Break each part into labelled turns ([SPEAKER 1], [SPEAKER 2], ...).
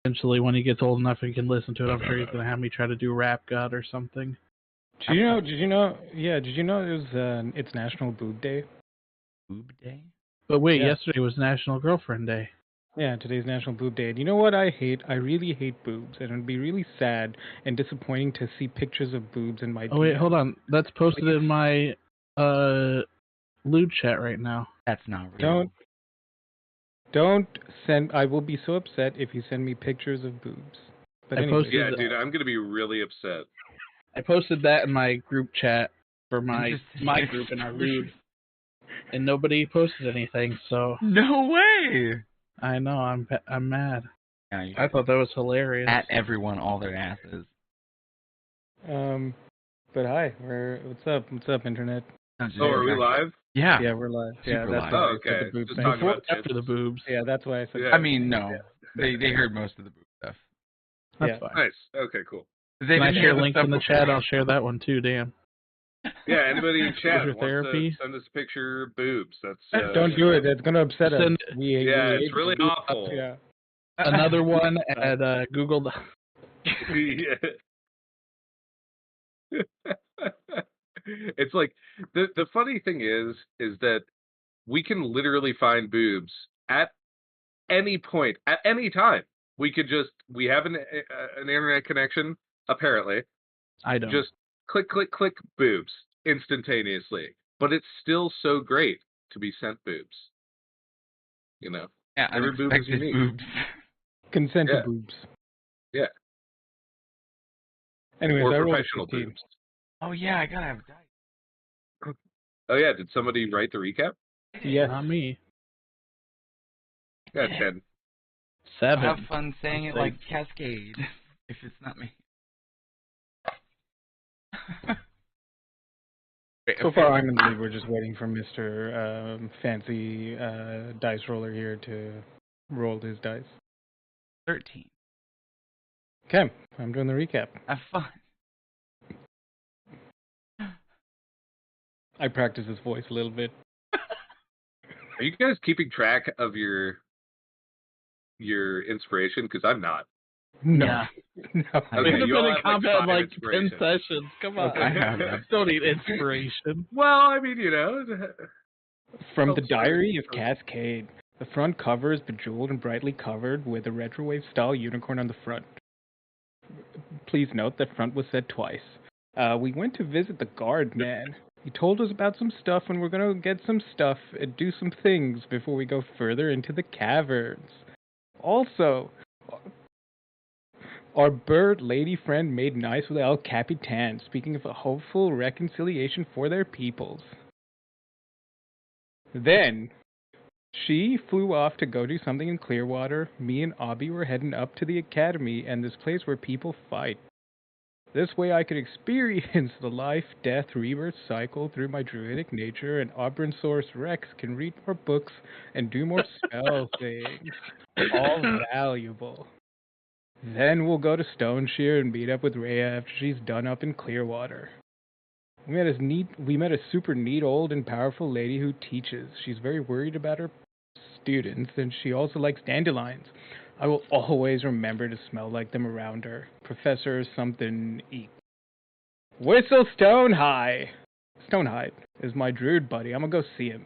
[SPEAKER 1] Eventually, when he gets old enough and can listen to it, I'm sure he's gonna have me try to do Rap God or something.
[SPEAKER 2] Did you know? Yeah, did you know it was it's National Boob Day?
[SPEAKER 3] Boob Day?
[SPEAKER 1] But wait, yesterday was National Girlfriend Day.
[SPEAKER 2] Yeah, today's National Boob Day. And you know what I hate? I really hate boobs, and it'd be really sad and disappointing to see pictures of boobs in my.
[SPEAKER 1] Oh wait, hold on. That's posted in my lewd chat right now.
[SPEAKER 3] That's not real.
[SPEAKER 2] Don't send. I will be so upset if you send me pictures of boobs. But anyway.
[SPEAKER 4] Yeah, dude, I'm gonna be really upset.
[SPEAKER 1] I posted that in my group chat for my group in our lewd, and nobody posted anything. So
[SPEAKER 3] no way.
[SPEAKER 1] I know. I'm mad.
[SPEAKER 3] Yeah,
[SPEAKER 1] I thought that was hilarious.
[SPEAKER 3] At everyone, all their asses.
[SPEAKER 2] But hi, what's up? What's up, internet?
[SPEAKER 4] Oh, are we live?
[SPEAKER 3] Yeah.
[SPEAKER 2] Yeah, we're live.
[SPEAKER 3] Super
[SPEAKER 2] that's
[SPEAKER 3] live.
[SPEAKER 2] why
[SPEAKER 4] okay.
[SPEAKER 2] the boob
[SPEAKER 4] Just
[SPEAKER 2] thing.
[SPEAKER 4] talking about
[SPEAKER 1] After the boobs.
[SPEAKER 2] Yeah, that's why I said.
[SPEAKER 4] Yeah.
[SPEAKER 3] I mean, no, they heard most of the boob stuff.
[SPEAKER 1] That's fine.
[SPEAKER 4] Nice. Okay, cool.
[SPEAKER 1] Can I share links in the chat? I'll share that one too. Damn.
[SPEAKER 4] Yeah, anybody in chat wants
[SPEAKER 1] therapy?
[SPEAKER 4] to send us a picture of boobs. That's
[SPEAKER 2] don't do it. It's gonna upset us.
[SPEAKER 4] It's really awful.
[SPEAKER 2] Yeah.
[SPEAKER 1] Another one at Google.
[SPEAKER 4] It's like the funny thing is that we can literally find boobs at any point, at any time. We have an internet connection, apparently.
[SPEAKER 1] I don't.
[SPEAKER 4] Just click, click, click, boobs instantaneously. But it's still so great to be sent boobs. You know?
[SPEAKER 3] Yeah,
[SPEAKER 4] every boob is unique.
[SPEAKER 3] Boobs.
[SPEAKER 2] Consented boobs.
[SPEAKER 4] Yeah.
[SPEAKER 2] Anyways,
[SPEAKER 4] or
[SPEAKER 2] I
[SPEAKER 4] professional boobs.
[SPEAKER 3] Oh yeah, I gotta have dice.
[SPEAKER 4] Oh yeah, did somebody write the recap?
[SPEAKER 2] Yes.
[SPEAKER 1] Not me.
[SPEAKER 4] Yeah, 10.
[SPEAKER 1] 7.
[SPEAKER 3] Have fun saying it like Cascade, if it's not me.
[SPEAKER 2] So far, I'm in the lead. We're just waiting for Mr. Fancy Dice Roller here to roll his dice.
[SPEAKER 3] 13.
[SPEAKER 2] Okay, I'm doing the recap.
[SPEAKER 3] Have fun.
[SPEAKER 2] I practice his voice a little bit.
[SPEAKER 4] Are you guys keeping track of your inspiration? Because I'm not.
[SPEAKER 2] No.
[SPEAKER 1] Yeah.
[SPEAKER 2] No.
[SPEAKER 1] We've been in combat like 10
[SPEAKER 4] inspiration.
[SPEAKER 1] sessions. Come on.
[SPEAKER 4] Okay.
[SPEAKER 1] Don't need inspiration.
[SPEAKER 4] Well, I mean, you know.
[SPEAKER 2] From the Diary of Cascade. The front cover is bejeweled and brightly covered with a retrowave-style unicorn on the front. Please note that front was said twice. We went to visit the guard man. He told us about some stuff and we're going to get some stuff and do some things before we go further into the caverns. Also, our bird lady friend made nice with El Capitan, speaking of a hopeful reconciliation for their peoples. Then, she flew off to go do something in Clearwater. Me and Abby were heading up to the academy and this place where people fight. This way I could experience the life, death, rebirth cycle through my druidic nature, and Obransaurus Rex can read more books and do more spell things. All valuable. Then we'll go to Stone Shear and meet up with Rhea after she's done up in Clearwater. We met a super neat old and powerful lady who teaches. She's very worried about her students, and she also likes dandelions. I will always remember to smell like them around her. Professor something eat. Whistle Stonehide! Stonehide is my druid buddy. I'm gonna go see him.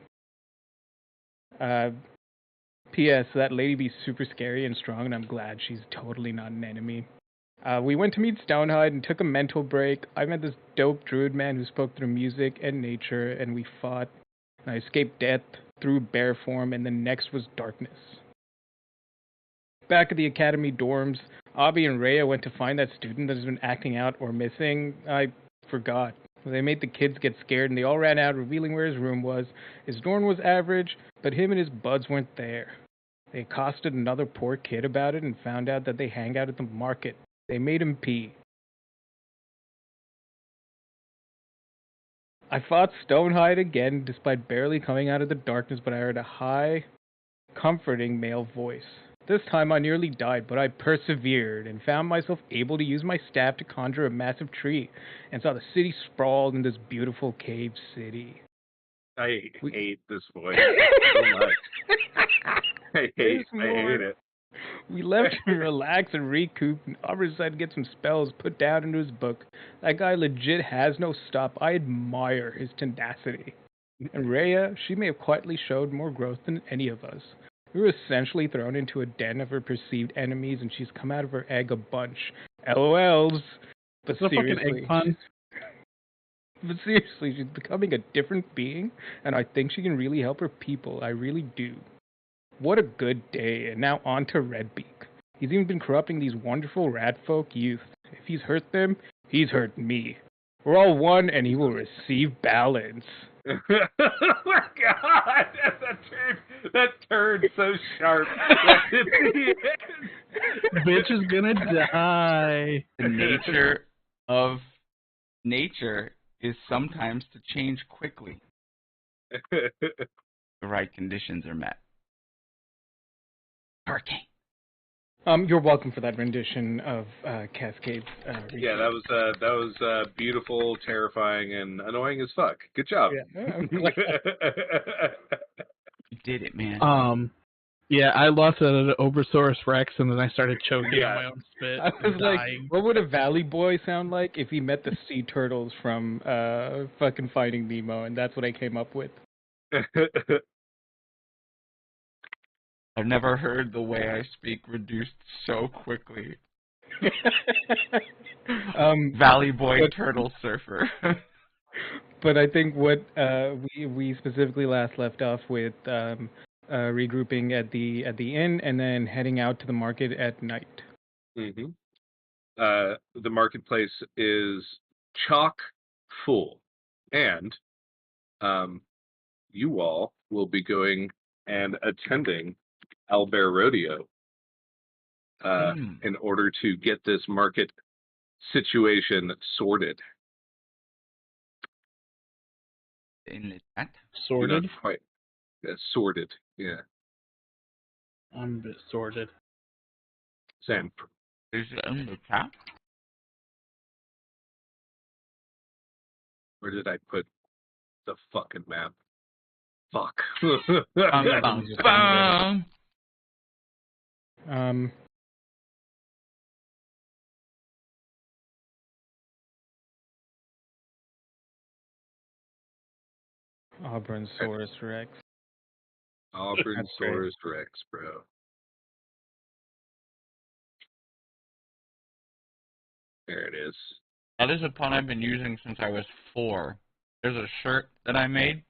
[SPEAKER 2] P.S. That lady be super scary and strong, and I'm glad she's totally not an enemy. We went to meet Stonehide and took a mental break. I met this dope druid man who spoke through music and nature, and we fought. And I escaped death through bear form, and then next was darkness. Back at the academy dorms, Abby and Rhea went to find that student that has been acting out or missing. I forgot. They made the kids get scared, and they all ran out, revealing where his room was. His dorm was average, but him and his buds weren't there. They accosted another poor kid about it and found out that they hang out at the market. They made him pee. I fought Stonehide again, despite barely coming out of the darkness, but I heard a high, comforting male voice. This time I nearly died, but I persevered and found myself able to use my staff to conjure a massive tree and saw the city sprawled in this beautiful cave city.
[SPEAKER 4] I hate this voice so much. I hate it.
[SPEAKER 2] We left him to relax and recoup, and Aubrey decided to get some spells put down into his book. That guy legit has no stop. I admire his tenacity. And Rhea, she may have quietly showed more growth than any of us. We were essentially thrown into a den of her perceived enemies, and she's come out of her egg a bunch. LOLs. But
[SPEAKER 1] It's a fucking egg pun.
[SPEAKER 2] But seriously, she's becoming a different being, and I think she can really help her people. I really do. What a good day, and now on to Redbeak. He's even been corrupting these wonderful radfolk youth. If he's hurt them, he's hurt me. We're all one, and he will receive balance.
[SPEAKER 4] Oh my god! That turned so sharp.
[SPEAKER 1] Bitch is gonna die.
[SPEAKER 3] The nature of nature is sometimes to change quickly. The right conditions are met. Hurricane.
[SPEAKER 2] You're welcome for that rendition of Cascade's.
[SPEAKER 4] Yeah, that was beautiful, terrifying, and annoying as fuck. Good job.
[SPEAKER 2] Yeah.
[SPEAKER 3] You did it, man.
[SPEAKER 1] Yeah, I lost an Obersaurus Rex, and then I started choking on my own spit.
[SPEAKER 2] I was like,
[SPEAKER 1] dying.
[SPEAKER 2] what would a Valley Boy sound like if he met the sea turtles from fucking Finding Nemo? And that's what I came up with.
[SPEAKER 3] I've never heard the way I speak reduced so quickly. Valley Boy Turtle Surfer.
[SPEAKER 2] But I think what we specifically last left off with regrouping at the inn and then heading out to the market at night.
[SPEAKER 4] Mm-hmm. The marketplace is chock full, and you all will be going and attending Albert Rodeo in order to get this market situation sorted.
[SPEAKER 3] In the chat?
[SPEAKER 1] Sorted?
[SPEAKER 4] Not quite. Sorted, yeah.
[SPEAKER 1] I'm a bit sorted.
[SPEAKER 4] Sam.
[SPEAKER 3] Is it in the chat?
[SPEAKER 4] Where did I put the fucking map? Fuck.
[SPEAKER 2] Auburnsaurus Rex.
[SPEAKER 4] Auburnsaurus Rex, bro. There it is.
[SPEAKER 3] That is a pun I've been using since I was 4. There's a shirt that I made.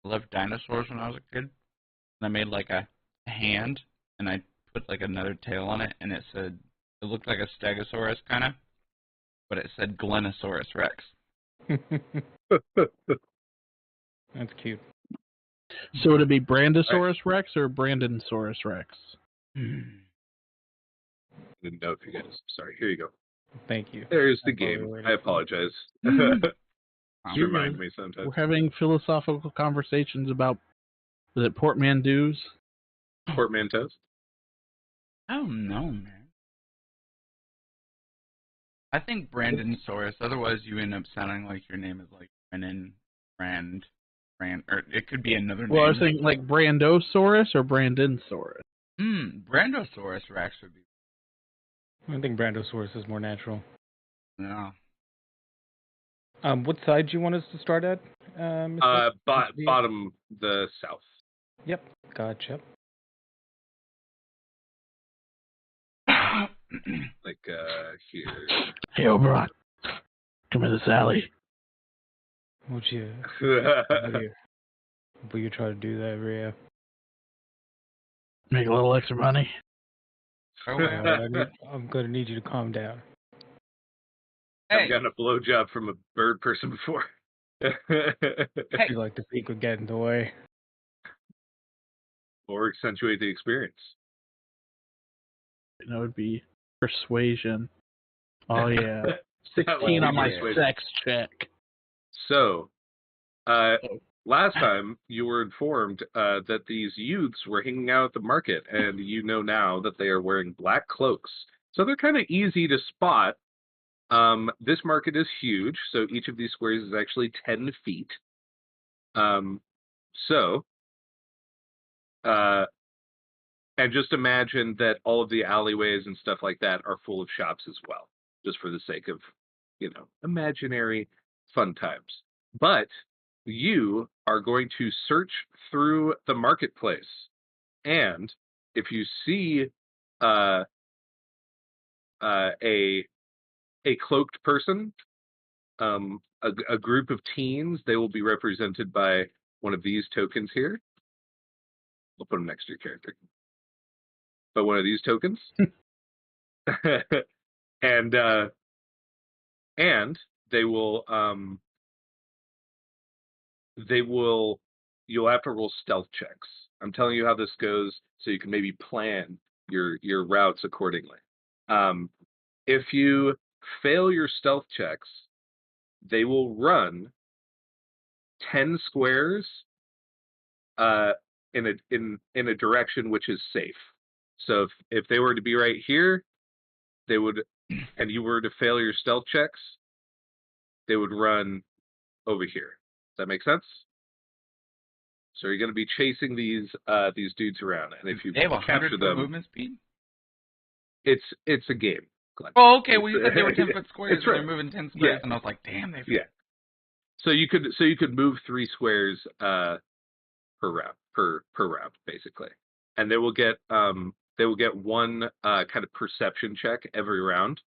[SPEAKER 3] I loved dinosaurs when I was a kid. And I made like a hand, and I put like another tail on it, and it looked like a stegosaurus kind of, but it said Glenosaurus Rex.
[SPEAKER 2] That's cute.
[SPEAKER 1] So would it be Brandosaurus Rex or Brandonsaurus Rex?
[SPEAKER 4] I didn't know if you guys. Sorry, here you go.
[SPEAKER 2] Thank you.
[SPEAKER 4] There's the game. I apologize. Just remind me sometimes.
[SPEAKER 1] We're having philosophical conversations about, is it portmanteaus?
[SPEAKER 4] Portmanteaus?
[SPEAKER 3] I don't know, man. I think Brandonsaurus. Otherwise, you end up sounding like your name is like Brennan, Brand, or it could be another name.
[SPEAKER 1] Well, I was thinking like Brandosaurus or Brandonsaurus.
[SPEAKER 3] Brandosaurus Rex would be.
[SPEAKER 2] I think Brandosaurus is more natural.
[SPEAKER 3] Yeah.
[SPEAKER 2] What side do you want us to start at?
[SPEAKER 4] Bottom, the south.
[SPEAKER 2] Yep, gotcha.
[SPEAKER 4] Like, here.
[SPEAKER 1] Hey, Oberon. Come in this alley.
[SPEAKER 2] Would you try to do that, Rhea?
[SPEAKER 1] Make a little extra money.
[SPEAKER 2] I'm gonna need you to calm down.
[SPEAKER 4] I've gotten a blowjob from a bird person before.
[SPEAKER 2] If you like to speak would get in the way.
[SPEAKER 4] Or accentuate the experience.
[SPEAKER 1] That would be persuasion. Oh, yeah. 16 on my sex check.
[SPEAKER 4] So, last time you were informed that these youths were hanging out at the market, and you know now that they are wearing black cloaks. So they're kind of easy to spot. This market is huge, so each of these squares is actually 10 feet. And just imagine that all of the alleyways and stuff like that are full of shops as well, just for the sake of, imaginary fun times. But you are going to search through the marketplace, and if you see uh, a cloaked person, a group of teens, they will be represented by one of these tokens here. I'll put them next to your character. But one of these tokens, and they will you'll have to roll stealth checks. I'm telling you how this goes so you can maybe plan your routes accordingly. If you fail your stealth checks, they will run 10 squares in a direction which is safe. So if they were to be right here, they would, and you were to fail your stealth checks, they would run over here. Does that make sense? So you're going to be chasing these dudes around, and if you
[SPEAKER 3] they have
[SPEAKER 4] capture them,
[SPEAKER 3] movement speed.
[SPEAKER 4] It's a game. Glenn.
[SPEAKER 3] Oh, okay. Well, you said they were 10-foot squares,
[SPEAKER 4] right.
[SPEAKER 3] and they're moving 10 squares, and I was like, damn, they.
[SPEAKER 4] Yeah. So you could move 3 squares per round basically, and they will get one kind of perception check every round.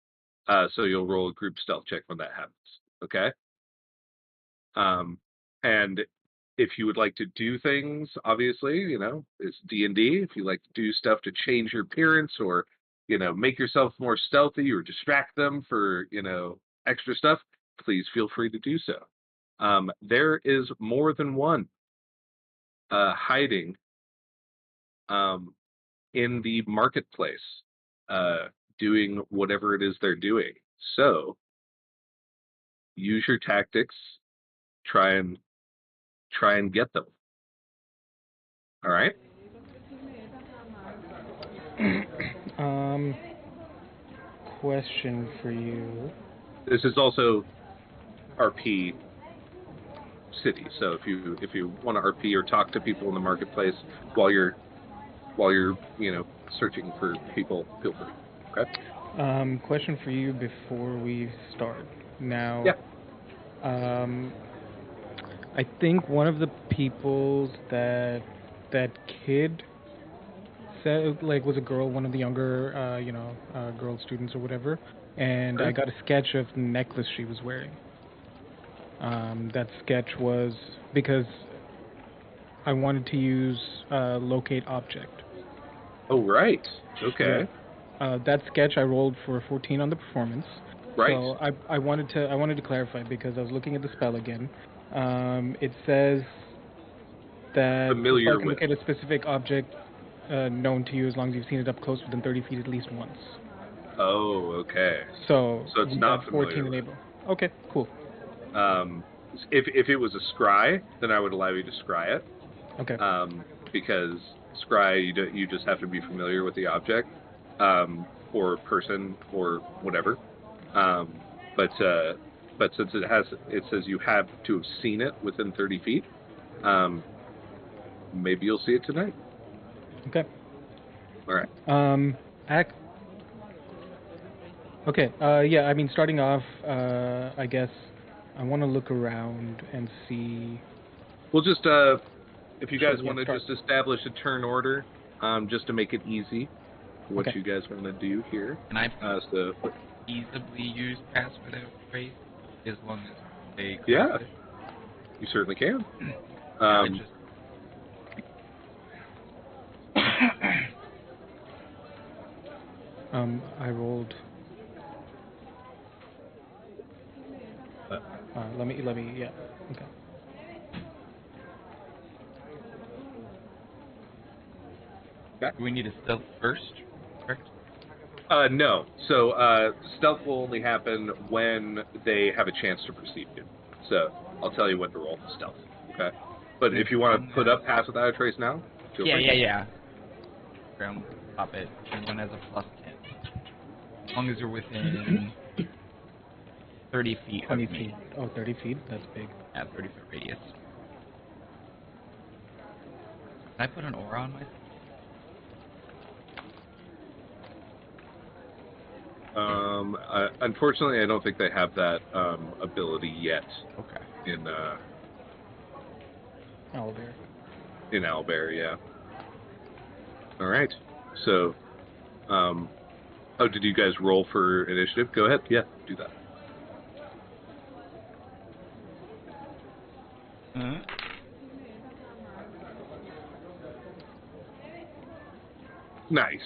[SPEAKER 4] So you'll roll a group stealth check when that happens. Okay. And if you would like to do things, obviously, it's D&D. If you like to do stuff to change your appearance or, make yourself more stealthy or distract them for, extra stuff, please feel free to do so. There is more than one hiding in the marketplace, doing whatever it is they're doing. So use your tactics, try and get them. All right.
[SPEAKER 2] Question for you.
[SPEAKER 4] This is also RP city, so if you want to RP or talk to people in the marketplace while you're searching for people, feel free. Okay.
[SPEAKER 2] Question for you before we start. Now.
[SPEAKER 4] Yeah.
[SPEAKER 2] I think one of the people that kid said was a girl, one of the younger girl students or whatever, and I got a sketch of the necklace she was wearing. That sketch was because I wanted to use locate object.
[SPEAKER 4] Oh, right. Okay.
[SPEAKER 2] Yeah. That sketch I rolled for 14 on the performance.
[SPEAKER 4] Right.
[SPEAKER 2] So I wanted to clarify because I was looking at the spell again. It says that
[SPEAKER 4] familiar
[SPEAKER 2] you can locate a specific object known to you as long as you've seen it up close within 30 feet at least once.
[SPEAKER 4] Oh, okay.
[SPEAKER 2] So
[SPEAKER 4] it's not
[SPEAKER 2] 14 enable. Okay, cool.
[SPEAKER 4] If it was a scry, then I would allow you to scry it.
[SPEAKER 2] Okay.
[SPEAKER 4] Because scry, you just have to be familiar with the object, or person or whatever. But since it says you have to have seen it within 30 feet, maybe you'll see it tonight.
[SPEAKER 2] Okay.
[SPEAKER 4] All right.
[SPEAKER 2] Okay. Yeah. I mean, starting off, I guess I want to look around and see.
[SPEAKER 4] We'll just if you guys want to just establish a turn order, just to make it easy, what you guys want to do here.
[SPEAKER 3] Can I feasibly use pass without trace as long as they?
[SPEAKER 4] Yeah. You certainly can.
[SPEAKER 2] I rolled. Let me. Yeah. Okay.
[SPEAKER 3] Do we need a stealth first? Correct.
[SPEAKER 4] No. So stealth will only happen when they have a chance to perceive you. So I'll tell you when to roll stealth. Okay. But if you want to put up pass without a trace now,
[SPEAKER 3] yeah. Ground pop it. Everyone has a +10. As long as you're within 30 feet.
[SPEAKER 2] 20 feet. Oh, 30 feet? That's big.
[SPEAKER 3] Yeah, 30 foot radius. Can I put an aura on myself?
[SPEAKER 4] Unfortunately, I don't think they have that ability yet.
[SPEAKER 3] Okay.
[SPEAKER 4] In
[SPEAKER 2] Owlbear.
[SPEAKER 4] In Owlbear, yeah. All right. So, oh, did you guys roll for initiative? Go ahead. Yeah, do that.
[SPEAKER 3] Mm-hmm.
[SPEAKER 4] Nice.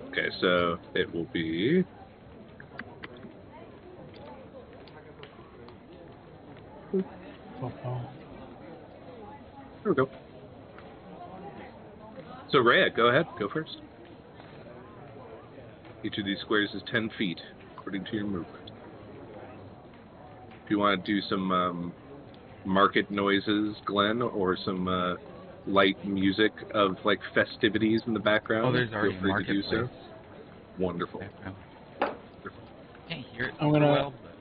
[SPEAKER 4] Okay, so it will be. There we go. So, Rhea, go ahead. Go first. Each of these squares is 10 feet, according to your movement. If you want to do some market noises, Glenn, or some light music of like festivities in the background,
[SPEAKER 3] there's already
[SPEAKER 4] feel free to do so.
[SPEAKER 3] marketplace.
[SPEAKER 4] Wonderful.
[SPEAKER 3] I can't hear it
[SPEAKER 1] I'm
[SPEAKER 3] super
[SPEAKER 1] gonna-
[SPEAKER 3] well, but...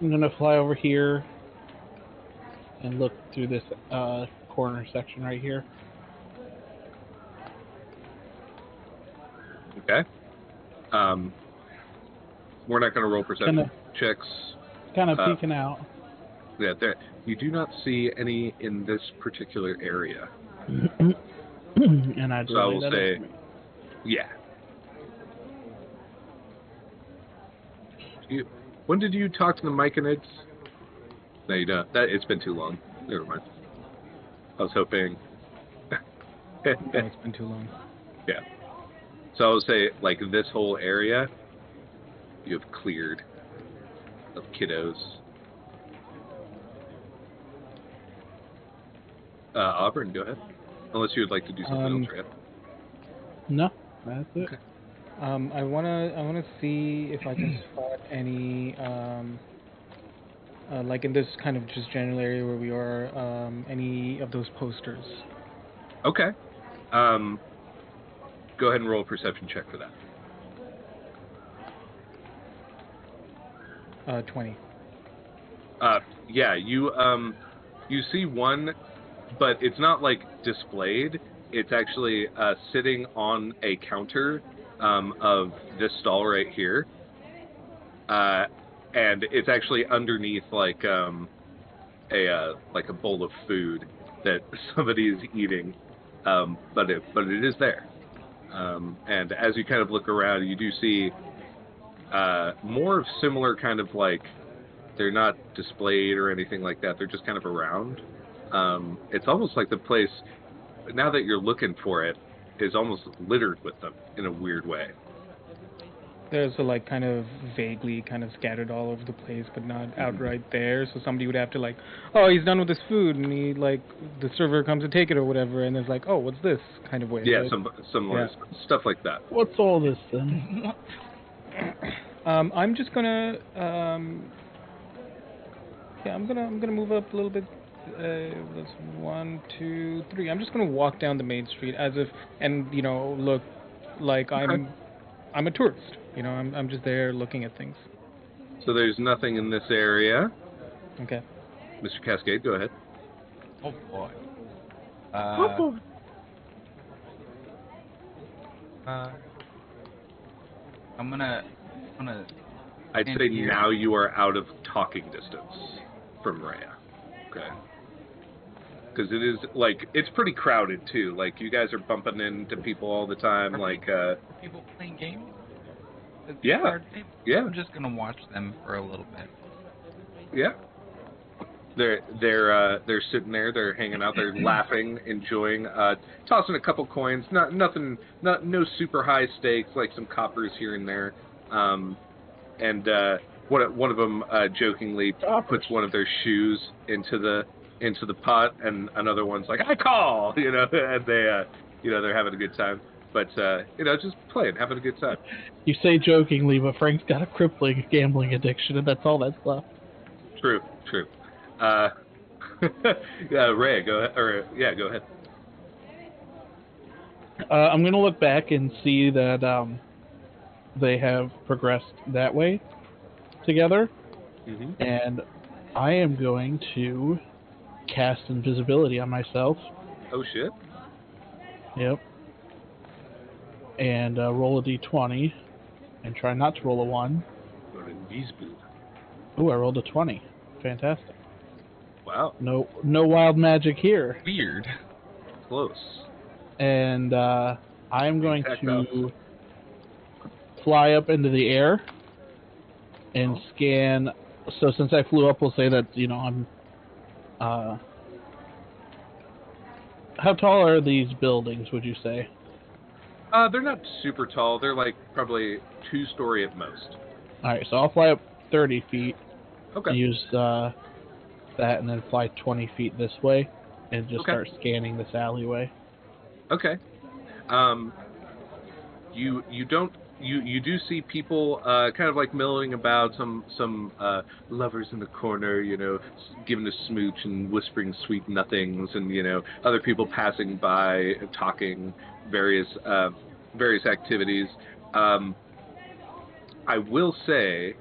[SPEAKER 1] I'm gonna fly over here and look through this corner section right here.
[SPEAKER 4] Okay. We're not going to roll perception checks.
[SPEAKER 1] Kind of peeking out.
[SPEAKER 4] Yeah, there. You do not see any in this particular area.
[SPEAKER 1] And I'd
[SPEAKER 4] So I will
[SPEAKER 1] relay that
[SPEAKER 4] say,
[SPEAKER 1] up to me.
[SPEAKER 4] yeah. When did you talk to the Myconids? No, you don't. It's been too long. Never mind. I was hoping.
[SPEAKER 2] It's been too long.
[SPEAKER 4] Yeah. So I would say, like, this whole area, you have cleared of kiddos. Auburn, go ahead. Unless you would like to do something else, right?
[SPEAKER 1] No, that's it.
[SPEAKER 4] Okay.
[SPEAKER 2] I wanna see if I can spot any like in this kind of just general area where we are, any of those posters.
[SPEAKER 4] Okay. Go ahead and roll a perception check for that.
[SPEAKER 2] 20.
[SPEAKER 4] Yeah, you see one, but it's not like displayed. It's actually sitting on a counter of this stall right here, and it's actually underneath like a bowl of food that somebody is eating, but it is there. And as you kind of look around, you do see more of similar kind of like, they're not displayed or anything like that. They're just kind of around. It's almost like the place, now that you're looking for it, is almost littered with them in a weird way.
[SPEAKER 2] There's like kind of vaguely kind of scattered all over the place, but not outright there. So somebody would have to like, oh, he's done with his food, and he like the server comes to take it or whatever, and it's like, oh, what's this kind of way?
[SPEAKER 4] Yeah,
[SPEAKER 2] right?
[SPEAKER 4] some stuff like that.
[SPEAKER 1] What's all this then?
[SPEAKER 2] I'm just gonna I'm gonna move up a little bit. That's 1, 2, 3. I'm just gonna walk down the main street as if, and you know, look like I'm a tourist. You know, I'm just there looking at things.
[SPEAKER 4] So there's nothing in this area.
[SPEAKER 2] Okay.
[SPEAKER 4] Mr. Cascade, go ahead.
[SPEAKER 3] Oh boy. I'm gonna.
[SPEAKER 4] I'd say now you are out of talking distance from Rhea. Okay. Because it is, like, it's pretty crowded, too. Like, you guys are bumping into people all the time,
[SPEAKER 3] people playing games?
[SPEAKER 4] Yeah. Yeah.
[SPEAKER 3] I'm just gonna watch them for a little bit.
[SPEAKER 4] Yeah. They're sitting there, they're hanging out, they're laughing, enjoying, tossing a couple coins, no super high stakes, like some coppers here and there. And one of them jokingly puts one of their shoes into the pot, and another one's like, I call, you know, and they, they're having a good time. But, just playing, having a good time.
[SPEAKER 1] You say jokingly, but Frank's got a crippling gambling addiction, and that's all that's left.
[SPEAKER 4] True. Ray, go ahead. Go ahead.
[SPEAKER 1] I'm going to look back and see that they have progressed that way together.
[SPEAKER 4] Mm-hmm.
[SPEAKER 1] And I am going to cast invisibility on myself.
[SPEAKER 4] Oh, shit.
[SPEAKER 1] Yep. and roll a d20, and try not to roll a 1. Ooh, I rolled a 20. Fantastic.
[SPEAKER 4] Wow.
[SPEAKER 1] No wild magic here.
[SPEAKER 3] Weird.
[SPEAKER 4] Close.
[SPEAKER 1] And I'm going to fly up into the air and scan. So since I flew up, we'll say that, I'm... how tall are these buildings, would you say?
[SPEAKER 4] They're not super tall. They're like probably 2-story at most.
[SPEAKER 1] Alright, so I'll fly up 30 feet.
[SPEAKER 4] Okay.
[SPEAKER 1] Use that and then fly 20 feet this way and just start scanning this alleyway.
[SPEAKER 4] Okay. You do see people kind of like milling about, some lovers in the corner, giving a smooch and whispering sweet nothings, and other people passing by talking various activities. I will say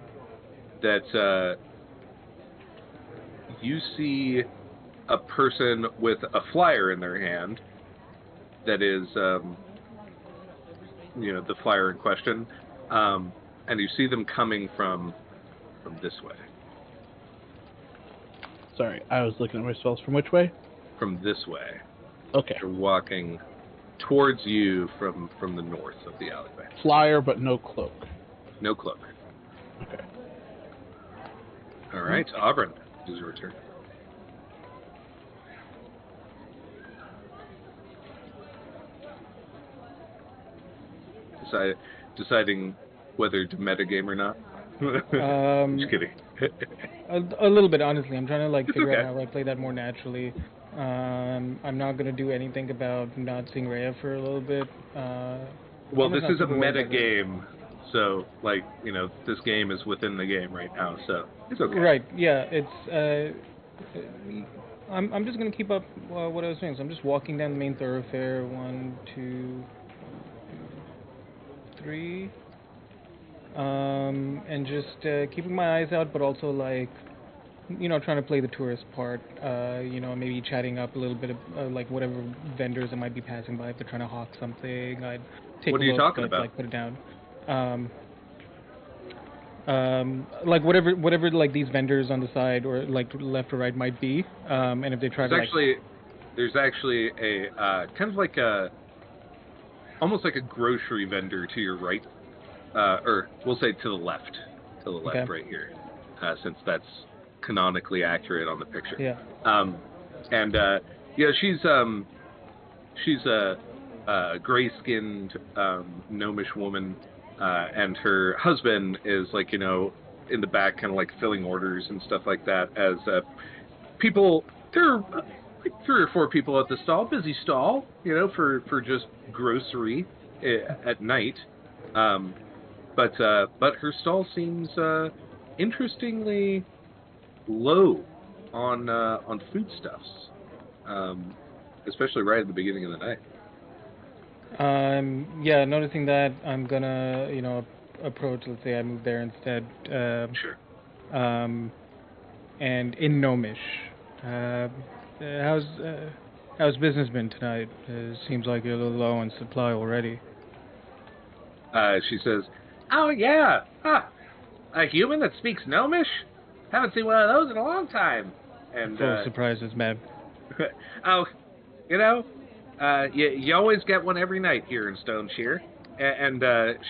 [SPEAKER 4] that you see a person with a flyer in their hand that is the flyer in question, and you see them coming from this way.
[SPEAKER 1] Sorry, I was looking at my spells. From which way?
[SPEAKER 4] From this way.
[SPEAKER 1] Okay.
[SPEAKER 4] They're walking towards you from the north of the alleyway.
[SPEAKER 1] Flyer, but no cloak.
[SPEAKER 4] No cloak.
[SPEAKER 1] Okay.
[SPEAKER 4] All right, Auburn, it is your turn. Deciding whether to metagame or not. Just kidding.
[SPEAKER 2] a little bit, honestly. I'm trying to figure
[SPEAKER 4] okay.
[SPEAKER 2] out how I play that more naturally. I'm not gonna do anything about not seeing Rhea for a little bit.
[SPEAKER 4] Well, this is a meta game, so this game is within the game right now, so it's okay.
[SPEAKER 2] Right? Yeah. It's. I'm just gonna keep up what I was doing. So I'm just walking down the main thoroughfare. 1, 2, 3. And just keeping my eyes out, but also trying to play the tourist part. Maybe chatting up a little bit of whatever vendors that might be passing by if they're trying to hawk something. I'd take
[SPEAKER 4] what
[SPEAKER 2] a
[SPEAKER 4] are you
[SPEAKER 2] look,
[SPEAKER 4] talking
[SPEAKER 2] but,
[SPEAKER 4] about?
[SPEAKER 2] put it down. Whatever these vendors on the side or left or right might be. And if they try
[SPEAKER 4] there's actually a kind of almost like a grocery vendor to your right. Or we'll say to the left. Okay. Right here, since that's canonically accurate on the picture.
[SPEAKER 2] Yeah.
[SPEAKER 4] She's a gray-skinned gnomish woman, and her husband is in the back, kind of filling orders and stuff like that. As people, there are 3 or 4 people at the stall, busy stall, for just grocery at night. But her stall seems interestingly low on foodstuffs, especially right at the beginning of the night.
[SPEAKER 2] Yeah, noticing that, I'm gonna approach. Let's say I move there instead.
[SPEAKER 4] Sure.
[SPEAKER 2] And in Gnomish, how's business been tonight? It seems like you're a little low on supply already.
[SPEAKER 4] She says, "Oh yeah, a human that speaks Gnomish? Haven't seen one of those in a long time." And
[SPEAKER 2] full of surprises, man.
[SPEAKER 4] Oh, you always get one every night here in Stone Shear. And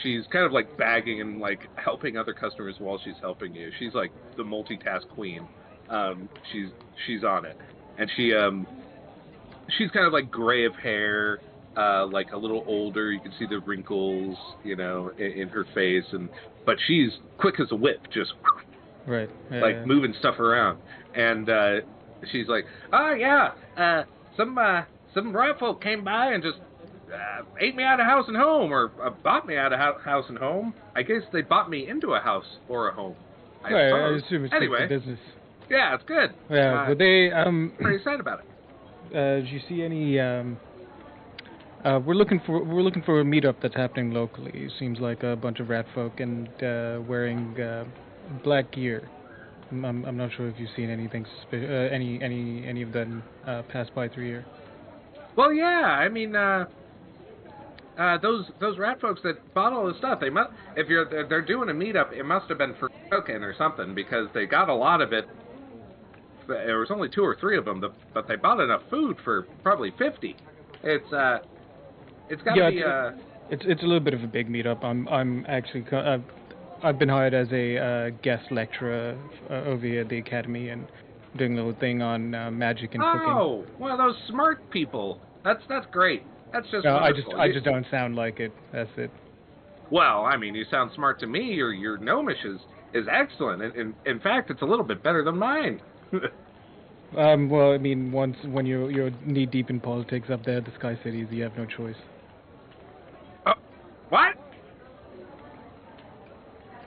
[SPEAKER 4] she's kind of bagging and helping other customers while she's helping you. She's like the multitask queen. She's on it, and she's kind of gray of hair. A little older. You can see the wrinkles, in her face, but she's quick as a whip, just
[SPEAKER 2] right,
[SPEAKER 4] moving stuff around. And she's like, "Oh yeah, some rat folk came by and just ate me out of house and home, or bought me out of house and home. I guess they bought me into a house or a home. I
[SPEAKER 2] assume it's
[SPEAKER 4] anyway,
[SPEAKER 2] business.
[SPEAKER 4] Yeah, it's good.
[SPEAKER 2] Yeah, but they
[SPEAKER 4] pretty excited about it.
[SPEAKER 2] Did you see any? We're looking for a meetup that's happening locally. It seems like a bunch of rat folk and wearing black gear. I'm not sure if you've seen anything any of them pass by through here.
[SPEAKER 4] Well, yeah. I mean, those rat folks that bought all this stuff, they must, if they're doing a meetup, it must have been for token or something, because they got a lot of it. There was only 2 or 3 of them, but they bought enough food for probably 50. It's got to be
[SPEAKER 2] It's a little bit of a big meetup. I'm actually I've been hired as a guest lecturer over here at the academy and doing a little thing on magic and cooking.
[SPEAKER 4] Oh, one of those smart people. That's great. That's just
[SPEAKER 2] No,
[SPEAKER 4] wonderful.
[SPEAKER 2] I just don't sound like it. That's it.
[SPEAKER 4] Well, I mean, you sound smart to me. Your gnomish is excellent. In fact, it's a little bit better than mine.
[SPEAKER 2] Well, I mean, when you're knee deep in politics up there at the Sky Cities, you have no choice.
[SPEAKER 4] What?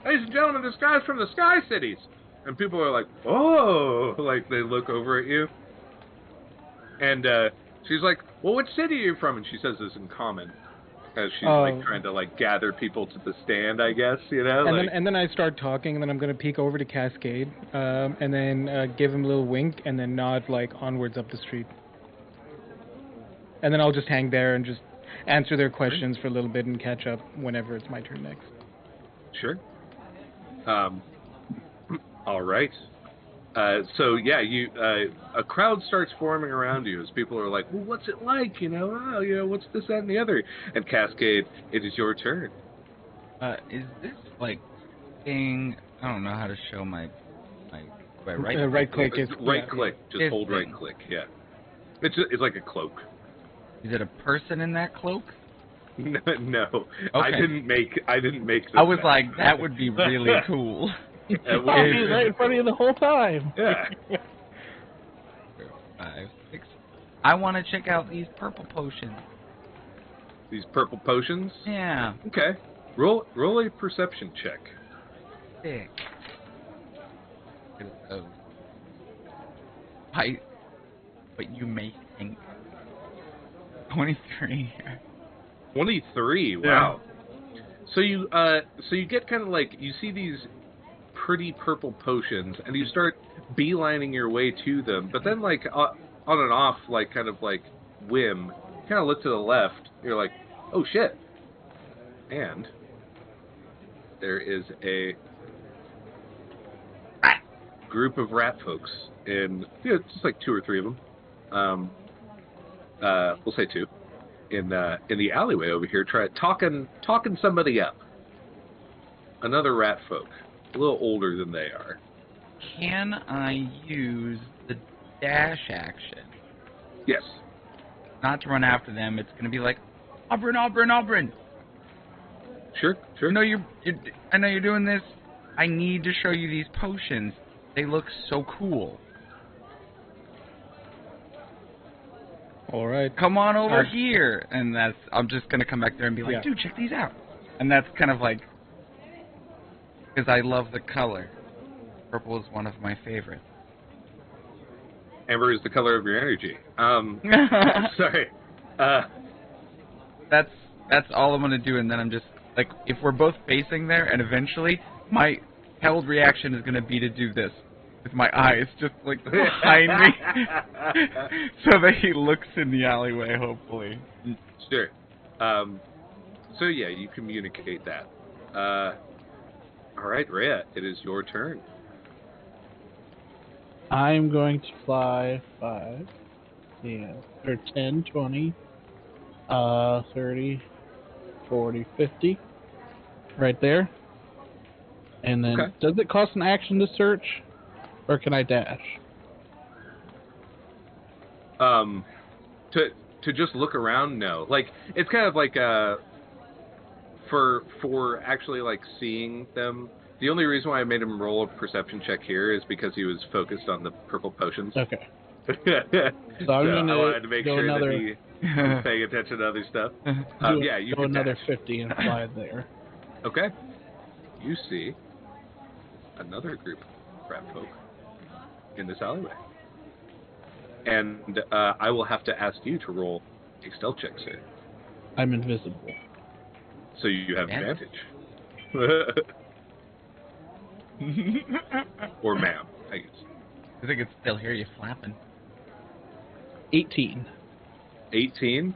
[SPEAKER 4] Ladies and gentlemen, this guy's from the Sky Cities. And people are like, oh, like they look over at you. And she's like, well, which city are you from? And she says this in common. As she's like trying to like gather people to the stand, I guess, you know.
[SPEAKER 2] And then I start talking, and then I'm gonna peek over to Cascade, and then give him a little wink, and then nod like onwards up the street. And then I'll just hang there and just answer their questions for a little bit and catch up whenever it's my turn next.
[SPEAKER 4] Sure. All right. So yeah, a crowd starts forming around you as people are like, well, what's it like? You know, what's this, that, and the other? And Cascade, it is your turn.
[SPEAKER 3] Is this like thing? I don't know how to show my
[SPEAKER 2] right click is
[SPEAKER 4] right click. Just hold
[SPEAKER 3] thing.
[SPEAKER 4] right click. Yeah. It's like a cloak.
[SPEAKER 3] Is it a person in that cloak?
[SPEAKER 4] No.
[SPEAKER 3] Okay.
[SPEAKER 4] I didn't make this.
[SPEAKER 3] I was like, that would be really cool.
[SPEAKER 1] I'll be right in front of you the whole time.
[SPEAKER 4] Yeah.
[SPEAKER 3] 5, 6. I want to check out these purple potions.
[SPEAKER 4] These purple potions?
[SPEAKER 3] Yeah.
[SPEAKER 4] Okay. Roll a perception check.
[SPEAKER 3] Sick. But you may think 23.
[SPEAKER 4] 23. Wow. So you get kind of like, you see these pretty purple potions, and you start beelining your way to them, but then like on and off, like kind of like whim, you kind of look to the left, you're like, oh shit, and there is a group of rat folks in, just like 2 or 3 of them, we'll say 2, in the alleyway over here, talking somebody up. Another rat folk, a little older than they are.
[SPEAKER 3] Can I use the dash action?
[SPEAKER 4] Yes.
[SPEAKER 3] Not to run after them. It's going to be like, Auburn.
[SPEAKER 4] Sure.
[SPEAKER 3] I know you're doing this. I need to show you these potions. They look so cool.
[SPEAKER 2] All right.
[SPEAKER 3] Come on over here. And I'm just going to come back there and be like, dude, check these out. And that's kind of like, because I love the color. Purple is one of my favorites.
[SPEAKER 4] Amber is the color of your energy. Sorry.
[SPEAKER 3] That's all I'm going to do, and then I'm just, like, if we're both facing there, and eventually, my held reaction is going to be to do this. With my eyes just, like, behind me. So that he looks in the alleyway, hopefully.
[SPEAKER 4] Sure. So, yeah, you communicate that. All right, Rhea, it is your turn.
[SPEAKER 1] I'm going to fly 5, or 10, 20, 30, 40, 50, right there. And then, does it cost an action to search, or can I dash?
[SPEAKER 4] To just look around, no. Like, it's kind of like for actually like seeing them. The only reason why I made him roll a perception check here is because he was focused on the purple potions.
[SPEAKER 1] Okay.
[SPEAKER 4] So I wanted to make sure that he was paying attention to other stuff. Yeah, you
[SPEAKER 1] go
[SPEAKER 4] can
[SPEAKER 1] another
[SPEAKER 4] dash.
[SPEAKER 1] 50 and fly there.
[SPEAKER 4] Okay. You see another group of rat folk in this alleyway. And I will have to ask you to roll a stealth check, sir.
[SPEAKER 1] I'm invisible.
[SPEAKER 4] So you have advantage. Or ma'am, I guess.
[SPEAKER 3] I think it's still hear you flapping.
[SPEAKER 1] 18.
[SPEAKER 4] 18?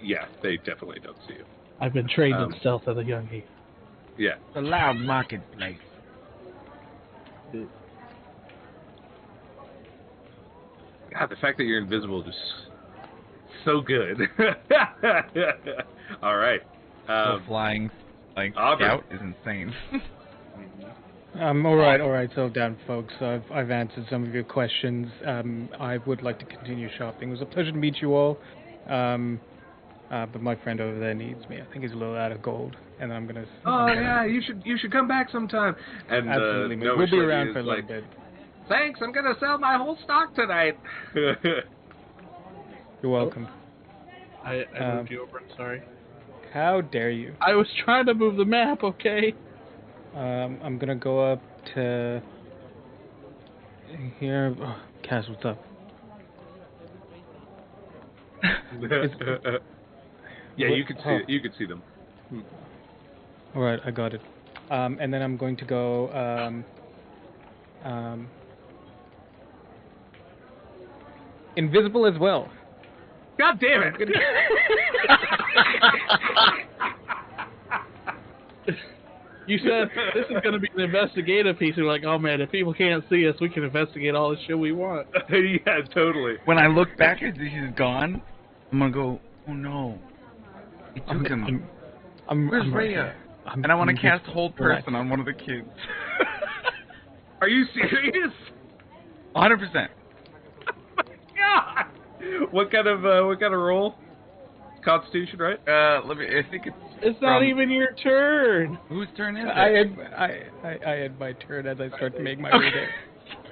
[SPEAKER 4] Yeah, they definitely don't see you.
[SPEAKER 1] I've been trained in stealth at a young age.
[SPEAKER 4] Yeah.
[SPEAKER 3] It's a loud marketplace.
[SPEAKER 4] God, the fact that you're invisible is just so good. All right.
[SPEAKER 3] So flying like
[SPEAKER 4] Aubrey.
[SPEAKER 3] scout is insane.
[SPEAKER 2] All right. So, down, folks, I've answered some of your questions. I would like to continue shopping. It was a pleasure to meet you all. But my friend over there needs me. I think he's a little out of gold, and I'm gonna.
[SPEAKER 4] You should come back sometime. And
[SPEAKER 2] Absolutely,
[SPEAKER 4] Nova
[SPEAKER 2] we'll be
[SPEAKER 4] Shorty
[SPEAKER 2] around
[SPEAKER 4] is
[SPEAKER 2] for a little
[SPEAKER 4] like,
[SPEAKER 2] bit.
[SPEAKER 4] thanks, I'm gonna sell my whole stock tonight.
[SPEAKER 2] You're welcome.
[SPEAKER 1] I moved you over. I'm sorry.
[SPEAKER 2] How dare you?
[SPEAKER 1] I was trying to move the map. Okay.
[SPEAKER 2] I'm gonna go up to here. Oh, Cass, what's up?
[SPEAKER 4] Yeah, you could see you could see them.
[SPEAKER 2] All right, I got it. And then I'm going to go invisible as well.
[SPEAKER 4] God damn it!
[SPEAKER 1] You said this is going to be an investigative piece. You're like, oh man, if people can't see us, we can investigate all the shit we want.
[SPEAKER 4] Yeah, totally.
[SPEAKER 3] When I look back as he's gone, I'm gonna go, oh no. He took him. Where's
[SPEAKER 2] I'm right
[SPEAKER 3] Rhea?
[SPEAKER 2] here.
[SPEAKER 3] And I want to cast hold
[SPEAKER 2] Relax.
[SPEAKER 3] person on one of the kids.
[SPEAKER 4] Are you serious?
[SPEAKER 3] 100%.
[SPEAKER 4] God! What kind of roll? Constitution, right?
[SPEAKER 3] Let me. I think
[SPEAKER 1] It's not even your turn.
[SPEAKER 3] Whose turn is it?
[SPEAKER 2] I had my turn as I start to make my way there.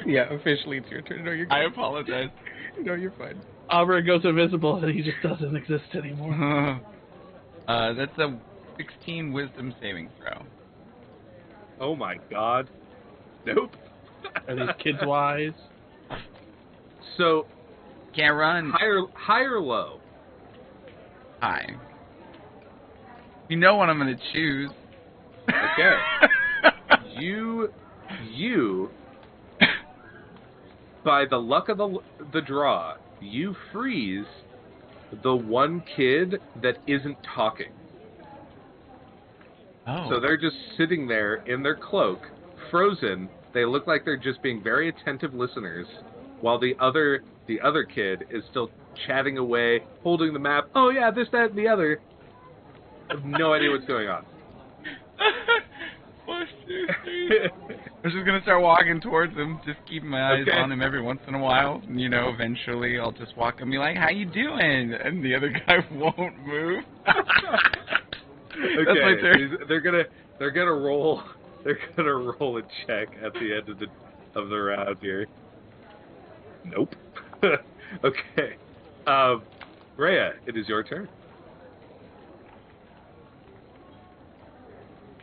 [SPEAKER 2] Yeah, officially it's your turn. No, you're good.
[SPEAKER 3] I apologize.
[SPEAKER 2] No, you're fine.
[SPEAKER 1] Aubrey goes invisible and he just doesn't exist anymore.
[SPEAKER 3] That's a 16 wisdom saving throw.
[SPEAKER 4] Oh my God. Nope.
[SPEAKER 1] Are these kids wise?
[SPEAKER 4] So
[SPEAKER 3] Can't run.
[SPEAKER 4] high or low?
[SPEAKER 3] High. You know what I'm gonna choose.
[SPEAKER 4] Okay. you, by the luck of the draw, you freeze the one kid that isn't talking.
[SPEAKER 3] Oh.
[SPEAKER 4] So they're just sitting there in their cloak, frozen. They look like they're just being very attentive listeners, while the other kid is still chatting away, holding the map. Oh yeah, this, that, and the other. I have no idea what's going on.
[SPEAKER 3] I was just gonna start walking towards him, just keeping my eyes on him every once in a while. And, you know, eventually I'll just walk and be like, "How you doing?" And the other guy won't move.
[SPEAKER 4] Okay, they're gonna roll a check at the end of the round here. Nope. Okay. Rhea, it is your turn.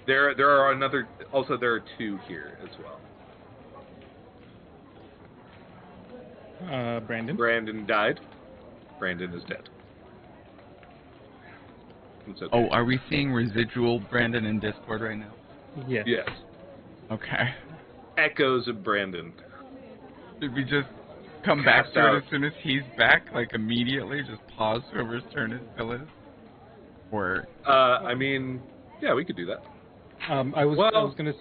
[SPEAKER 4] There are two here as well.
[SPEAKER 2] Brandon.
[SPEAKER 4] Brandon died. Brandon is dead. It's okay.
[SPEAKER 3] Oh, are we seeing residual Brandon in Discord right now?
[SPEAKER 2] Yes.
[SPEAKER 4] Yes.
[SPEAKER 3] Okay.
[SPEAKER 4] Echoes of Brandon.
[SPEAKER 3] Did we just come back
[SPEAKER 4] Cast
[SPEAKER 3] to
[SPEAKER 4] out.
[SPEAKER 3] it as soon as he's back? Like immediately? Just pause whoever's turn it still is? Or...
[SPEAKER 4] I mean, yeah, we could do that.
[SPEAKER 2] I was gonna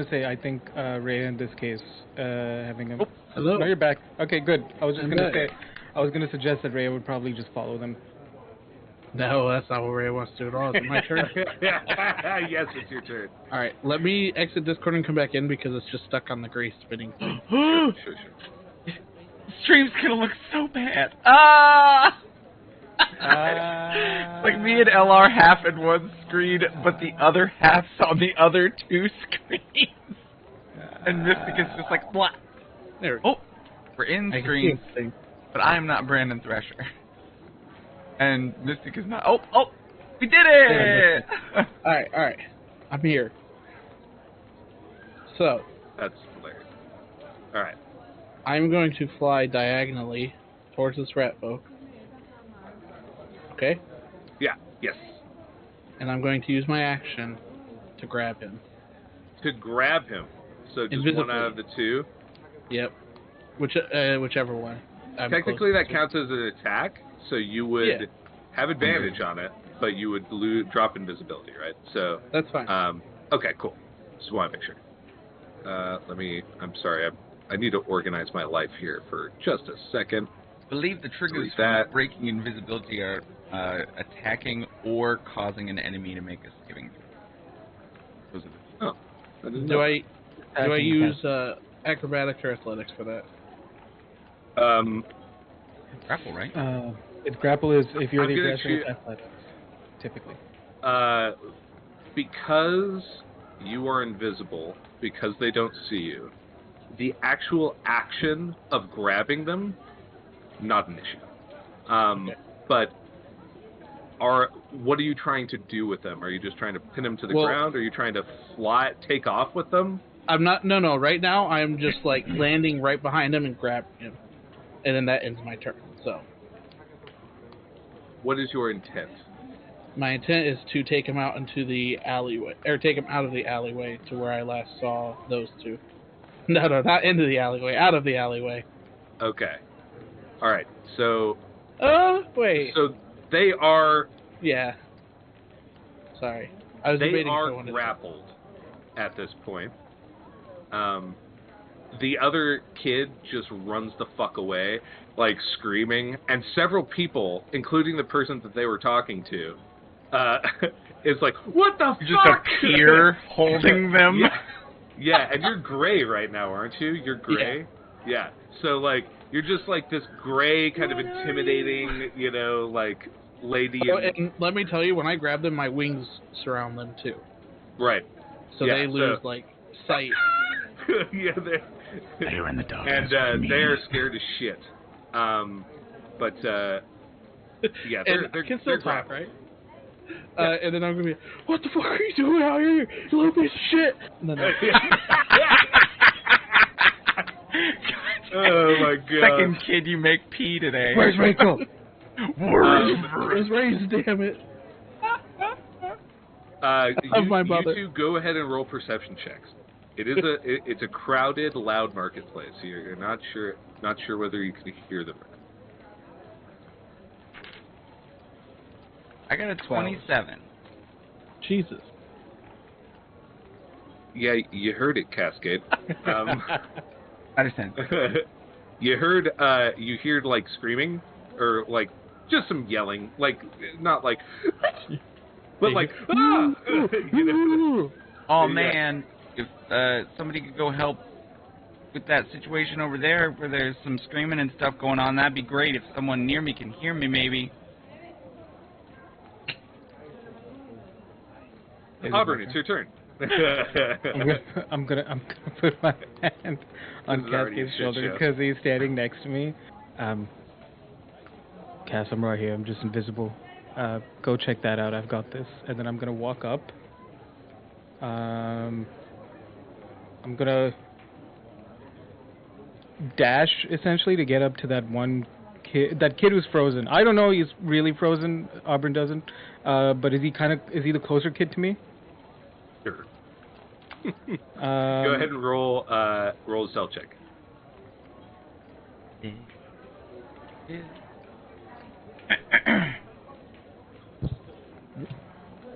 [SPEAKER 2] say I think Ray in this case having him.
[SPEAKER 1] Oh, hello.
[SPEAKER 2] No, you're back. Okay, good. I was just
[SPEAKER 1] I'm
[SPEAKER 2] gonna
[SPEAKER 1] back.
[SPEAKER 2] say I was gonna suggest that Ray would probably just follow them.
[SPEAKER 1] No, that's not what Ray wants to do at all. It's my turn.
[SPEAKER 4] Yes, it's your turn.
[SPEAKER 1] All right, let me exit Discord and come back in because it's just stuck on the gray spinning thing.
[SPEAKER 4] Sure.
[SPEAKER 3] Stream's gonna look so bad. Ah! Like me and LR half in one screen, but the other half's on the other two screens. And Mystic is just like, what?
[SPEAKER 1] There we go.
[SPEAKER 3] Oh, we're in
[SPEAKER 1] I can see
[SPEAKER 3] screen,
[SPEAKER 1] this thing.
[SPEAKER 3] but I am not Brandon Thresher. And Mystic is not. Oh, we did it!
[SPEAKER 1] All right. I'm here. So,
[SPEAKER 4] That's hilarious. All right.
[SPEAKER 1] I'm going to fly diagonally towards this rat folk. Okay?
[SPEAKER 4] Yeah. Yes.
[SPEAKER 1] And I'm going to use my action to grab him.
[SPEAKER 4] To grab him. So just
[SPEAKER 1] Invisibly.
[SPEAKER 4] one out of the two.
[SPEAKER 1] Yep. Whichever one. I'm
[SPEAKER 4] Technically,
[SPEAKER 1] closest
[SPEAKER 4] that
[SPEAKER 1] to.
[SPEAKER 4] counts as an attack, so you would have advantage on it. but you would drop invisibility, right? So
[SPEAKER 1] That's fine.
[SPEAKER 4] okay, cool. Just want to make sure. I'm sorry. I need to organize my life here for just a second.
[SPEAKER 3] I believe the triggers
[SPEAKER 4] that.
[SPEAKER 3] for breaking invisibility are attacking or causing an enemy to make a saving throw. Those are the
[SPEAKER 1] Do I use acrobatics or athletics for that?
[SPEAKER 3] grapple, right?
[SPEAKER 2] It's grapple is if you're
[SPEAKER 4] I'm
[SPEAKER 2] the
[SPEAKER 4] gonna
[SPEAKER 2] aggressor, it's athletics, typically.
[SPEAKER 4] Because you are invisible, because they don't see you, the actual action of grabbing them, not an issue.
[SPEAKER 1] Okay.
[SPEAKER 4] But what are you trying to do with them? Are you just trying to pin them to the ground? Or are you trying to take off with them?
[SPEAKER 1] I'm not. No. Right now, I'm just like landing right behind him and grabbing him, and then that ends my turn. So.
[SPEAKER 4] What is your intent?
[SPEAKER 1] My intent is to take him out into the alleyway, or take him out of the alleyway to where I last saw those two. No, not into the alleyway, out of the alleyway.
[SPEAKER 4] Okay. All right. So.
[SPEAKER 1] Wait.
[SPEAKER 4] So they are.
[SPEAKER 1] Yeah. Sorry, I was debating.
[SPEAKER 4] They are grappled at this point. The other kid just runs the fuck away, like screaming, and several people, including the person that they were talking to, is like, "What the
[SPEAKER 3] You're
[SPEAKER 4] fuck?"
[SPEAKER 3] Just appear holding them.
[SPEAKER 4] Yeah, and you're gray right now, aren't you? You're gray. Yeah. So like, you're just like this gray, kind of intimidating, like lady.
[SPEAKER 1] And let me tell you, when I grab them, my wings surround them too.
[SPEAKER 4] Right.
[SPEAKER 1] So they lose like sight.
[SPEAKER 4] Yeah,
[SPEAKER 3] They're in the dark.
[SPEAKER 4] And they're scared as shit. But yeah, they're
[SPEAKER 1] still talk, right? And then I'm gonna be, what the fuck are you doing out here, you little piece of shit? And then
[SPEAKER 4] oh my god!
[SPEAKER 3] Second kid you make pee today.
[SPEAKER 2] Where's Rachel?
[SPEAKER 1] Where's Ray's? Damn it!
[SPEAKER 4] You two go ahead and roll perception checks. It is it's a crowded, loud marketplace. So you're not sure whether you can hear them.
[SPEAKER 3] I got a 27.
[SPEAKER 1] Jesus.
[SPEAKER 4] Yeah, you heard it, Cascade.
[SPEAKER 3] Understand.
[SPEAKER 4] You heard like screaming or like just some yelling, like not like, but like ah!
[SPEAKER 3] Oh man, if somebody could go help with that situation over there where there's some screaming and stuff going on, that'd be great. If someone near me can hear me, maybe.
[SPEAKER 4] Auburn, it's your turn.
[SPEAKER 2] I'm gonna put my hand on Cascade's shoulder because he's standing next to me. Cass, I'm right here. I'm just invisible. Go check that out. I've got this. And then I'm gonna walk up. I'm gonna dash essentially to get up to that one kid. That kid who's frozen. I don't know. He's really frozen. Auburn doesn't. But is he the closer kid to me?
[SPEAKER 4] Sure. Go ahead and roll a stealth check.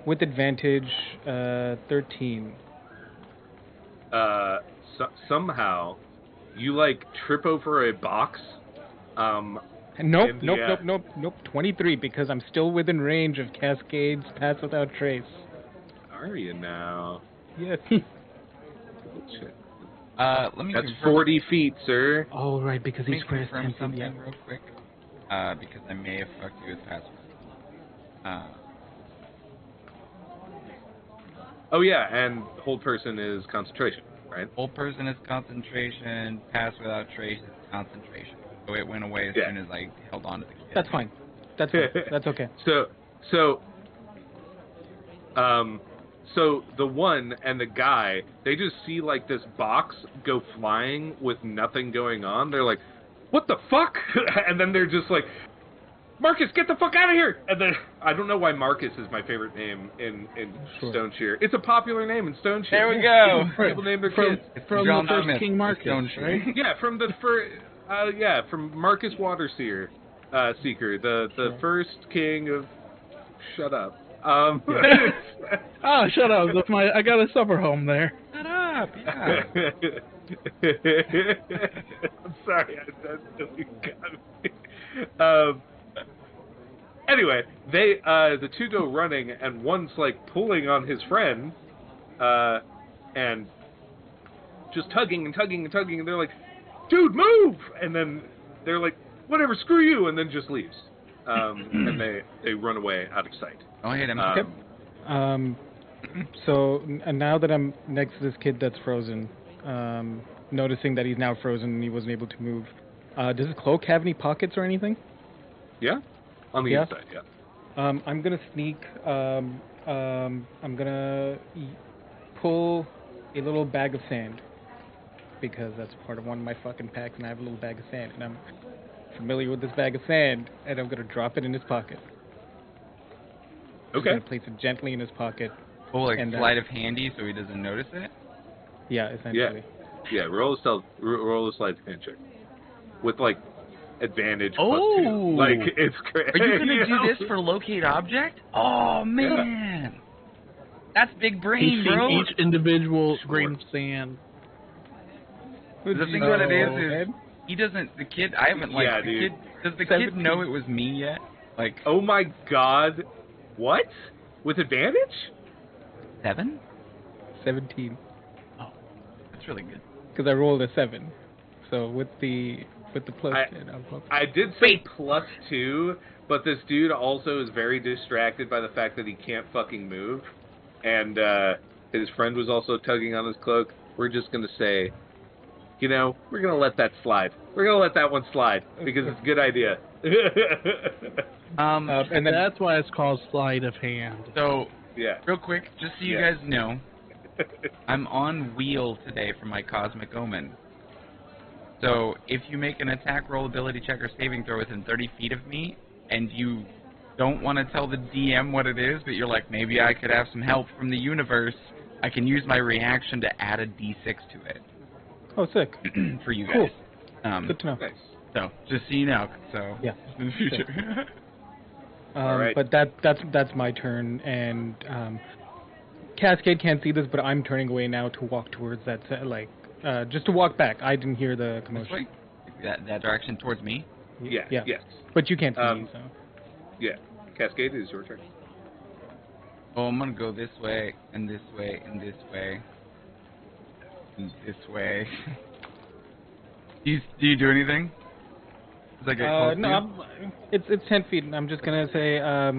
[SPEAKER 2] With advantage, 13.
[SPEAKER 4] Somehow, you like trip over a box.
[SPEAKER 2] Nope. 23 because I'm still within range of Cascade's Pass Without Trace.
[SPEAKER 4] Are you now?
[SPEAKER 2] Yes.
[SPEAKER 3] Let me.
[SPEAKER 4] That's 40 feet, sir.
[SPEAKER 2] Oh right, because he's
[SPEAKER 3] pressed
[SPEAKER 2] pressed
[SPEAKER 3] something real quick. Because I may have fucked you with password.
[SPEAKER 4] Oh yeah, and hold person is concentration, right?
[SPEAKER 3] Hold person is concentration. Pass without trace is concentration. So it went away as soon as I held on to the kid.
[SPEAKER 2] That's fine. That's fine. That's okay.
[SPEAKER 4] So the one and the guy, they just see like this box go flying with nothing going on. They're like, "What the fuck?" And then they're just like, "Marcus, get the fuck out of here!" And then I don't know why Marcus is my favorite name in Stone Shear. It's a popular name in Stone Shear.
[SPEAKER 3] There we go.
[SPEAKER 4] People name their kids
[SPEAKER 1] from the first King Marcus, right?
[SPEAKER 4] Yeah, from the first. From Marcus Waterseer, Seeker, the first king of shut up.
[SPEAKER 1] Oh, shut up! That's I got a supper home there.
[SPEAKER 3] Shut up! Yeah.
[SPEAKER 4] I'm sorry, that really got me. Anyway, the two go running, and one's like pulling on his friend, and just tugging and tugging and tugging, and they're like, "Dude, move!" And then they're like, "Whatever, screw you," and then just leaves. And they run away out of sight.
[SPEAKER 3] Oh, hit him.
[SPEAKER 2] So now that I'm next to this kid that's frozen, noticing that he's now frozen and he wasn't able to move, does his cloak have any pockets or anything?
[SPEAKER 4] Yeah, on the inside. Yeah.
[SPEAKER 2] I'm gonna sneak. I'm gonna pull a little bag of sand because that's part of one of my fucking packs, and I have a little bag of sand, and I'm familiar with this bag of sand, and I'm gonna drop it in his pocket.
[SPEAKER 4] Okay.
[SPEAKER 2] I'm gonna place it gently in his pocket.
[SPEAKER 3] Oh, like
[SPEAKER 2] and,
[SPEAKER 3] sleight of handy so he doesn't notice it?
[SPEAKER 2] Yeah, essentially.
[SPEAKER 4] Yeah. Roll a sleight of hand check with like advantage
[SPEAKER 3] Oh.
[SPEAKER 4] +2. Like it's great.
[SPEAKER 3] Are you gonna do this for locate object? Oh man, that's big brain,
[SPEAKER 1] He's
[SPEAKER 3] bro.
[SPEAKER 1] seen each individual grain of sand.
[SPEAKER 3] The thing about it is he doesn't. The kid, I haven't like.
[SPEAKER 4] Yeah,
[SPEAKER 3] the
[SPEAKER 4] dude.
[SPEAKER 3] kid, does the kid know it was me yet? Like.
[SPEAKER 4] Oh my god, what? With advantage?
[SPEAKER 3] 7?
[SPEAKER 2] 17.
[SPEAKER 3] Oh, that's really good.
[SPEAKER 2] Because I rolled a 7, so with the plus,
[SPEAKER 4] I did say +2, but this dude also is very distracted by the fact that he can't fucking move, and his friend was also tugging on his cloak. We're just gonna say, we're gonna let that slide. We're gonna let that one slide because it's a good idea.
[SPEAKER 1] And that's why it's called sleight of hand.
[SPEAKER 3] So,
[SPEAKER 4] yeah.
[SPEAKER 3] Real quick, just so you guys know, I'm on wheel today for my Cosmic Omen. So, if you make an attack roll, ability check, or saving throw within 30 feet of me, and you don't want to tell the DM what it is, but you're like, maybe I could have some help from the universe, I can use my reaction to add a d6 to it.
[SPEAKER 2] Oh, sick.
[SPEAKER 3] For you
[SPEAKER 2] Cool.
[SPEAKER 3] guys.
[SPEAKER 2] Good to know.
[SPEAKER 4] Nice.
[SPEAKER 3] So, just so you know, so
[SPEAKER 2] Yeah.
[SPEAKER 3] in the future.
[SPEAKER 4] All right.
[SPEAKER 2] But that's my turn, and Cascade can't see this, but I'm turning away now to walk towards that, just to walk back. I didn't hear the
[SPEAKER 3] This
[SPEAKER 2] commotion.
[SPEAKER 3] way? That direction towards me?
[SPEAKER 4] Yeah.
[SPEAKER 2] Yeah.
[SPEAKER 4] Yes.
[SPEAKER 2] But you can't see me, so.
[SPEAKER 4] Yeah. Cascade, it is your turn.
[SPEAKER 3] Oh, I'm gonna go this way, and this way, and this way. And this way. Do you do anything? Does that get close to you?
[SPEAKER 2] It's 10 feet, and I'm just gonna say, I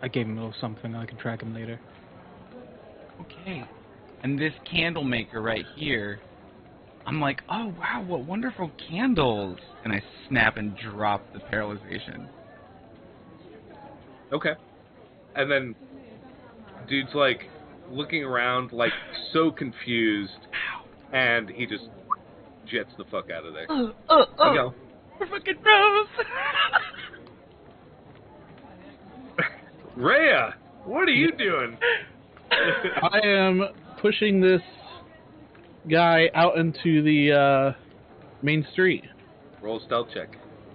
[SPEAKER 2] gave him a little something. I can track him later.
[SPEAKER 3] Okay. And this candle maker right here, I'm like, oh wow, what wonderful candles! And I snap and drop the paralyzation.
[SPEAKER 4] Okay. And then, dude's like looking around, like so confused, and he just jets the fuck out of there.
[SPEAKER 3] Oh! We're fucking bros!
[SPEAKER 4] Rhea, what are you doing?
[SPEAKER 1] I am pushing this guy out into the main street.
[SPEAKER 4] Roll a stealth check.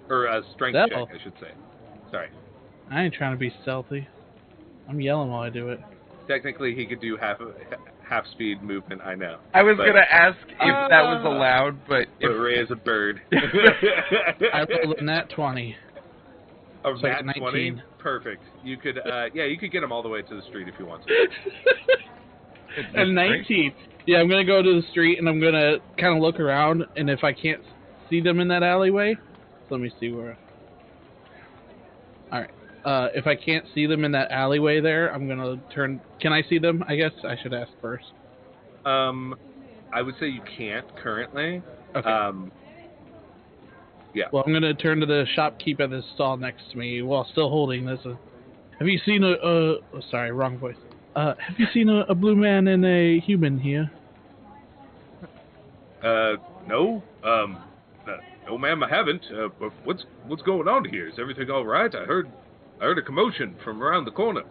[SPEAKER 4] Or a strength
[SPEAKER 1] Stealth?
[SPEAKER 4] check, I should say. Sorry.
[SPEAKER 1] I ain't trying to be stealthy. I'm yelling while I do it.
[SPEAKER 4] Technically, he could do half speed movement, I know.
[SPEAKER 3] I was gonna ask if that was allowed, but
[SPEAKER 4] But Rhea's a bird.
[SPEAKER 1] I rolled a nat 20.
[SPEAKER 4] A
[SPEAKER 1] So
[SPEAKER 4] nat
[SPEAKER 1] 19.
[SPEAKER 4] 20? Perfect. You could, you could get him all the way to the street if you want to.
[SPEAKER 1] A 19. Yeah, I'm gonna go to the street and I'm gonna kind of look around, and if I can't see them in that alleyway, let me see where. All right. If I can't see them in that alleyway there, I'm gonna turn. Can I see them? I guess I should ask first.
[SPEAKER 4] I would say you can't currently.
[SPEAKER 1] Okay.
[SPEAKER 4] Yeah.
[SPEAKER 1] Well, I'm gonna turn to the shopkeep at this stall next to me while still holding this. Have you seen sorry, wrong voice. Have you seen a blue man and a human here?
[SPEAKER 4] No. No, ma'am, I haven't. What's going on here? Is everything all right? I heard a commotion from around the corner.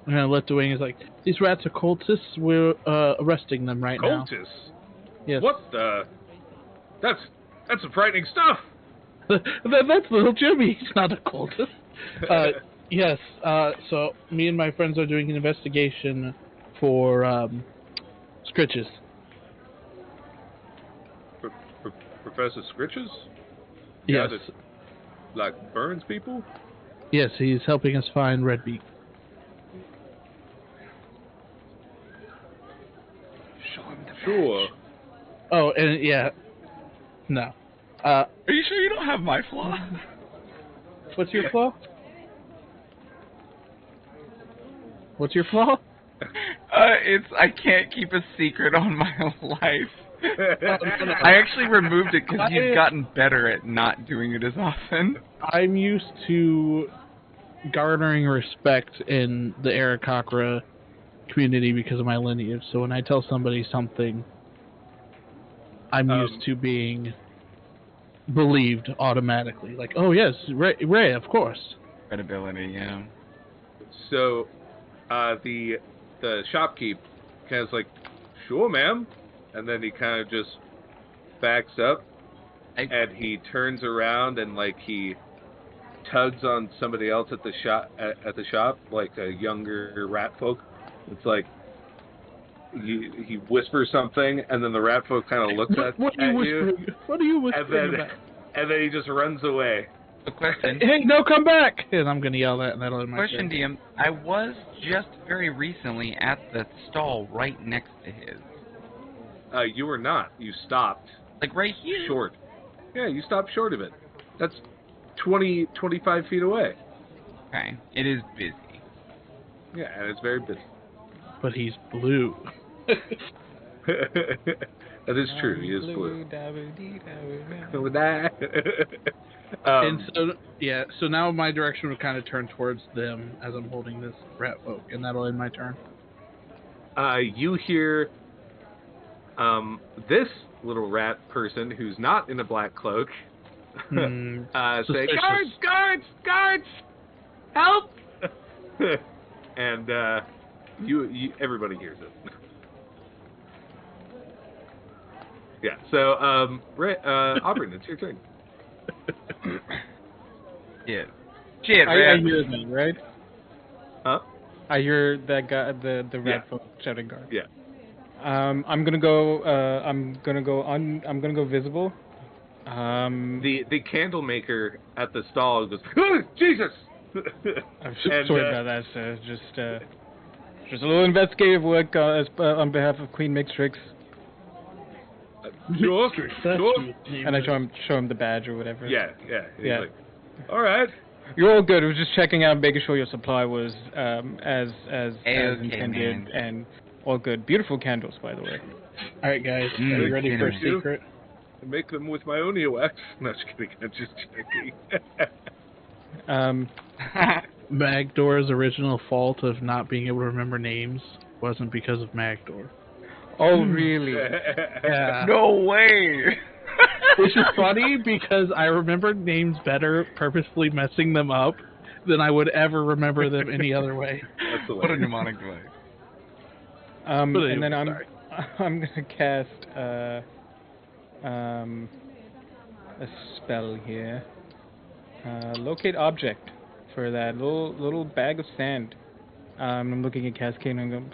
[SPEAKER 1] I'm gonna let the wing is like, these rats are cultists. We're arresting them right now.
[SPEAKER 4] Cultists?
[SPEAKER 1] Yes.
[SPEAKER 4] What the? That's some frightening stuff.
[SPEAKER 1] That's little Jimmy. He's not a cultist. Yes. So me and my friends are doing an investigation for scritches.
[SPEAKER 4] Professor Scritches?
[SPEAKER 1] Yes.
[SPEAKER 4] That like burns people?
[SPEAKER 1] Yes, he's helping us find Redbeak.
[SPEAKER 2] Show him the
[SPEAKER 4] Sure.
[SPEAKER 1] Oh, and yeah, no.
[SPEAKER 3] Are you sure you don't have my flaw?
[SPEAKER 1] What's your flaw? What's your flaw?
[SPEAKER 3] I can't keep a secret on my life.
[SPEAKER 1] No.
[SPEAKER 3] I actually removed it because you've gotten better at not doing it as often.
[SPEAKER 1] I'm used to garnering respect in the Aarakocra community because of my lineage. So when I tell somebody something, I'm used to being believed automatically. Like, oh yes, Ray, of course.
[SPEAKER 3] Credibility, yeah.
[SPEAKER 4] So, the shopkeep kind of like, sure, ma'am, and then he kind of just backs up, and he turns around and like he tugs on somebody else at the shop, like a younger rat folk. It's like he whispers something, and then the rat folk kind of looks at you.
[SPEAKER 1] What are you whispering about?
[SPEAKER 4] And then he just runs away.
[SPEAKER 3] A question.
[SPEAKER 1] Hey, no, come back! And I'm gonna yell that, and that'll end my
[SPEAKER 3] Question,
[SPEAKER 1] turn.
[SPEAKER 3] DM. I was just very recently at the stall right next to his.
[SPEAKER 4] You were not. You stopped.
[SPEAKER 3] Like right here?
[SPEAKER 4] Short. Yeah, you stopped short of it. That's 25 feet away.
[SPEAKER 3] Okay. It is busy.
[SPEAKER 4] Yeah, and it's very busy.
[SPEAKER 1] But he's blue.
[SPEAKER 4] That is true. He is blue.
[SPEAKER 1] And so, yeah, so now my direction will kind of turn towards them as I'm holding this rat folk, and that'll end my turn.
[SPEAKER 4] You hear this little rat person who's not in a black cloak say, guards, help! And you everybody hears it. Yeah, so Auburn, it's your turn.
[SPEAKER 3] Yeah. Shit,
[SPEAKER 2] I hear them, right?
[SPEAKER 4] Huh?
[SPEAKER 2] I hear that guy, the rat folk shouting guard.
[SPEAKER 4] Yeah.
[SPEAKER 2] I'm gonna go. I'm gonna go visible.
[SPEAKER 4] The candle maker at the stall goes, oh, Jesus!
[SPEAKER 2] I'm sorry about that, sir. Just a little investigative work on behalf of Queen Mixtrix.
[SPEAKER 4] Sure.
[SPEAKER 2] And I show him the badge or whatever.
[SPEAKER 4] Yeah. He's like, all right.
[SPEAKER 2] You're all good. I was just checking out, making sure your supply was as intended,
[SPEAKER 3] man.
[SPEAKER 2] and all good. Beautiful candles, by the way.
[SPEAKER 1] All right, guys, are you ready for a secret?
[SPEAKER 4] I make them with my own earwax. No, just kidding. I'm just checking.
[SPEAKER 1] Magdor's original fault of not being able to remember names wasn't because of Magdor.
[SPEAKER 2] Oh, really?
[SPEAKER 1] Yeah.
[SPEAKER 3] No way!
[SPEAKER 1] Which is funny because I remember names better purposefully messing them up than I would ever remember them any other way.
[SPEAKER 4] That's
[SPEAKER 3] What a mnemonic device.
[SPEAKER 2] And then I'm gonna cast a spell here. Locate object for that little bag of sand. I'm looking at Cascade and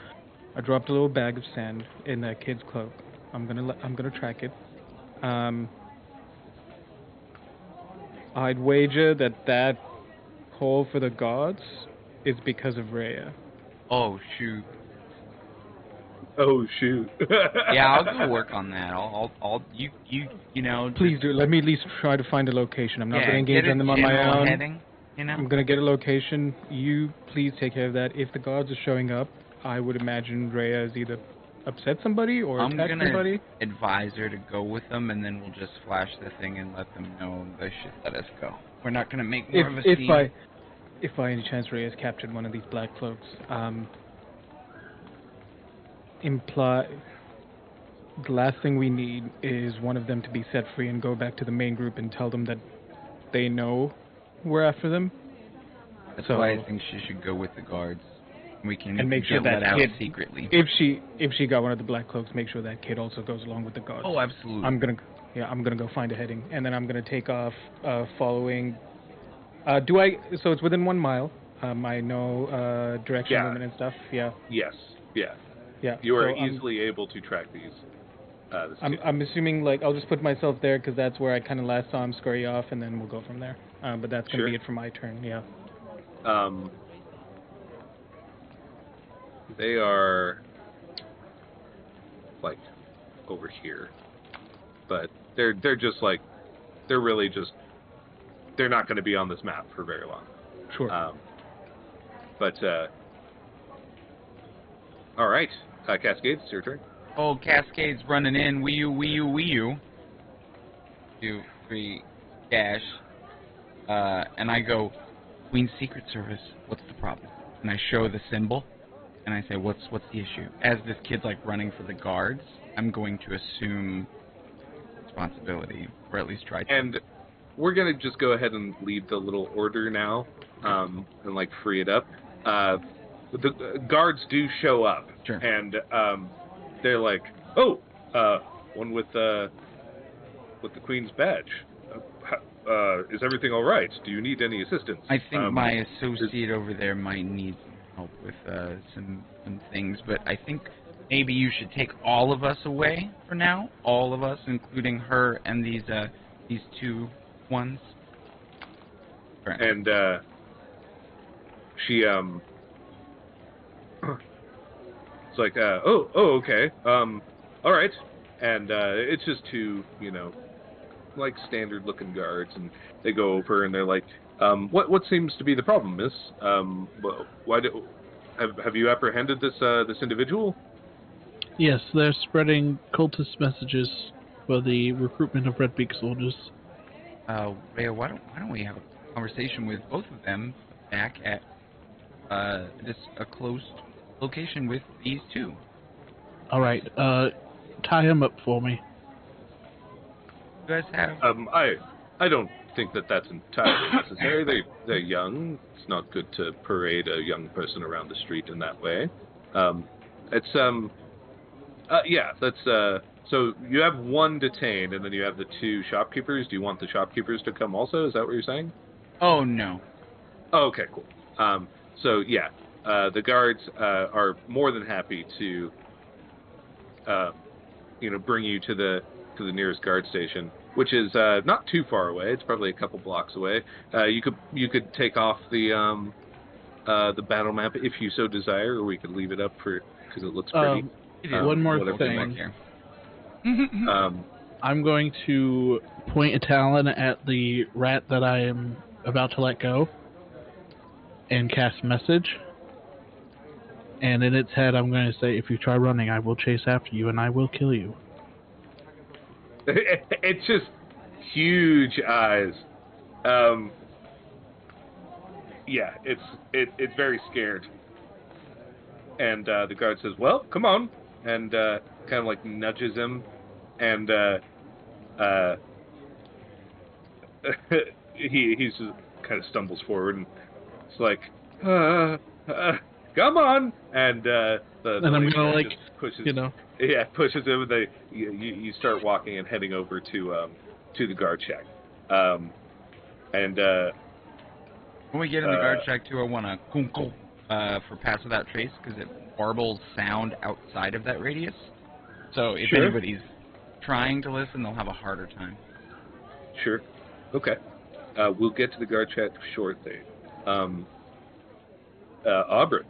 [SPEAKER 2] I dropped a little bag of sand in that kid's cloak. I'm gonna track it. I'd wager that hole for the gods is because of Rhea.
[SPEAKER 3] Oh shoot.
[SPEAKER 4] Oh shoot.
[SPEAKER 3] Yeah, I'll go work on that. I'll you know.
[SPEAKER 2] Please do. Let me at least try to find a location. I'm not gonna engage on them on my own.
[SPEAKER 3] Heading, you know?
[SPEAKER 2] I'm gonna get a location. You please take care of that. If the gods are showing up, I would imagine Rhea has either upset somebody or attacked somebody.
[SPEAKER 3] I'm gonna advise her to go with them, and then we'll just flash the thing and let them know they should let us go. We're not gonna make more of a scene.
[SPEAKER 2] If by any chance Rhea has captured one of these black cloaks, the last thing we need is one of them to be set free and go back to the main group and tell them that they know we're after them.
[SPEAKER 3] That's why I think she should go with the guards. We can
[SPEAKER 2] and make sure
[SPEAKER 3] get
[SPEAKER 2] that
[SPEAKER 3] let
[SPEAKER 2] kid
[SPEAKER 3] out secretly.
[SPEAKER 2] If she got one of the black cloaks, make sure that kid also goes along with the guards.
[SPEAKER 3] Oh, absolutely.
[SPEAKER 2] I'm gonna go find a heading, and then I'm gonna take off following. So it's within 1 mile. my no direction
[SPEAKER 4] Yeah.
[SPEAKER 2] movement and stuff. Yeah.
[SPEAKER 4] Yes. Yeah.
[SPEAKER 2] Yeah.
[SPEAKER 4] You are
[SPEAKER 2] so
[SPEAKER 4] easily able to track these.
[SPEAKER 2] I'm assuming like I'll just put myself there because that's where I kind of last saw him scurry off, and then we'll go from there. But that's gonna
[SPEAKER 4] Sure.
[SPEAKER 2] be it for my turn. Yeah.
[SPEAKER 4] They are like over here, but they're just like they're really just they're not going to be on this map for very long.
[SPEAKER 2] Sure.
[SPEAKER 4] But all right, Cascade, it's your turn.
[SPEAKER 3] Oh, Cascade's running in. Wee you. 2, 3, dash. And I go, Queen's Secret Service, what's the problem? And I show the symbol, and I say, what's the issue? As this kid's like running for the guards, I'm going to assume responsibility, or at least try to.
[SPEAKER 4] And we're gonna just go ahead and leave the little order now, and like free it up. The guards do show up,
[SPEAKER 3] Sure.
[SPEAKER 4] and they're like, "Oh, one with the Queen's badge. Is everything all right? Do you need any assistance?"
[SPEAKER 3] I think my associate over there might need help with some things, but I think maybe you should take all of us away for now. All of us, including her and these two ones. Right.
[SPEAKER 4] And she it's like, oh, okay, all right. And it's just two, like standard looking guards, and they go over and they're like, what seems to be the problem, miss? Why have you apprehended this individual?
[SPEAKER 1] Yes, they're spreading cultist messages for the recruitment of Red Beak soldiers.
[SPEAKER 3] Rhea, why don't we have a conversation with both of them back at a closed location with these two?
[SPEAKER 1] All right, tie him up for me.
[SPEAKER 3] You guys have...
[SPEAKER 4] I don't think that's entirely necessary. They're young. It's not good to parade a young person around the street in that way. So you have one detained, and then you have the two shopkeepers. Do you want the shopkeepers to come also? Is that what you're saying?
[SPEAKER 3] Oh, no.
[SPEAKER 4] Oh, okay, cool. The guards are more than happy to, bring you to the nearest guard station, which is not too far away. It's probably a couple blocks away. You could take off the battle map if you so desire, or we could leave it up because it looks pretty.
[SPEAKER 1] One more thing. I'm going to point a talon at the rat that I am about to let go and cast message. And in its head, I'm going to say, if you try running, I will chase after you and I will kill you.
[SPEAKER 4] It's just huge eyes. It's very scared. And the guard says, "Well, come on," and kind of like nudges him, and he's just kind of stumbles forward, and it's like, "Come on!" And
[SPEAKER 1] and I'm gonna like
[SPEAKER 4] pushes, pushes him. And you start walking and heading over to the guard shack, and
[SPEAKER 3] when we get in the guard shack too, I want to kunko for pass without trace because it warbles sound outside of that radius. So if anybody's trying to listen, they'll have a harder time.
[SPEAKER 4] Sure. Okay. We'll get to the guard shack shortly. Aubrey,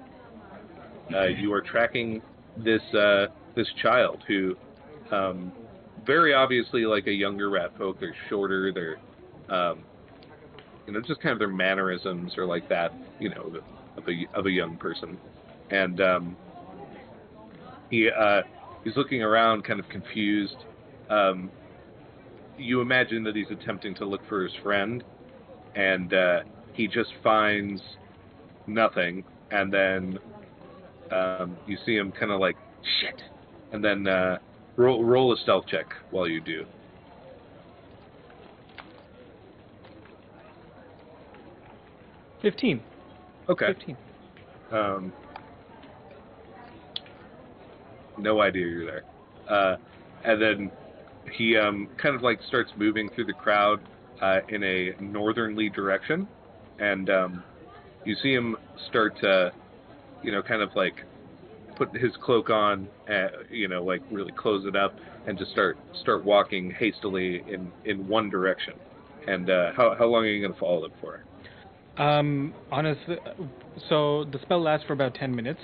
[SPEAKER 4] you are tracking this child who, very obviously like a younger rat folk. They're shorter. They're, just kind of their mannerisms are like that, of a young person, and he's looking around, kind of confused. You imagine that he's attempting to look for his friend, and he just finds nothing, and then you see him kind of like, shit, and then roll a stealth check while you do.
[SPEAKER 2] $15.
[SPEAKER 4] Okay.
[SPEAKER 2] 15.
[SPEAKER 4] No idea you're there. And then he kind of like starts moving through the crowd in a northernly direction, and You see him start to, kind of like put his cloak on, like really close it up, and just start walking hastily in one direction. And how long are you going to follow them for?
[SPEAKER 2] Honestly, so the spell lasts for about 10 minutes.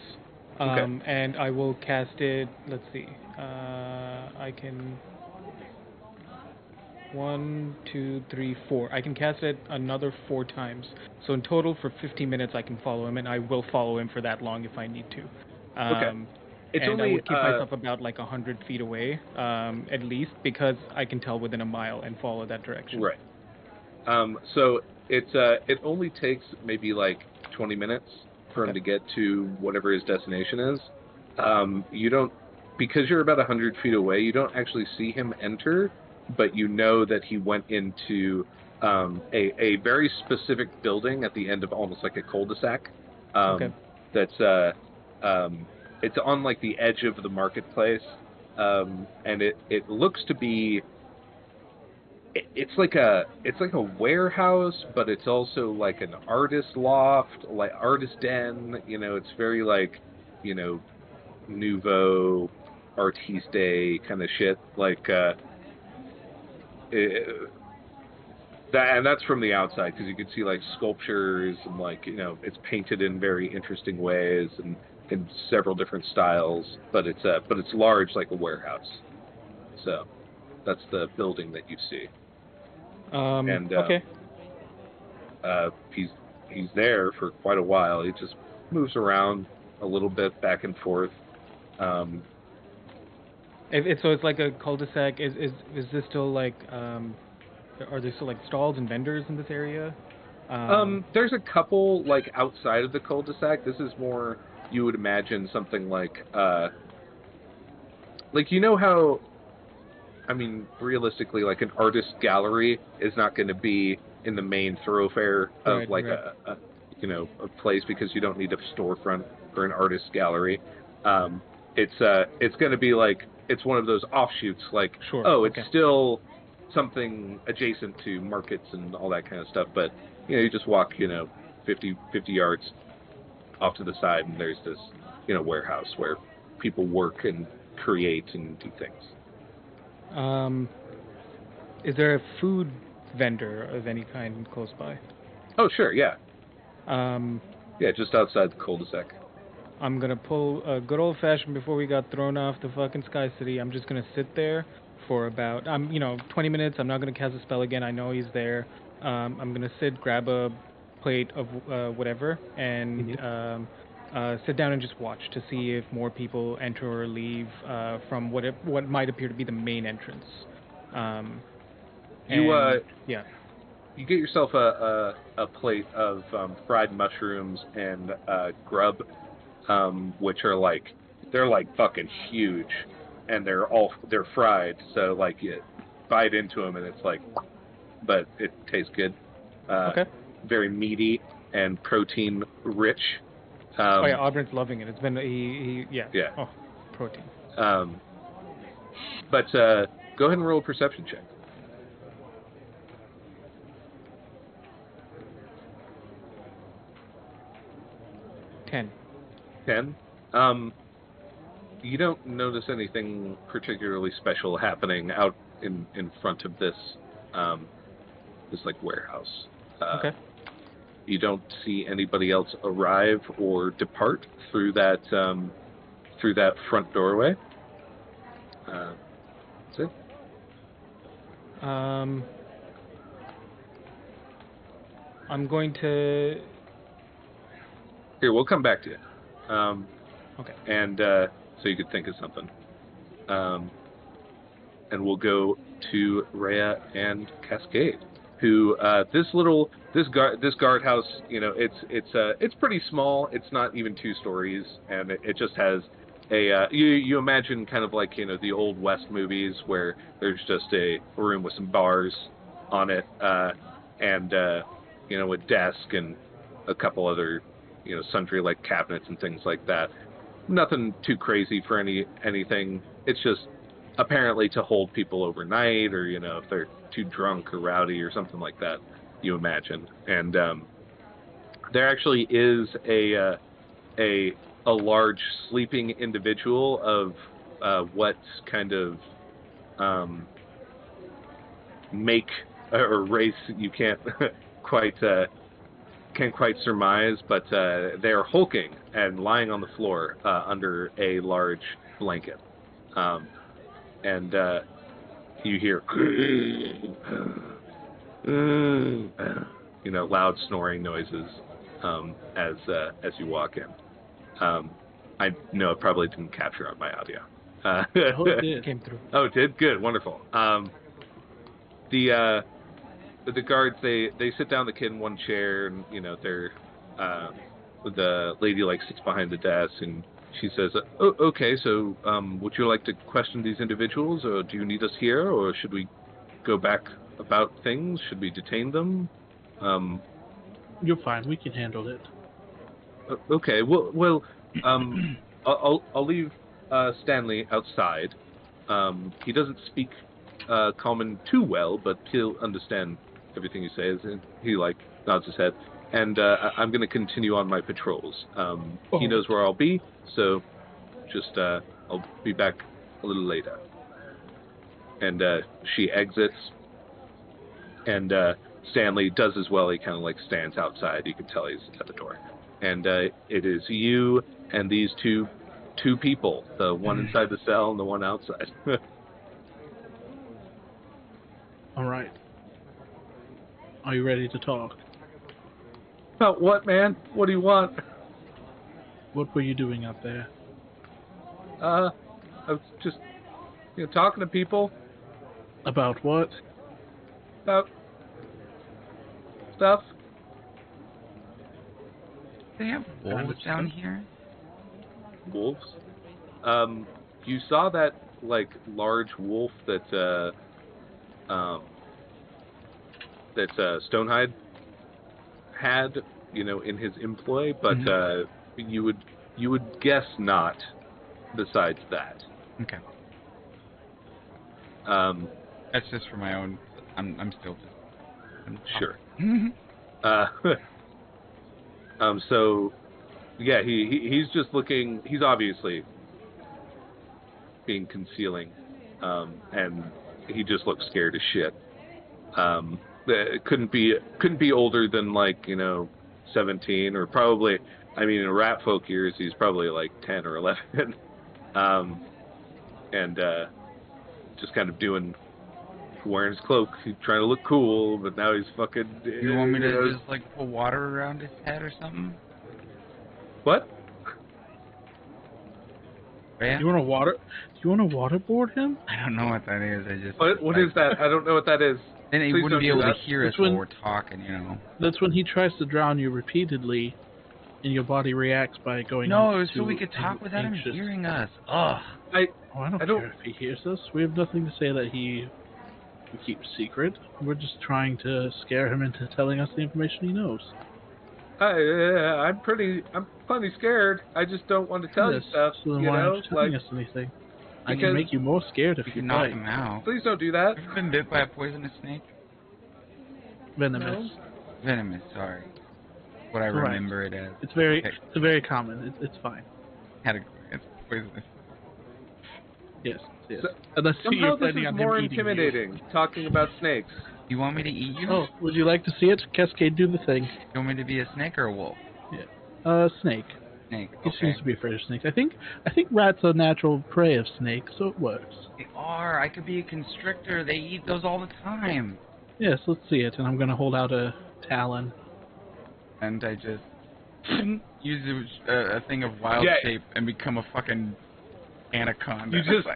[SPEAKER 4] Okay.
[SPEAKER 2] And I will cast it. Let's see. I can. 1, 2, 3, 4. I can cast it another 4 times. So in total, for 15 minutes, I can follow him, and I will follow him for that long if I need to.
[SPEAKER 4] Okay. It's
[SPEAKER 2] And I
[SPEAKER 4] only
[SPEAKER 2] would keep myself about like 100 feet away, at least, because I can tell within a mile and follow that direction.
[SPEAKER 4] right. So it only takes maybe like 20 minutes for him to get to whatever his destination is. You don't, because you're about 100 feet away, you don't actually see him enter, but you know that he went into a very specific building at the end of almost like a cul-de-sac. That's it's on like the edge of the marketplace, and it looks to be. It's like a warehouse, but it's also like an artist loft, like artist den. It's very like, nouveau artiste kind of shit. Like that, and that's from the outside because you can see like sculptures and like it's painted in very interesting ways and in several different styles. But it's large like a warehouse. So that's the building that you see. And
[SPEAKER 2] okay.
[SPEAKER 4] He's there for quite a while. He just moves around a little bit back and forth.
[SPEAKER 2] So it's like a cul-de-sac. Is this still like are there still like stalls and vendors in this area?
[SPEAKER 4] There's a couple like outside of the cul-de-sac. This is more, you would imagine something like how, I mean, realistically, like an artist gallery is not going to be in the main thoroughfare of a place, because you don't need a storefront for an artist gallery. It's going to be like, it's one of those offshoots, like, it's still something adjacent to markets and all that kind of stuff, but you just walk 50 yards off to the side, and there's this warehouse where people work and create and do things.
[SPEAKER 2] Is there a food vendor of any kind close by?
[SPEAKER 4] Oh, sure, yeah. Yeah, just outside the cul-de-sac.
[SPEAKER 2] I'm gonna pull a good old-fashioned before we got thrown off the fucking Sky City. I'm just gonna sit there for about 20 minutes. I'm not gonna cast a spell again. I know he's there. I'm gonna sit, grab a plate of whatever, and sit down and just watch to see if more people enter or leave from what might appear to be the main entrance.
[SPEAKER 4] You get yourself a plate of fried mushrooms and grub, which are like, they're like fucking huge, and they're fried, so like you bite into them and it's like, but it tastes good. Very meaty and protein rich.
[SPEAKER 2] Auburn's loving it. It's been
[SPEAKER 4] Yeah.
[SPEAKER 2] Oh, protein.
[SPEAKER 4] But go ahead and roll a perception check.
[SPEAKER 2] 10.
[SPEAKER 4] 10. You don't notice anything particularly special happening out in front of this like warehouse. You don't see anybody else arrive or depart through that front doorway. That's it.
[SPEAKER 2] I'm going to.
[SPEAKER 4] Here, we'll come back to you. And so you could think of something. And we'll go to Rhea and Cascade, who this guardhouse, it's pretty small. It's not even 2 stories, and it just has you imagine kind of like the old West movies where there's just a room with some bars on it, and a desk and a couple other sundry like cabinets and things like that. Nothing too crazy for anything. It's just apparently to hold people overnight, or if they're too drunk or rowdy or something like that, you imagine. And there actually is a large sleeping individual of what kind of make or race you can't quite surmise, but they are hulking and lying on the floor under a large blanket, and you hear loud snoring noises as you walk in. I know it probably didn't capture on my audio.
[SPEAKER 1] It did.
[SPEAKER 2] Came through.
[SPEAKER 4] Oh, it did? Good, wonderful. The guards, they sit down the kid in one chair, and they're the lady sits behind the desk, and she says, "Oh, okay. So, would you like to question these individuals, or do you need us here, or should we go back about things? Should we detain them?"
[SPEAKER 1] You're fine. We can handle it.
[SPEAKER 4] Okay. Well, I'll leave Stanley outside. He doesn't speak common too well, but he'll understand everything he says, and he nods his head. And I'm going to continue on my patrols. He knows where I'll be, so just I'll be back a little later. And she exits, and Stanley does as well. He kind of stands outside. You can tell he's at the door. And it is you and these two people, the one inside the cell and the one outside.
[SPEAKER 1] All right. Are you ready to talk?
[SPEAKER 4] About what, man? What do you want?
[SPEAKER 1] What were you doing out there?
[SPEAKER 4] I was just, talking to people.
[SPEAKER 1] About what?
[SPEAKER 4] About stuff.
[SPEAKER 3] They have wolves down here?
[SPEAKER 4] Wolves? You saw that, large wolf that Stonehide had, in his employ, but you would guess not. Besides that,
[SPEAKER 3] okay. That's just for my own. I'm still just.
[SPEAKER 4] Sure. So, yeah, he's just looking. He's obviously being concealing, and he just looks scared as shit. It couldn't be older than 17, or probably. I mean, in rat folk years, he's probably 10 or 11, and just kind of wearing his cloak. He's trying to look cool, but now he's fucking.
[SPEAKER 3] You want me to just put water around his head or something?
[SPEAKER 4] What?
[SPEAKER 3] Yeah.
[SPEAKER 1] Do you want to waterboard him?
[SPEAKER 3] I don't know what that is. I just.
[SPEAKER 4] What is that? I don't know what that is.
[SPEAKER 3] Then he
[SPEAKER 4] Please
[SPEAKER 3] wouldn't be able to hear us
[SPEAKER 1] when
[SPEAKER 3] while we're talking,
[SPEAKER 1] That's when he tries to drown you repeatedly, and your body reacts by going.
[SPEAKER 3] No, it was so we could talk without him hearing us. Ugh.
[SPEAKER 1] I don't care if he hears us. We have nothing to say that we keep secret. We're just trying to scare him into telling us the information he knows.
[SPEAKER 4] I'm plenty scared. I just don't want to tell you stuff.
[SPEAKER 1] So then why aren't you telling us anything? I can make you more scared if you
[SPEAKER 3] knock
[SPEAKER 1] like.
[SPEAKER 3] him out.
[SPEAKER 4] Please don't do that.
[SPEAKER 3] Have you been bit by a poisonous snake?
[SPEAKER 1] Venomous.
[SPEAKER 3] Venomous, sorry. What I remember it as.
[SPEAKER 1] It's very common. It's fine.
[SPEAKER 3] It's poisonous.
[SPEAKER 1] Yes.
[SPEAKER 4] So,
[SPEAKER 1] unless
[SPEAKER 4] somehow
[SPEAKER 1] you're
[SPEAKER 4] this
[SPEAKER 1] planning
[SPEAKER 4] is
[SPEAKER 1] on
[SPEAKER 4] more
[SPEAKER 1] him eating
[SPEAKER 4] intimidating,
[SPEAKER 1] you.
[SPEAKER 4] talking about snakes.
[SPEAKER 3] You want me to eat you?
[SPEAKER 1] Oh, would you like to see it? Cascade, do the thing.
[SPEAKER 3] You want me to be a snake or a wolf?
[SPEAKER 1] Yeah. Snake.
[SPEAKER 3] Snake.
[SPEAKER 1] He
[SPEAKER 3] Okay.
[SPEAKER 1] seems to be afraid of snakes. I think rats are natural prey of snakes, so it works.
[SPEAKER 3] They are. I could be a constrictor. They eat those all the time.
[SPEAKER 1] Yes, let's see it. And I'm going to hold out a talon.
[SPEAKER 3] And I just use a thing of wild shape and become a fucking anaconda.
[SPEAKER 4] You just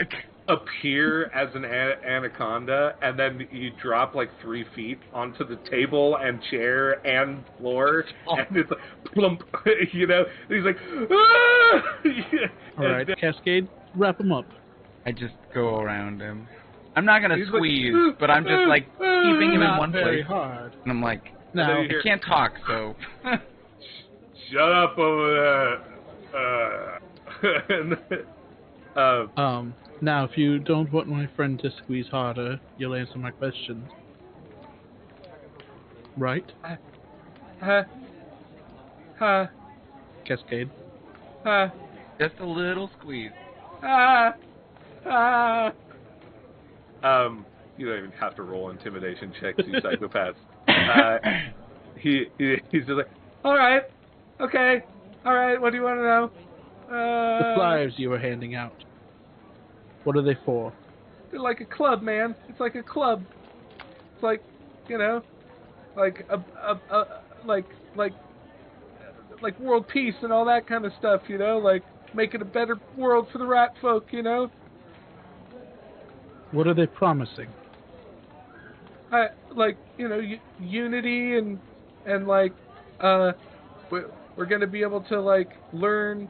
[SPEAKER 4] appear as an anaconda, and then you drop 3 feet onto the table and chair and floor, and it's plump, He's like, ah!
[SPEAKER 1] All right, Cascade, wrap him up.
[SPEAKER 3] I just go around him. I'm not gonna squeeze, but I'm just keeping him in one
[SPEAKER 1] very
[SPEAKER 3] place.
[SPEAKER 1] hard.
[SPEAKER 3] And I'm like,
[SPEAKER 1] no,
[SPEAKER 3] I can't talk, so.
[SPEAKER 4] Shut up over there.
[SPEAKER 1] Now, if you don't want my friend to squeeze harder, you'll answer my questions. Right?
[SPEAKER 4] Ha.
[SPEAKER 1] Cascade.
[SPEAKER 4] Ha.
[SPEAKER 3] Just a little squeeze.
[SPEAKER 4] Ah. Ah. You don't even have to roll intimidation checks, you psychopaths. He's just like, all right, okay, all right. What do you want to know?
[SPEAKER 1] The flyers you were handing out. What are they for?
[SPEAKER 4] They're like a club, man. It's like a club. It's like, you know, like like world peace and all that kind of stuff. You know, like making a better world for the rat folk. You know.
[SPEAKER 1] What are they promising?
[SPEAKER 4] Like, you know, unity and like we're gonna be able to like learn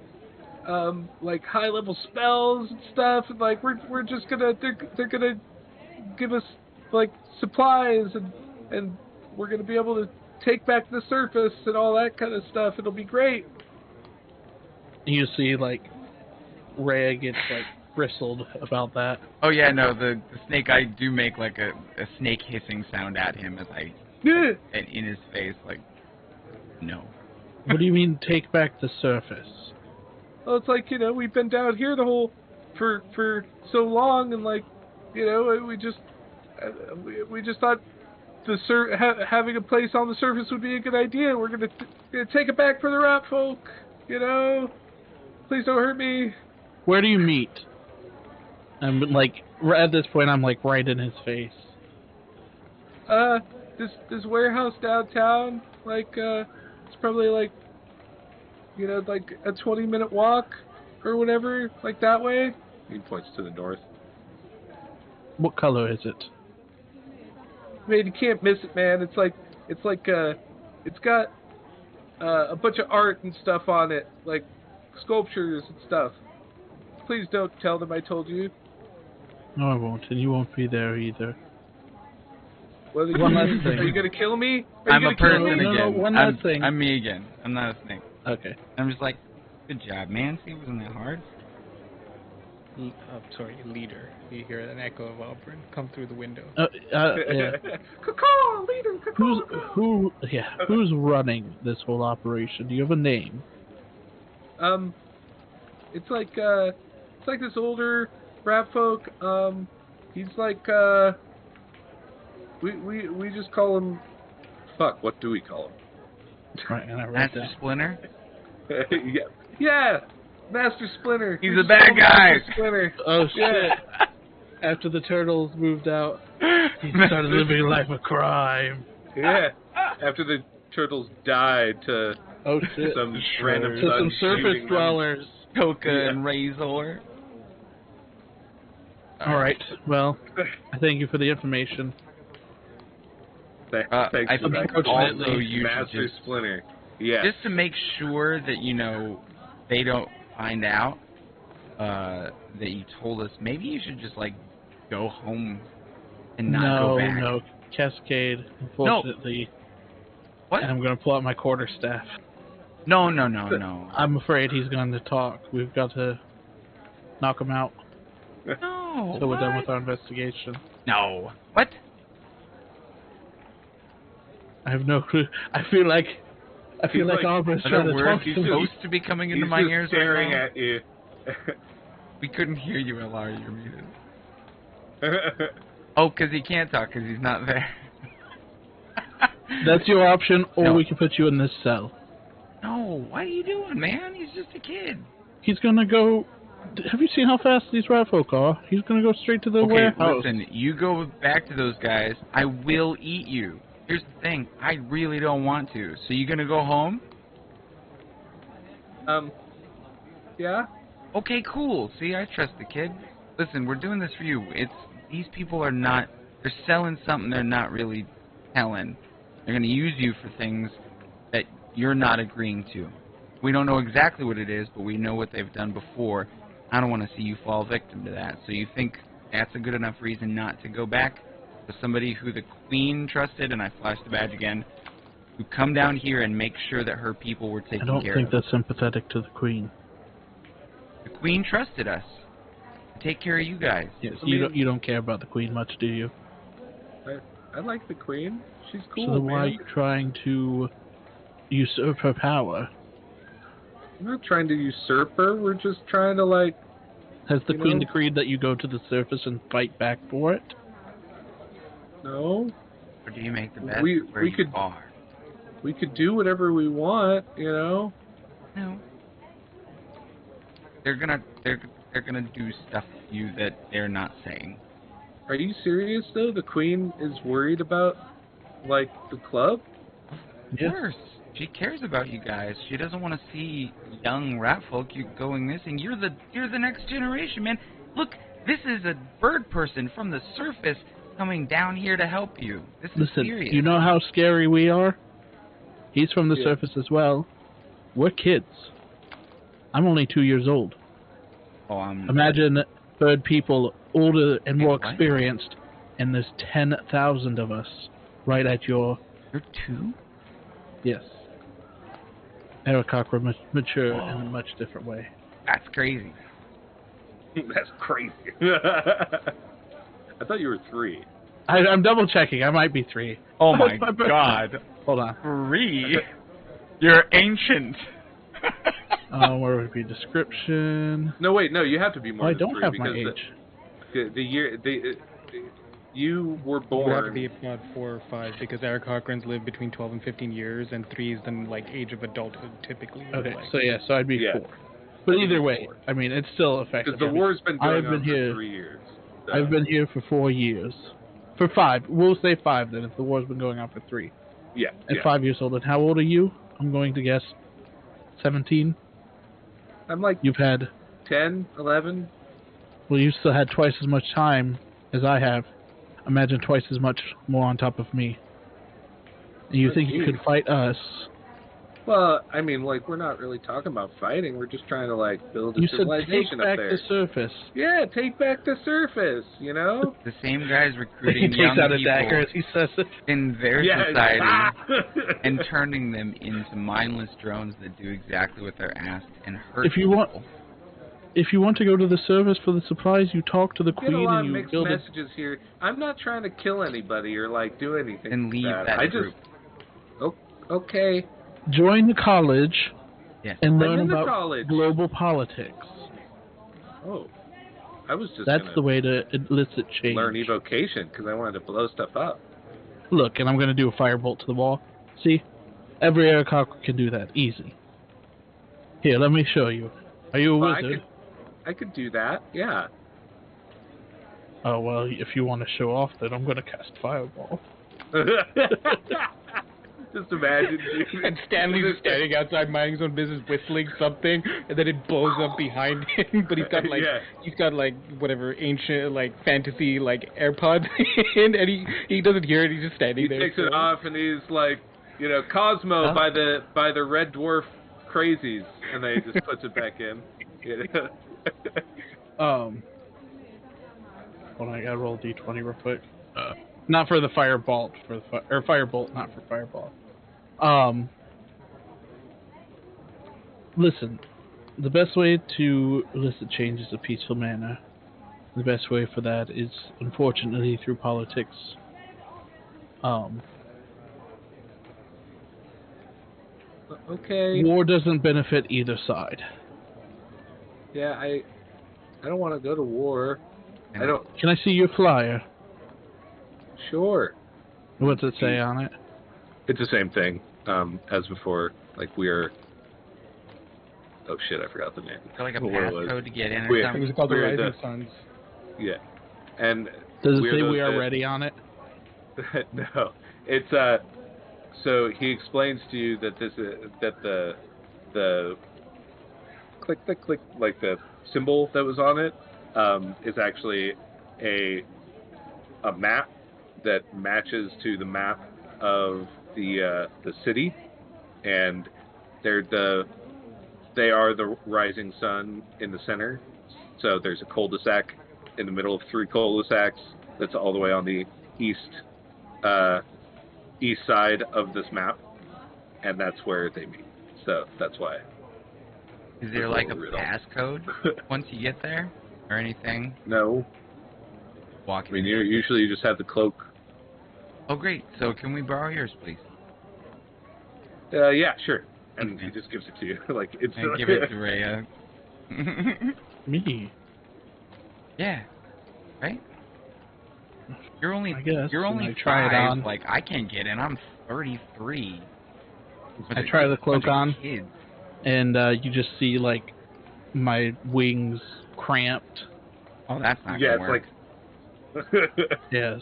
[SPEAKER 4] like high level spells and stuff, and like we're just gonna they're gonna give us like supplies and we're gonna be able to take back the surface and all that kind of stuff. It'll be great.
[SPEAKER 1] You see, like, Rhea gets like bristled about that.
[SPEAKER 3] Oh yeah, no, the snake, I do make like a snake hissing sound at him as I and in his face, like, no.
[SPEAKER 1] What do you mean take back the surface?
[SPEAKER 4] Well, it's like, you know, we've been down here the whole for so long, and like, you know, we just thought having a place on the surface would be a good idea. We're gonna take it back for the rat folk, you know. Please don't hurt me.
[SPEAKER 1] Where do you meet? I'm like, at this point, I'm like right in his face.
[SPEAKER 4] This warehouse downtown, like, it's probably like, you know, like a 20-minute walk or whatever, like that way. He points to the north.
[SPEAKER 1] What color is it?
[SPEAKER 4] Man, you can't miss it, man. It's got a bunch of art and stuff on it, like sculptures and stuff. Please don't tell them I told you.
[SPEAKER 1] No, I won't, and you won't be there either.
[SPEAKER 4] Well,
[SPEAKER 1] One last thing.
[SPEAKER 4] Are you gonna kill me?
[SPEAKER 3] I'm a person
[SPEAKER 1] me?
[SPEAKER 3] again.
[SPEAKER 1] No, one last thing.
[SPEAKER 3] I'm me again. I'm not a snake.
[SPEAKER 1] Okay.
[SPEAKER 3] I'm just like, good job, man. See, wasn't that hard?
[SPEAKER 2] Sorry, leader. You hear an echo of Auburn come through the window.
[SPEAKER 1] Yeah.
[SPEAKER 4] Caw-caw, leader, caw-caw.
[SPEAKER 1] Who's running this whole operation? Do you have a name?
[SPEAKER 4] It's like this older rat folk. He's like we just call him. Fuck, what do we call him?
[SPEAKER 1] Right, and I wrote
[SPEAKER 3] Master
[SPEAKER 1] that.
[SPEAKER 3] Splinter?
[SPEAKER 4] Yeah, Master Splinter.
[SPEAKER 3] He's a bad guy.
[SPEAKER 4] Master Splinter.
[SPEAKER 1] Oh shit! After the turtles moved out, he started living a life of crime.
[SPEAKER 4] Yeah. After the turtles died to
[SPEAKER 1] Oh shit!
[SPEAKER 4] some random
[SPEAKER 1] To
[SPEAKER 4] sun
[SPEAKER 1] some surface
[SPEAKER 4] shooting them.
[SPEAKER 1] dwellers.
[SPEAKER 3] Coca and Razor.
[SPEAKER 1] All right. Well, I thank you for the information.
[SPEAKER 4] Thanks
[SPEAKER 3] I
[SPEAKER 4] for
[SPEAKER 3] think
[SPEAKER 4] that.
[SPEAKER 3] also you should
[SPEAKER 4] Master
[SPEAKER 3] just,
[SPEAKER 4] Splinter. Yeah.
[SPEAKER 3] just to make sure that, you know, they don't find out that you told us, maybe you should just, like, go home and not go back.
[SPEAKER 1] No, Cascade, unfortunately.
[SPEAKER 3] What?
[SPEAKER 1] And I'm going to pull out my quarterstaff.
[SPEAKER 3] No.
[SPEAKER 1] I'm afraid he's going to talk. We've got to knock him out
[SPEAKER 3] No.
[SPEAKER 1] until we're done with our investigation.
[SPEAKER 3] No. What?
[SPEAKER 1] I have no clue. I feel like
[SPEAKER 4] He's like,
[SPEAKER 1] Auburn's
[SPEAKER 3] Are
[SPEAKER 1] trying
[SPEAKER 3] there
[SPEAKER 1] to
[SPEAKER 3] words
[SPEAKER 1] talk to
[SPEAKER 3] supposed
[SPEAKER 1] me.
[SPEAKER 3] to be coming into
[SPEAKER 4] He's
[SPEAKER 3] my
[SPEAKER 4] just
[SPEAKER 3] ears
[SPEAKER 4] staring
[SPEAKER 3] right now?
[SPEAKER 4] at you.
[SPEAKER 3] We couldn't hear you, LR. You're muted. Oh, because he can't talk because he's not there.
[SPEAKER 1] That's your option, or
[SPEAKER 3] No.
[SPEAKER 1] we can put you in this cell.
[SPEAKER 3] No, what are you doing, man? He's just a kid.
[SPEAKER 1] He's going to go... Have you seen how fast these rat folk are? He's going to go straight to the
[SPEAKER 3] Okay,
[SPEAKER 1] warehouse.
[SPEAKER 3] listen, you go back to those guys, I will eat you. Here's the thing, I really don't want to. So you gonna go home?
[SPEAKER 4] Yeah?
[SPEAKER 3] Okay, cool. See, I trust the kid. Listen, we're doing this for you. These people are not, they're selling something they're not really selling. They're gonna use you for things that you're not agreeing to. We don't know exactly what it is, but we know what they've done before. I don't want to see you fall victim to that. So you think that's a good enough reason not to go back? To somebody who the Queen trusted, and I flashed the badge again, who come down here and make sure that her people were taken
[SPEAKER 1] I don't
[SPEAKER 3] care
[SPEAKER 1] think
[SPEAKER 3] of.
[SPEAKER 1] that's sympathetic to the Queen.
[SPEAKER 3] The Queen trusted us to take care of you guys.
[SPEAKER 1] Yes,
[SPEAKER 4] I mean-
[SPEAKER 1] you don't care about the Queen much, do you?
[SPEAKER 4] I like the Queen. She's cool,
[SPEAKER 1] So then
[SPEAKER 4] man.
[SPEAKER 1] why are you trying to usurp her power?
[SPEAKER 4] We're not trying to usurp her. We're just trying to, like...
[SPEAKER 1] Has the
[SPEAKER 4] You
[SPEAKER 1] Queen
[SPEAKER 4] know?
[SPEAKER 1] decreed that you go to the surface and fight back for it?
[SPEAKER 4] No.
[SPEAKER 3] Or do you make the best
[SPEAKER 4] We-
[SPEAKER 3] of where
[SPEAKER 4] we
[SPEAKER 3] you
[SPEAKER 4] could-
[SPEAKER 3] are?
[SPEAKER 4] We could do whatever we want, you know?
[SPEAKER 3] No. They're gonna do stuff to you that they're not saying.
[SPEAKER 4] Are you serious, though? The Queen is worried about, like, the club?
[SPEAKER 3] Of course. She cares about you guys. She doesn't want to see young rat folk going missing. You're the next generation, man. Look, this is a bird person from the surface coming down here to help you. This is
[SPEAKER 1] Listen,
[SPEAKER 3] serious.
[SPEAKER 1] you know how scary we are? He's from the
[SPEAKER 4] Yeah.
[SPEAKER 1] surface as well. We're kids. I'm only 2 years old.
[SPEAKER 3] Oh,
[SPEAKER 1] Imagine bird people older and more
[SPEAKER 3] What?
[SPEAKER 1] experienced, and there's 10,000 of us right at your...
[SPEAKER 3] You're 2?
[SPEAKER 1] Yes. Aarakocra were mature in a much different way.
[SPEAKER 3] That's crazy.
[SPEAKER 4] That's crazy. I thought you were 3.
[SPEAKER 1] I'm double checking. I might be 3.
[SPEAKER 3] Oh
[SPEAKER 1] It's
[SPEAKER 3] my
[SPEAKER 1] birthday.
[SPEAKER 3] god.
[SPEAKER 1] Hold on.
[SPEAKER 3] 3? You're ancient.
[SPEAKER 1] Where would be description?
[SPEAKER 4] No, wait, no, you have to be more
[SPEAKER 1] Well, I
[SPEAKER 4] than
[SPEAKER 1] don't
[SPEAKER 4] 3
[SPEAKER 1] have my
[SPEAKER 4] because
[SPEAKER 1] age.
[SPEAKER 4] the year... you were
[SPEAKER 2] You have to
[SPEAKER 4] born...
[SPEAKER 2] be about 4 or 5 because Aarakocrans live between 12 and 15 years, and 3 is the like age of adulthood typically.
[SPEAKER 1] Okay,
[SPEAKER 2] like,
[SPEAKER 1] so I'd be
[SPEAKER 4] Yeah.
[SPEAKER 1] 4. But
[SPEAKER 4] I'd be
[SPEAKER 1] either way,
[SPEAKER 4] 4.
[SPEAKER 1] I mean, it's still effective.
[SPEAKER 4] Because the war's been
[SPEAKER 1] I've
[SPEAKER 4] going
[SPEAKER 1] been
[SPEAKER 4] on
[SPEAKER 1] here-
[SPEAKER 4] for 3 years. So.
[SPEAKER 1] I've been here for 4 years. For 5. We'll say 5 then, if the war's been going on for 3.
[SPEAKER 4] Yeah,
[SPEAKER 1] At
[SPEAKER 4] yeah.
[SPEAKER 1] 5 years old. And how old are you? I'm going to guess 17.
[SPEAKER 4] I'm like
[SPEAKER 1] You've had...
[SPEAKER 4] 10, 11.
[SPEAKER 1] Well, you still had twice as much time as I have. Imagine twice as much more on top of me. And you think you could fight us?
[SPEAKER 4] Well, I mean, like, we're not really talking about fighting. We're just trying to, like, build a
[SPEAKER 1] You said take
[SPEAKER 4] civilization up
[SPEAKER 1] back
[SPEAKER 4] there.
[SPEAKER 1] the surface.
[SPEAKER 4] Yeah, take back the surface, you know?
[SPEAKER 3] The same guys
[SPEAKER 1] He
[SPEAKER 3] recruiting
[SPEAKER 1] takes
[SPEAKER 3] young
[SPEAKER 1] out a
[SPEAKER 3] people
[SPEAKER 1] dagger as he says it.
[SPEAKER 3] in their
[SPEAKER 4] Yeah,
[SPEAKER 3] society
[SPEAKER 4] ah!
[SPEAKER 3] and turning them into mindless drones that do exactly what they're asked and hurt
[SPEAKER 1] If you want-
[SPEAKER 3] people.
[SPEAKER 1] If you want to go to the service for the supplies, you talk to the
[SPEAKER 4] Get a
[SPEAKER 1] queen
[SPEAKER 4] lot of
[SPEAKER 1] and you
[SPEAKER 4] mixed
[SPEAKER 1] build a...
[SPEAKER 4] messages here. I'm not trying to kill anybody or, like, do anything.
[SPEAKER 3] And leave
[SPEAKER 4] bad.
[SPEAKER 3] that
[SPEAKER 4] I
[SPEAKER 3] group.
[SPEAKER 4] just... Okay.
[SPEAKER 1] Join the college
[SPEAKER 3] Yes.
[SPEAKER 1] and
[SPEAKER 4] I'm
[SPEAKER 1] learn
[SPEAKER 4] in the
[SPEAKER 1] about
[SPEAKER 4] college.
[SPEAKER 1] global politics.
[SPEAKER 4] Oh. I was just
[SPEAKER 1] That's
[SPEAKER 4] gonna
[SPEAKER 1] the way to elicit change.
[SPEAKER 4] learn evocation because I wanted to blow stuff up.
[SPEAKER 1] Look, and I'm going to do a firebolt to the wall. See? Every Aarakocra can do that. Easy. Here, let me show you. Are you a
[SPEAKER 4] Well,
[SPEAKER 1] wizard?
[SPEAKER 4] I could do that, yeah.
[SPEAKER 1] Oh, well, if you want to show off, then I'm going to cast fireball.
[SPEAKER 4] Just imagine.
[SPEAKER 2] and Stanley's just standing outside minding his own business, whistling something, and then it blows up behind him. But
[SPEAKER 4] Yeah.
[SPEAKER 2] he's got like whatever ancient like fantasy like AirPods in, and he doesn't hear it. He's just standing
[SPEAKER 4] He
[SPEAKER 2] there.
[SPEAKER 4] takes it off and he's like, you know, Cosmo
[SPEAKER 1] Huh?
[SPEAKER 4] by the Red Dwarf Crazies, and then he just puts it back in. You know?
[SPEAKER 1] Hold on, I gotta roll d20 real quick. Not for the firebolt, for the or firebolt, not for fireball. Listen, the best way to elicit change is a peaceful manner. The best way for that is, unfortunately, through politics.
[SPEAKER 4] Okay.
[SPEAKER 1] War doesn't benefit either side.
[SPEAKER 4] Yeah, I don't want to go to war. I don't.
[SPEAKER 1] Can I see your flyer?
[SPEAKER 4] Sure.
[SPEAKER 1] What's it say on it?
[SPEAKER 4] It's the same thing as before. Like we're. Oh shit! I forgot the name.
[SPEAKER 3] Is there like a
[SPEAKER 4] What it was.
[SPEAKER 3] passcode to get in or
[SPEAKER 4] Weird.
[SPEAKER 2] It
[SPEAKER 3] something?
[SPEAKER 2] was called the
[SPEAKER 4] Weird,
[SPEAKER 2] Rising Suns.
[SPEAKER 4] Yeah, and
[SPEAKER 1] Does it
[SPEAKER 4] we're
[SPEAKER 1] say
[SPEAKER 4] those
[SPEAKER 1] we are
[SPEAKER 4] that-
[SPEAKER 1] ready on it?
[SPEAKER 4] No, it's So he explains to you that this is that the click like the symbol that was on it is actually a map that matches to the map of the city, and they are the rising sun in the center. So there's a cul-de-sac in the middle of 3 cul-de-sacs that's all the way on the east side of this map, and that's where they meet. So that's why.
[SPEAKER 3] Is there like a
[SPEAKER 4] Riddle.
[SPEAKER 3] passcode once you get there or anything?
[SPEAKER 4] No,
[SPEAKER 3] Walk
[SPEAKER 4] I mean
[SPEAKER 3] in.
[SPEAKER 4] usually you just have the cloak.
[SPEAKER 3] Oh great. So can we borrow yours, please?
[SPEAKER 4] Yeah, sure. And he just gives it to you, like it's.
[SPEAKER 3] I give it to Rhea.
[SPEAKER 1] Me.
[SPEAKER 3] Yeah. Right? You're only
[SPEAKER 1] I guess.
[SPEAKER 3] you're only
[SPEAKER 1] I try it
[SPEAKER 3] 5.
[SPEAKER 1] on.
[SPEAKER 3] Like I can't get in. I'm 33.
[SPEAKER 1] I try the cloak on,
[SPEAKER 3] Kids.
[SPEAKER 1] and you just see like my wings cramped.
[SPEAKER 3] Oh, that's not
[SPEAKER 4] Yeah,
[SPEAKER 3] gonna
[SPEAKER 4] it's
[SPEAKER 3] work.
[SPEAKER 4] like.
[SPEAKER 1] Yes.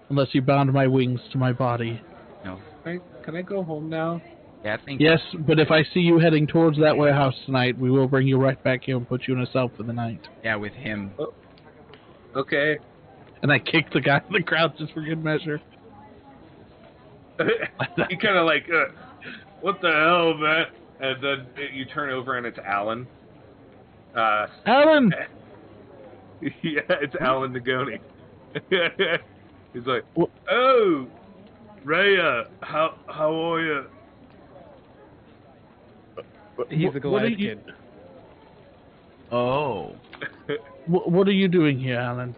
[SPEAKER 1] Unless you bound my wings to my body.
[SPEAKER 3] No.
[SPEAKER 4] Can I go home now?
[SPEAKER 3] Yeah, I think.
[SPEAKER 1] Yes, but if I see you heading towards that warehouse tonight, we will bring you right back here and put you in a cell for the night.
[SPEAKER 3] Yeah, with him.
[SPEAKER 4] Okay.
[SPEAKER 1] And I kicked the guy in the crowd just for good measure.
[SPEAKER 4] You kind of like, what the hell, man? And then you turn over and it's Alan.
[SPEAKER 1] Alan!
[SPEAKER 4] Yeah, it's Alan Nagoni. He's like,
[SPEAKER 1] What?
[SPEAKER 4] oh, Rhea, how are you?
[SPEAKER 2] He's the Goliath kid.
[SPEAKER 3] Oh.
[SPEAKER 1] What are you doing here, Alan?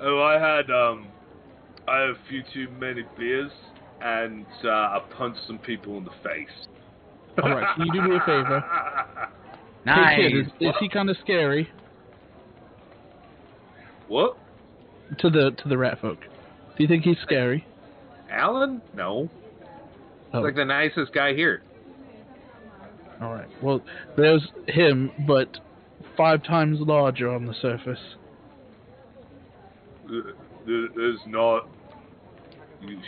[SPEAKER 4] Oh, I had a few too many beers, and I punched some people in the face.
[SPEAKER 1] Alright, can you do me a favor?
[SPEAKER 3] Nice.
[SPEAKER 1] Hey kid, is he kind of scary?
[SPEAKER 4] What?
[SPEAKER 1] To the rat folk. Do you think he's scary?
[SPEAKER 4] Alan? No.
[SPEAKER 1] Oh.
[SPEAKER 4] He's like the nicest guy here.
[SPEAKER 1] Alright, well, there's him, but 5 times larger on the surface.
[SPEAKER 4] There's not.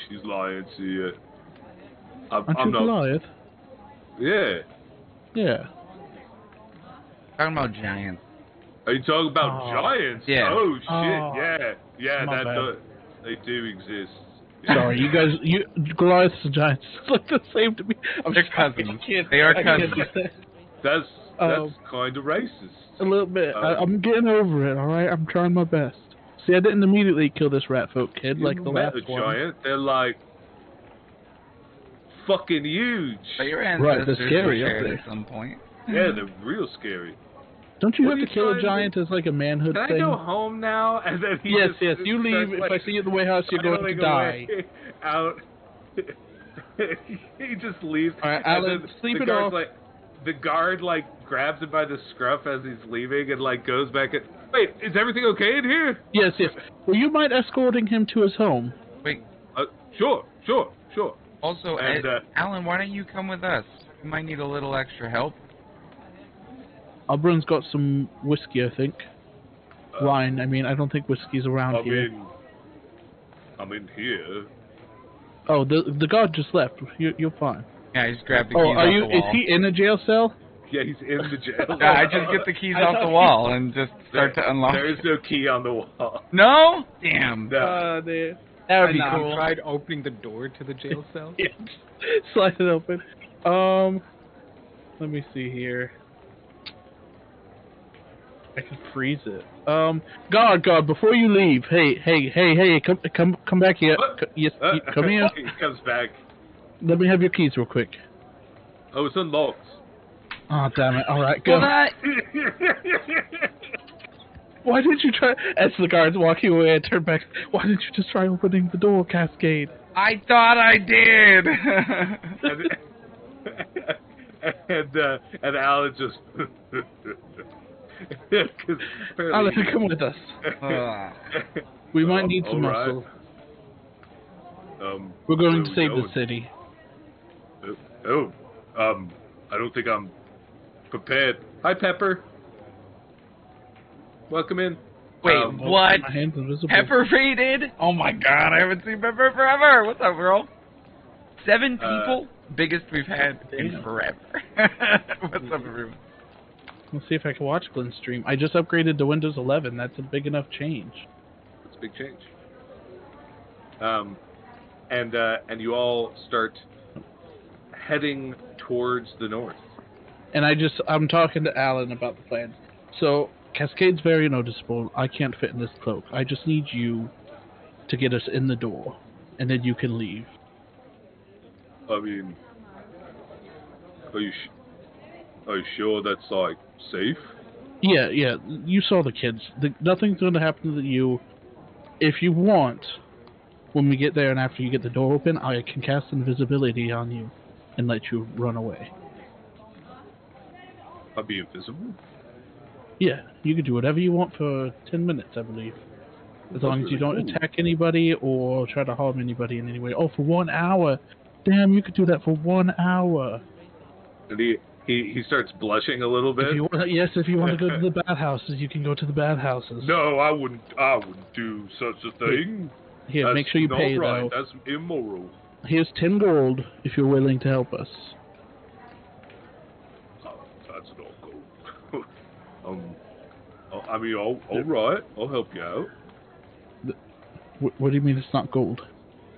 [SPEAKER 4] She's lying to you.
[SPEAKER 1] Aren't
[SPEAKER 4] I'm
[SPEAKER 1] you
[SPEAKER 4] not.
[SPEAKER 1] Goliath?
[SPEAKER 4] Yeah.
[SPEAKER 1] Yeah.
[SPEAKER 3] Talking about giants.
[SPEAKER 4] Are you talking about
[SPEAKER 1] Oh.
[SPEAKER 4] giants?
[SPEAKER 3] Yeah.
[SPEAKER 4] Oh shit!
[SPEAKER 1] Oh.
[SPEAKER 4] Yeah.
[SPEAKER 1] My
[SPEAKER 4] That
[SPEAKER 1] bad.
[SPEAKER 4] they do exist.
[SPEAKER 1] Sorry, you guys, Goliaths and Giants look the same to me. I'm
[SPEAKER 3] They're
[SPEAKER 1] sorry,
[SPEAKER 3] cousins.
[SPEAKER 1] I can't-
[SPEAKER 3] They are
[SPEAKER 1] I can't
[SPEAKER 3] cousins.
[SPEAKER 1] do that.
[SPEAKER 4] That's
[SPEAKER 1] Um,
[SPEAKER 4] kind of racist.
[SPEAKER 1] A little bit.
[SPEAKER 4] Oh.
[SPEAKER 1] I'm getting over it, alright? I'm trying my best. See, I didn't immediately kill this rat folk kid like the
[SPEAKER 4] met
[SPEAKER 1] last
[SPEAKER 4] a
[SPEAKER 1] one.
[SPEAKER 4] giant. They're like fucking huge.
[SPEAKER 3] But your
[SPEAKER 1] Right,
[SPEAKER 3] ancestors
[SPEAKER 1] they're scary,
[SPEAKER 3] were
[SPEAKER 1] aren't
[SPEAKER 3] shared
[SPEAKER 1] they?
[SPEAKER 3] at some point.
[SPEAKER 4] Yeah, they're real scary.
[SPEAKER 1] Don't you
[SPEAKER 4] What
[SPEAKER 1] have
[SPEAKER 4] are
[SPEAKER 1] to
[SPEAKER 4] you
[SPEAKER 1] kill a
[SPEAKER 4] trying to-
[SPEAKER 1] giant as like a manhood
[SPEAKER 4] Can I
[SPEAKER 1] thing?
[SPEAKER 4] go home now? And then he
[SPEAKER 1] Yes,
[SPEAKER 4] just
[SPEAKER 1] yes. You leave.
[SPEAKER 4] starts,
[SPEAKER 1] If
[SPEAKER 4] like,
[SPEAKER 1] I see you at the warehouse, you're going to
[SPEAKER 4] sidling
[SPEAKER 1] die.
[SPEAKER 4] away out. He just leaves.
[SPEAKER 1] All right,
[SPEAKER 4] and
[SPEAKER 1] Alan,
[SPEAKER 4] then
[SPEAKER 1] sleep
[SPEAKER 4] the
[SPEAKER 1] it
[SPEAKER 4] guard's
[SPEAKER 1] off.
[SPEAKER 4] like, the guard like grabs him by the scruff as he's leaving and like goes back and wait, is everything okay in here?
[SPEAKER 1] Yes, yes. Well, you mind escorting him to his home?
[SPEAKER 3] Wait.
[SPEAKER 4] Sure.
[SPEAKER 3] Also,
[SPEAKER 4] And,
[SPEAKER 3] Alan, why don't you come with us? You might need a little extra help.
[SPEAKER 1] Albrun's got some whiskey, I think. Wine. I mean, I don't think whiskey's around here.
[SPEAKER 4] I'm in here.
[SPEAKER 1] Oh, the guard just left. You're fine.
[SPEAKER 3] Yeah, just grab the keys
[SPEAKER 1] Oh,
[SPEAKER 3] off
[SPEAKER 1] are you?
[SPEAKER 3] the wall.
[SPEAKER 1] Is he in a jail cell?
[SPEAKER 4] Yeah, he's in the jail.
[SPEAKER 3] Yeah, I just get the keys
[SPEAKER 1] I
[SPEAKER 3] off
[SPEAKER 1] thought
[SPEAKER 3] the
[SPEAKER 1] he-
[SPEAKER 3] wall and just start to unlock.
[SPEAKER 4] There is no key on the wall.
[SPEAKER 3] No? Damn.
[SPEAKER 4] No.
[SPEAKER 3] That would be
[SPEAKER 2] Have you
[SPEAKER 3] cool.
[SPEAKER 2] tried opening the door to the jail cell?
[SPEAKER 1] Yeah. Slide it open. Let me see here. I can freeze it. God, before you leave, hey, come back here.
[SPEAKER 4] What?
[SPEAKER 1] Yes, come here.
[SPEAKER 4] He comes back.
[SPEAKER 1] Let me have your keys real quick.
[SPEAKER 4] Oh, it's unlocked.
[SPEAKER 1] Oh, damn it. All right, go.
[SPEAKER 3] Well, that...
[SPEAKER 1] Why didn't you try? As the guard's walking away, I turn back. Why didn't you just try opening the door, Cascade?
[SPEAKER 3] I thought I did.
[SPEAKER 4] and Alan just.
[SPEAKER 1] Alan, come with us. We might need some
[SPEAKER 4] all right.
[SPEAKER 1] muscle.
[SPEAKER 4] where
[SPEAKER 1] We're going
[SPEAKER 4] are
[SPEAKER 1] to
[SPEAKER 4] we
[SPEAKER 1] save
[SPEAKER 4] going?
[SPEAKER 1] the city.
[SPEAKER 4] I don't think I'm prepared. Hi, Pepper.
[SPEAKER 3] Welcome in.
[SPEAKER 4] Wait,
[SPEAKER 3] what?
[SPEAKER 1] My hand's invisible.
[SPEAKER 3] Pepper raided? Oh my god, I haven't seen Pepper forever. What's up, girl? 7 people? Biggest we've had in
[SPEAKER 1] damn.
[SPEAKER 3] forever. What's up, everyone?
[SPEAKER 1] Let's see if I can watch Glenn's stream. I just upgraded to Windows 11. That's a big enough change.
[SPEAKER 4] That's a big change. And you all start heading towards the north.
[SPEAKER 1] And I'm talking to Alan about the plans. So, Cascade's very noticeable. I can't fit in this cloak. I just need you to get us in the door, and then you can leave.
[SPEAKER 4] I mean, are you sure that's like safe?
[SPEAKER 1] Yeah. You saw the kids. Nothing's going to happen to you. If you want, when we get there and after you get the door open, I can cast invisibility on you and let you run away.
[SPEAKER 4] I'll be invisible?
[SPEAKER 1] Yeah, you can do whatever you want for 10 minutes, I believe. As long as you don't attack anybody or try to harm anybody in any way. Oh, for 1 hour? Damn, you could do that for 1 hour.
[SPEAKER 4] And he starts blushing a little bit.
[SPEAKER 1] If you want to go to the bathhouses, you can go to the bathhouses.
[SPEAKER 4] No, I wouldn't do such a thing.
[SPEAKER 1] Here, make sure you pay, though.
[SPEAKER 4] That's immoral.
[SPEAKER 1] Here's 10 gold if you're willing to help us.
[SPEAKER 4] That's not gold. I mean, all right, I'll help you out.
[SPEAKER 1] What do you mean it's not gold?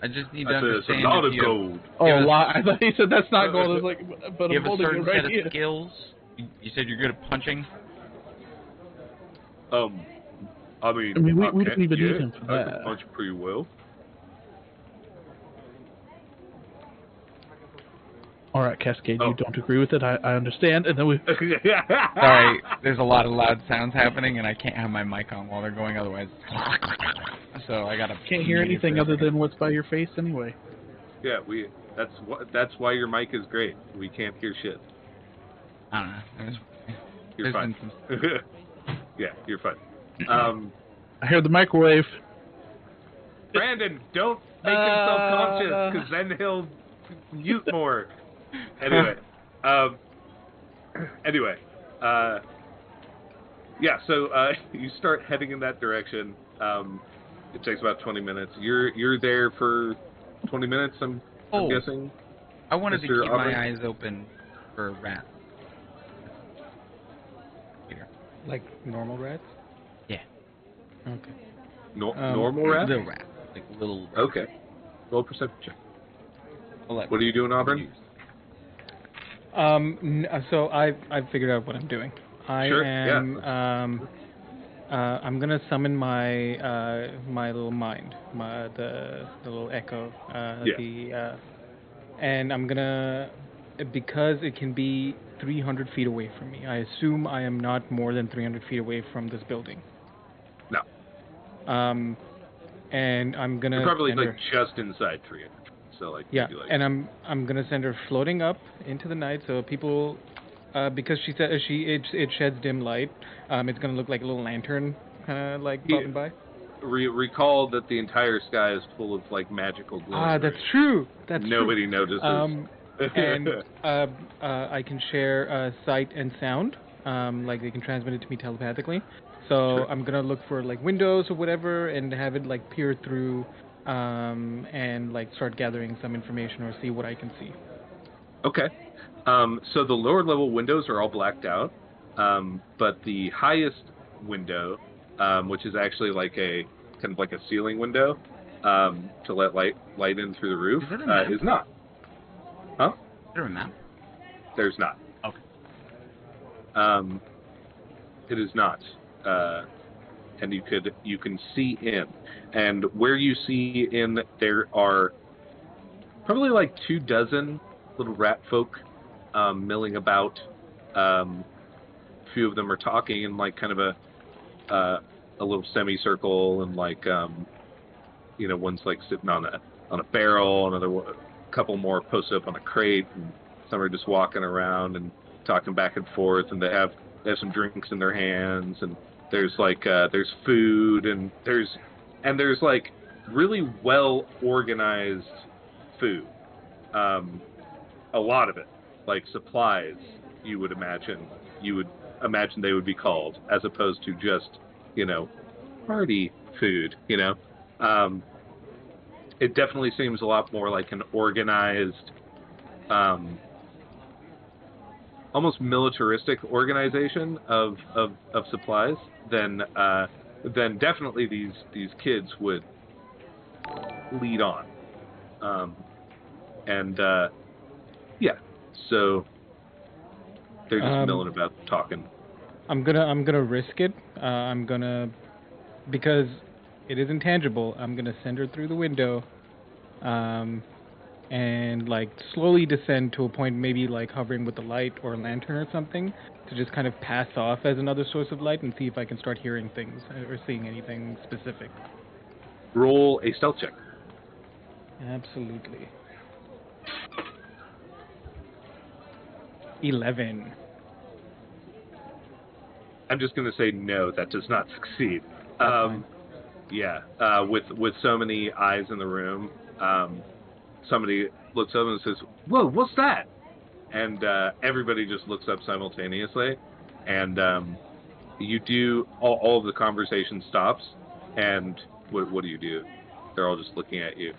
[SPEAKER 3] I just need to understand.
[SPEAKER 4] It's a lot of gold.
[SPEAKER 1] Oh, a lot. I thought he said that's not gold. I was like, but
[SPEAKER 3] you
[SPEAKER 1] I'm
[SPEAKER 3] have a
[SPEAKER 1] holding
[SPEAKER 3] certain
[SPEAKER 1] it right
[SPEAKER 3] set
[SPEAKER 1] here.
[SPEAKER 3] of skills. You said you're good at punching.
[SPEAKER 4] I mean,
[SPEAKER 1] we don't even need him for
[SPEAKER 4] I
[SPEAKER 1] that.
[SPEAKER 4] can punch pretty well.
[SPEAKER 1] All right, Cascade, you don't agree with it. I understand. And then we.
[SPEAKER 3] Sorry, there's a lot of loud sounds happening, and I can't have my mic on while they're going. Otherwise, so I gotta.
[SPEAKER 1] Can't hear anything other than what's by your face anyway.
[SPEAKER 4] Yeah, that's why your mic is great. We can't hear shit.
[SPEAKER 3] I don't know.
[SPEAKER 4] You're fine. Yeah, you're fine.
[SPEAKER 1] I heard the microwave.
[SPEAKER 4] Brandon, don't make him self-conscious, because then he'll mute more. Anyway, yeah. So you start heading in that direction. It takes about 20 minutes. You're there for 20 minutes. I'm guessing.
[SPEAKER 3] I wanted to
[SPEAKER 4] Mr.
[SPEAKER 3] keep
[SPEAKER 4] Aubrey?
[SPEAKER 3] my eyes open for rats. Here.
[SPEAKER 2] Like normal rats?
[SPEAKER 3] Yeah.
[SPEAKER 2] Okay.
[SPEAKER 4] Normal rat?
[SPEAKER 3] Little rats, like little. Rats.
[SPEAKER 4] Okay. Roll perception check.
[SPEAKER 3] What
[SPEAKER 4] What are you doing, Auburn?
[SPEAKER 2] So I've figured out what I'm doing. I am. I'm gonna summon my my little mind, the little echo. And I'm gonna, because it can be 300 feet away from me. I assume I am not more than 300 feet away from this building.
[SPEAKER 4] No.
[SPEAKER 2] And I'm gonna.
[SPEAKER 4] You're probably like just inside 300. So like.
[SPEAKER 2] Yeah,
[SPEAKER 4] maybe like,
[SPEAKER 2] and I'm gonna send her floating up into the night, so people, because she said it sheds dim light. It's gonna look like a little lantern, kind of like bobbing by.
[SPEAKER 4] Recall that the entire sky is full of like magical glowing.
[SPEAKER 2] Ah, that's true. That's
[SPEAKER 4] Nobody
[SPEAKER 2] true.
[SPEAKER 4] notices.
[SPEAKER 2] And I can share sight and sound. Like they can transmit it to me telepathically. So I'm gonna look for like windows or whatever, and have it like peer through, and like start gathering some information or see what I can see.
[SPEAKER 4] Okay. So the lower level windows are all blacked out, but the highest window, which is actually like a kind of like a ceiling window, to let light in through the roof, is not. Huh?
[SPEAKER 3] Is there a map?
[SPEAKER 4] There's not.
[SPEAKER 3] Okay.
[SPEAKER 4] It is not. And you can see in, and where you see in, there are probably like 24 little rat folk milling about. A few of them are talking in like kind of a little semicircle, and like one's like sitting on a barrel, a couple more posted up on a crate, and some are just walking around and talking back and forth, and they have some drinks in their hands, and there's like there's food, and there's like really well organized food, a lot of it, like supplies. You would imagine they would be called, as opposed to just party food. It definitely seems a lot more like an organized, almost militaristic organization of supplies than definitely these kids would lead on. So they're just milling about, talking.
[SPEAKER 2] I'm gonna risk it. Because it is intangible. I'm gonna send her through the window, and like slowly descend to a point, maybe like hovering with the light or a lantern or something, to just kind of pass off as another source of light and see if I can start hearing things or seeing anything specific.
[SPEAKER 4] Roll a stealth check.
[SPEAKER 2] Absolutely. 11.
[SPEAKER 4] I'm just gonna say no. That does not succeed.
[SPEAKER 2] That's fine.
[SPEAKER 4] Yeah. With so many eyes in the room, somebody looks up and says, "Whoa, what's that?" And everybody just looks up simultaneously, and you do. All of the conversation stops, and what do you do? They're all just looking at you,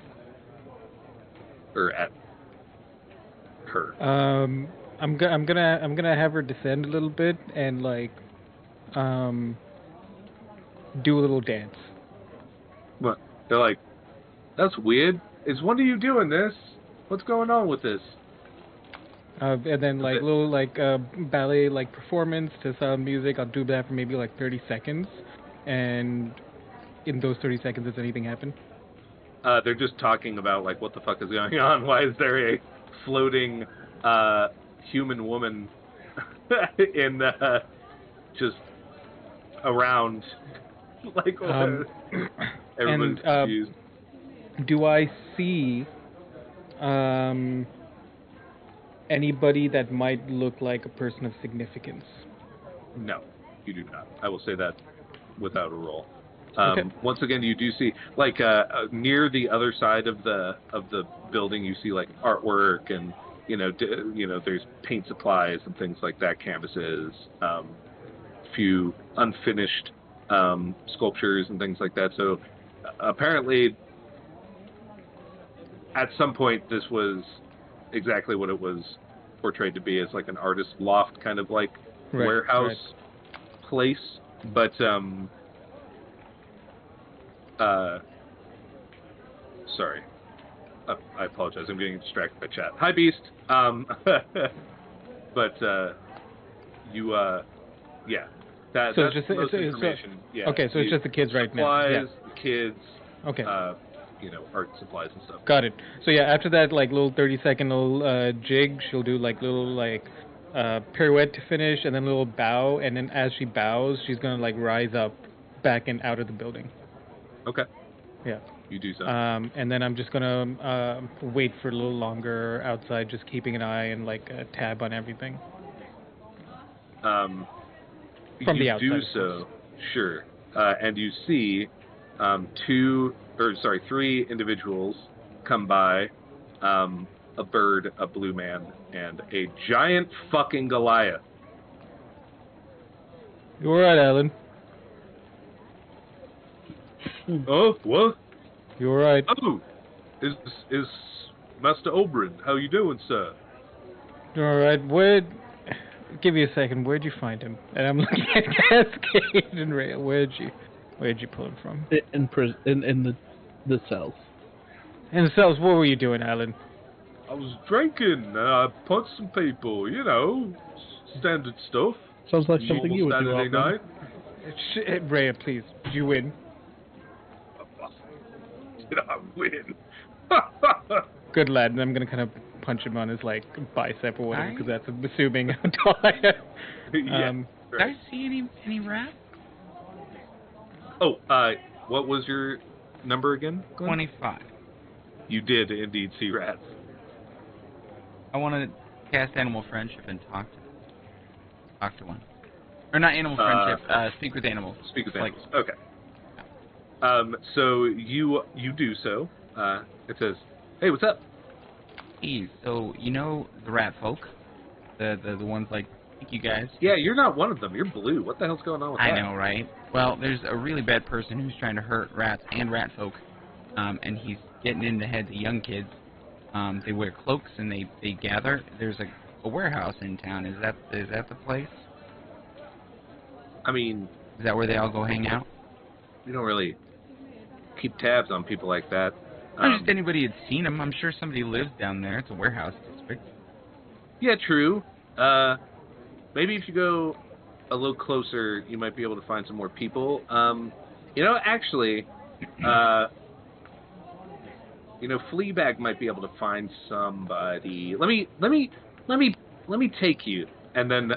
[SPEAKER 4] or at her.
[SPEAKER 2] I'm gonna have her descend a little bit and like do a little dance.
[SPEAKER 4] What? They're like, "That's weird. Is one of you doing this? What's going on with this?"
[SPEAKER 2] And then like little like ballet like performance to some music. I'll do that for maybe like 30 seconds. And in those 30 seconds, does anything happen?
[SPEAKER 4] They're just talking about like what the fuck is going on. Why is there a floating human woman in just around like everybody's confused.
[SPEAKER 2] Do I see anybody that might look like a person of significance?
[SPEAKER 4] No, you do not. I will say that without a roll.
[SPEAKER 2] Okay.
[SPEAKER 4] Once again, you do see like near the other side of the building, you see like artwork and there's paint supplies and things like that, canvases, few unfinished sculptures and things like that. So apparently, at some point, this was exactly what it was portrayed to be, as like an artist loft kind of like warehouse place, but sorry. I apologize. I'm getting distracted by chat. Hi, Beast. But you, yeah. That's most information. Yeah.
[SPEAKER 2] Okay, so it's just the kids right now.
[SPEAKER 4] Supplies, the kids.
[SPEAKER 2] Okay.
[SPEAKER 4] Art supplies and stuff.
[SPEAKER 2] Got it. So yeah, after that, like little 30-second little jig, she'll do like little like pirouette to finish, and then a little bow, and then as she bows, she's gonna like rise up, back and out of the building.
[SPEAKER 4] Okay.
[SPEAKER 2] Yeah.
[SPEAKER 4] You do so.
[SPEAKER 2] And then I'm just gonna wait for a little longer outside, just keeping an eye and like a tab on everything.
[SPEAKER 4] From
[SPEAKER 2] the outside.
[SPEAKER 4] You do so, sure. And you see three individuals come by, a bird, a blue man, and a giant fucking Goliath.
[SPEAKER 2] You alright, Alan?
[SPEAKER 4] Oh, what?
[SPEAKER 2] You alright?
[SPEAKER 4] Oh, is Master Oberyn? How you doing, sir?
[SPEAKER 2] You alright? Give me a second. Where'd you find him? And I'm looking at Cascade and Ray. Where'd you pull him from?
[SPEAKER 1] In the cells.
[SPEAKER 2] In the cells. What were you doing, Alan?
[SPEAKER 4] I was drinking. I punched some people. Standard stuff.
[SPEAKER 1] Sounds like something you would do.
[SPEAKER 4] Saturday night.
[SPEAKER 2] Ray, please. Did you win?
[SPEAKER 4] Did I win?
[SPEAKER 2] Good lad. And I'm gonna kind of punch him on his like bicep or whatever, because that's assuming how tall I am.
[SPEAKER 4] Yeah.
[SPEAKER 3] Did I see any rats?
[SPEAKER 4] Oh, what was your number again, Glenn?
[SPEAKER 3] 25.
[SPEAKER 4] You did indeed see rats.
[SPEAKER 3] I want to cast Animal Friendship and talk to one. Or not Animal Friendship, speak with animals.
[SPEAKER 4] Speak with animals. Okay. So you do so. It says, "Hey, what's up?"
[SPEAKER 3] Hey, so you know the rat folk, the ones like you guys.
[SPEAKER 4] Yeah, you're not one of them. You're blue. What the hell's going on with that?
[SPEAKER 3] I know, right? Well, there's a really bad person who's trying to hurt rats and rat folk, and he's getting in the heads of young kids. They wear cloaks and they gather. There's a warehouse in town. Is that the place?
[SPEAKER 4] I mean,
[SPEAKER 3] is that where they all go hang out?
[SPEAKER 4] We don't really keep tabs on people like that.
[SPEAKER 3] Just anybody had seen him. I'm sure somebody lives down there. It's a warehouse district.
[SPEAKER 4] Yeah, true. Maybe if you go a little closer, you might be able to find some more people. Actually, Fleabag might be able to find somebody. Let me take you. And then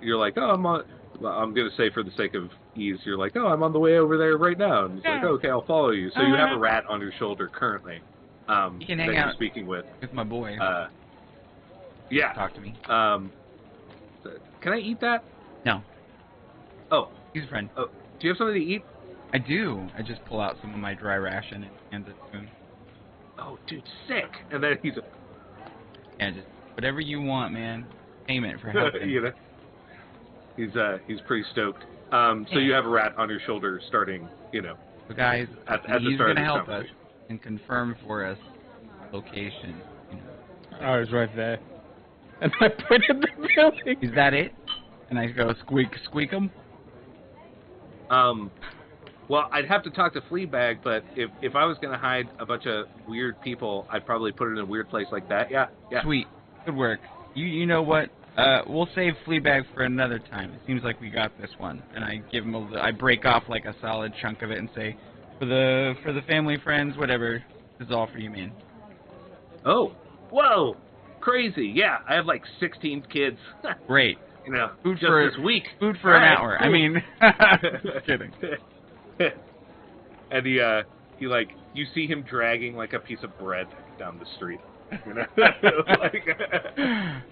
[SPEAKER 4] you're like, oh, I'm gonna say for the sake of ease, you're like, oh, I'm on the way over there right now, and he's like, okay, I'll follow you. So you have a rat on your shoulder currently.
[SPEAKER 3] You can hang
[SPEAKER 4] that
[SPEAKER 3] out
[SPEAKER 4] you're speaking with
[SPEAKER 3] my boy.
[SPEAKER 4] Yeah.
[SPEAKER 3] Talk to me.
[SPEAKER 4] Can I eat that?
[SPEAKER 3] No.
[SPEAKER 4] Oh,
[SPEAKER 3] He's a friend.
[SPEAKER 4] oh, do you have something to eat?
[SPEAKER 3] I do. I just pull out some of my dry ration and hand it to him.
[SPEAKER 4] Oh, dude, sick. And then he's
[SPEAKER 3] Yeah, just whatever you want, man. Payment for helping.
[SPEAKER 4] you know, he's pretty stoked. So you have a rat on your shoulder, starting,
[SPEAKER 3] So guys,
[SPEAKER 4] at the
[SPEAKER 3] he's
[SPEAKER 4] start of
[SPEAKER 3] gonna
[SPEAKER 4] this
[SPEAKER 3] help us
[SPEAKER 4] conversation.
[SPEAKER 3] and confirm for us location.
[SPEAKER 2] I was right there. And I pointed the building.
[SPEAKER 3] Is that it? And I go squeak 'em.
[SPEAKER 4] Well, I'd have to talk to Fleabag, but if I was gonna hide a bunch of weird people, I'd probably put it in a weird place like that. Yeah.
[SPEAKER 3] Sweet, good work. You know what? We'll save Fleabag for another time. It seems like we got this one. And I give him I break off like a solid chunk of it and say, for the family, friends, whatever. This is all for you, man.
[SPEAKER 4] Oh, whoa, crazy. Yeah, I have like 16 kids.
[SPEAKER 3] Great.
[SPEAKER 4] Food just for this week.
[SPEAKER 3] Food for an hour. Cool. I mean, just kidding.
[SPEAKER 4] And he you see him dragging like a piece of bread down the street.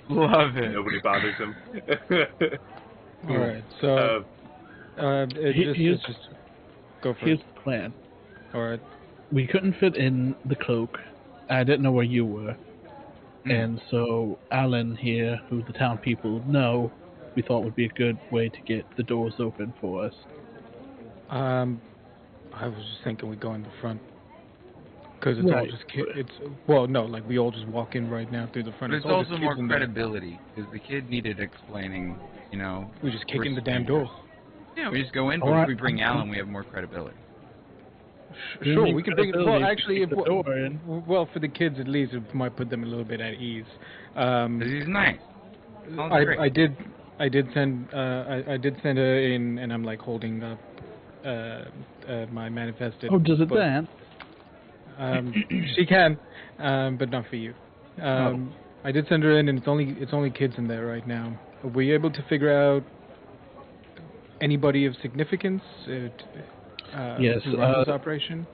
[SPEAKER 3] Love it.
[SPEAKER 4] Nobody bothers him.
[SPEAKER 2] All right, so just go for
[SPEAKER 1] Here's
[SPEAKER 2] it.
[SPEAKER 1] the plan.
[SPEAKER 2] All right.
[SPEAKER 1] We couldn't fit in the cloak. I didn't know where you were. And so Alan here, who the town people know, we thought would be a good way to get the doors open for us.
[SPEAKER 2] I was just thinking we go in the front. Because it's all just like we all just walk in right now through the front.
[SPEAKER 3] There's also more credibility, because the kid needed explaining,
[SPEAKER 2] We just kick in the damn door.
[SPEAKER 3] Yeah, we just go in, but if we bring Alan, we have more credibility.
[SPEAKER 2] Sure, we can bring it. Well, actually,
[SPEAKER 1] for
[SPEAKER 2] the kids at least, it might put them a little bit at ease.
[SPEAKER 3] He's nice.
[SPEAKER 2] I did send her in, and I'm like holding up my manifested.
[SPEAKER 1] Oh, does it
[SPEAKER 2] book.
[SPEAKER 1] dance?
[SPEAKER 2] She can, but not for you. I did send her in, and it's only kids in there right now. Were you able to figure out anybody of significance?
[SPEAKER 1] Yes.
[SPEAKER 2] Who runs this operation?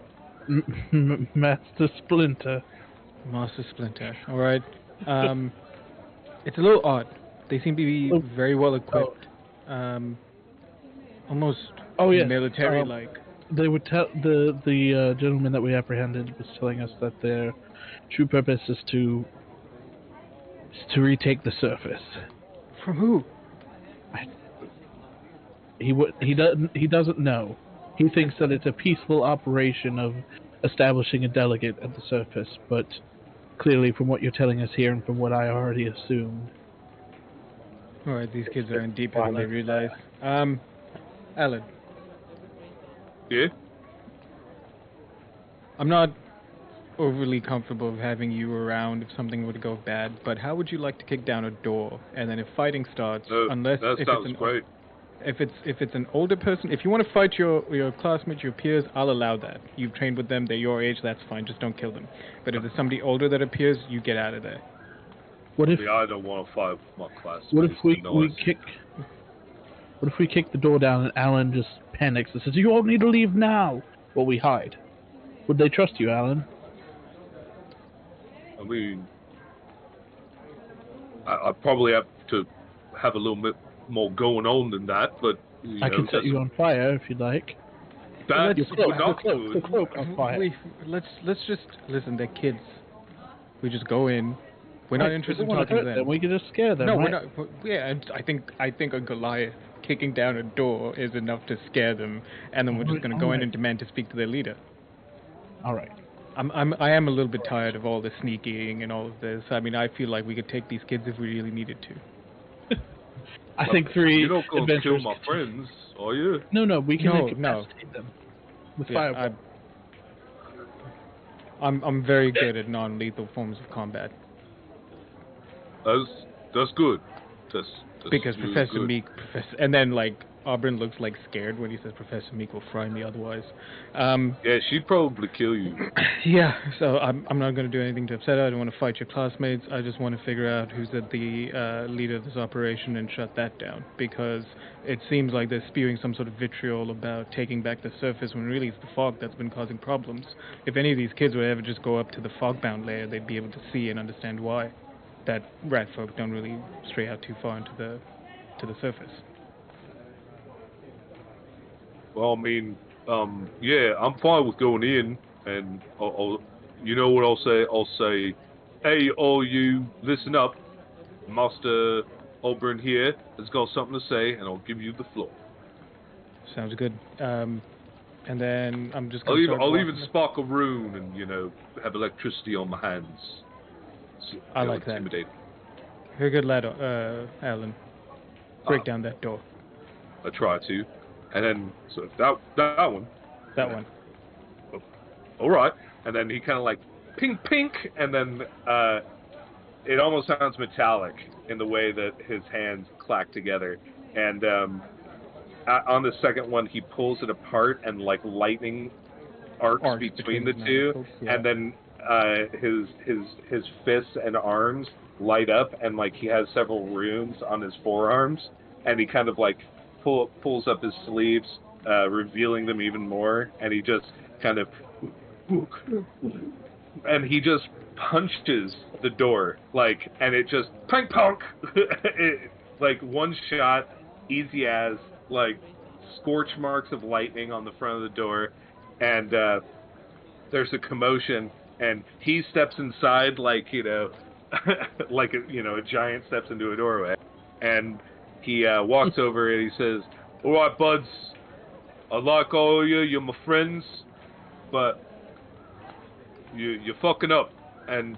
[SPEAKER 1] Master Splinter.
[SPEAKER 2] Master Splinter. All right. It's a little odd. They seem to be very well equipped. Almost military-like.
[SPEAKER 1] They would tell the gentleman that we apprehended was telling us that their true purpose is to retake the surface.
[SPEAKER 2] From who?
[SPEAKER 1] He doesn't know. He thinks that it's a peaceful operation of establishing a delegate at the surface, but clearly from what you're telling us here and from what I already assumed.
[SPEAKER 2] Alright, these kids are in deeper than they realize. Alan.
[SPEAKER 4] Yeah?
[SPEAKER 2] I'm not overly comfortable with having you around if something were to go bad, but how would you like to kick down a door, and then if fighting starts, if it's an older person, if you want to fight your classmates, your peers, I'll allow that. You've trained with them, they're your age, that's fine, just don't kill them. But if there's somebody older that appears, you get out of there.
[SPEAKER 1] What if
[SPEAKER 4] I don't want to fight with my classmates?
[SPEAKER 1] What if we kick the door down and Alan just panics and says, "You all need to leave now," while we hide? Would they trust you, Alan?
[SPEAKER 4] I mean, I probably have to have a little bit more going on than that, but
[SPEAKER 1] I can set you on fire if you'd like.
[SPEAKER 4] That's not
[SPEAKER 1] the cloak on fire.
[SPEAKER 2] Let's just listen. They're kids. We just go in. We're not interested in talking to them.
[SPEAKER 1] We can just scare them.
[SPEAKER 2] No,
[SPEAKER 1] right?
[SPEAKER 2] we're not. Yeah, I think a Goliath kicking down a door is enough to scare them, and then we're just going to go in and demand to speak to their leader.
[SPEAKER 1] All right.
[SPEAKER 2] I am a little bit tired of all the sneaking and all of this. I mean, I feel like we could take these kids if we really needed to.
[SPEAKER 1] I think 3
[SPEAKER 4] You're not going to kill
[SPEAKER 1] adventures.
[SPEAKER 4] my friends, are you?
[SPEAKER 1] No, we can incapacitate them with fire.
[SPEAKER 2] I'm very good at non-lethal forms of combat.
[SPEAKER 4] That's good. That's
[SPEAKER 2] because
[SPEAKER 4] really
[SPEAKER 2] Professor
[SPEAKER 4] good.
[SPEAKER 2] Meek, and then like Auburn looks like scared when he says Professor Meek will fry me otherwise.
[SPEAKER 4] Yeah, she'd probably kill you.
[SPEAKER 2] Yeah, so I'm not going to do anything to upset her. I don't want to fight your classmates. I just want to figure out who's at the leader of this operation and shut that down, because it seems like they're spewing some sort of vitriol about taking back the surface when really it's the fog that's been causing problems. If any of these kids would ever just go up to the fog-bound layer, they'd be able to see and understand why that rat folk don't really stray out too far into the surface.
[SPEAKER 4] Well, I mean, yeah, I'm fine with going in, and you know what I'll say? I'll say, hey, all you, listen up. Master Oberon here has got something to say, and I'll give you the floor.
[SPEAKER 2] Sounds good. And then I'm just going to
[SPEAKER 4] I'll even spark a rune and, you know, have electricity on my hands. So,
[SPEAKER 2] I like that. Very good lad, Alan. Break down that door.
[SPEAKER 4] I try to. And then, so that one.
[SPEAKER 2] That one.
[SPEAKER 4] Oh, all right. And then he kind of like, pink, and then it almost sounds metallic in the way that his hands clack together. And on the second one, he pulls it apart, and like lightning arcs between the two. Yeah. And then his fists and arms light up, and like he has several runes on his forearms, and he kind of like pulls up his sleeves, revealing them even more, and he just kind of punches the door, like, and it just punk, like one shot, easy as, like scorch marks of lightning on the front of the door, and there's a commotion, and he steps inside like, you know, like a giant steps into a doorway, and he walks over and he says, all right, buds, I like all of you, you're my friends, but you're fucking up, and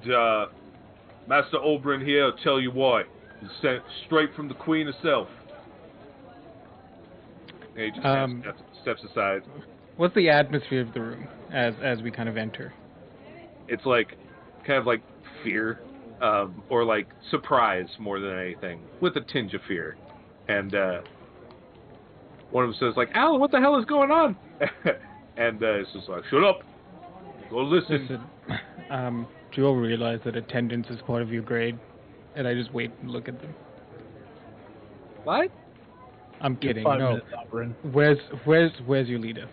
[SPEAKER 4] Master Oberon here will tell you why. He's sent straight from the Queen herself. And he just kind of steps aside.
[SPEAKER 2] What's the atmosphere of the room as we kind of enter?
[SPEAKER 4] It's like, kind of like fear, or like surprise more than anything, with a tinge of fear. And one of them says, like, Alan, what the hell is going on? And it's just like, shut up. Go listen.
[SPEAKER 2] Do you all realize that attendance is part of your grade? And I just wait and look at them.
[SPEAKER 4] What?
[SPEAKER 2] I'm kidding. No. Where's your leader?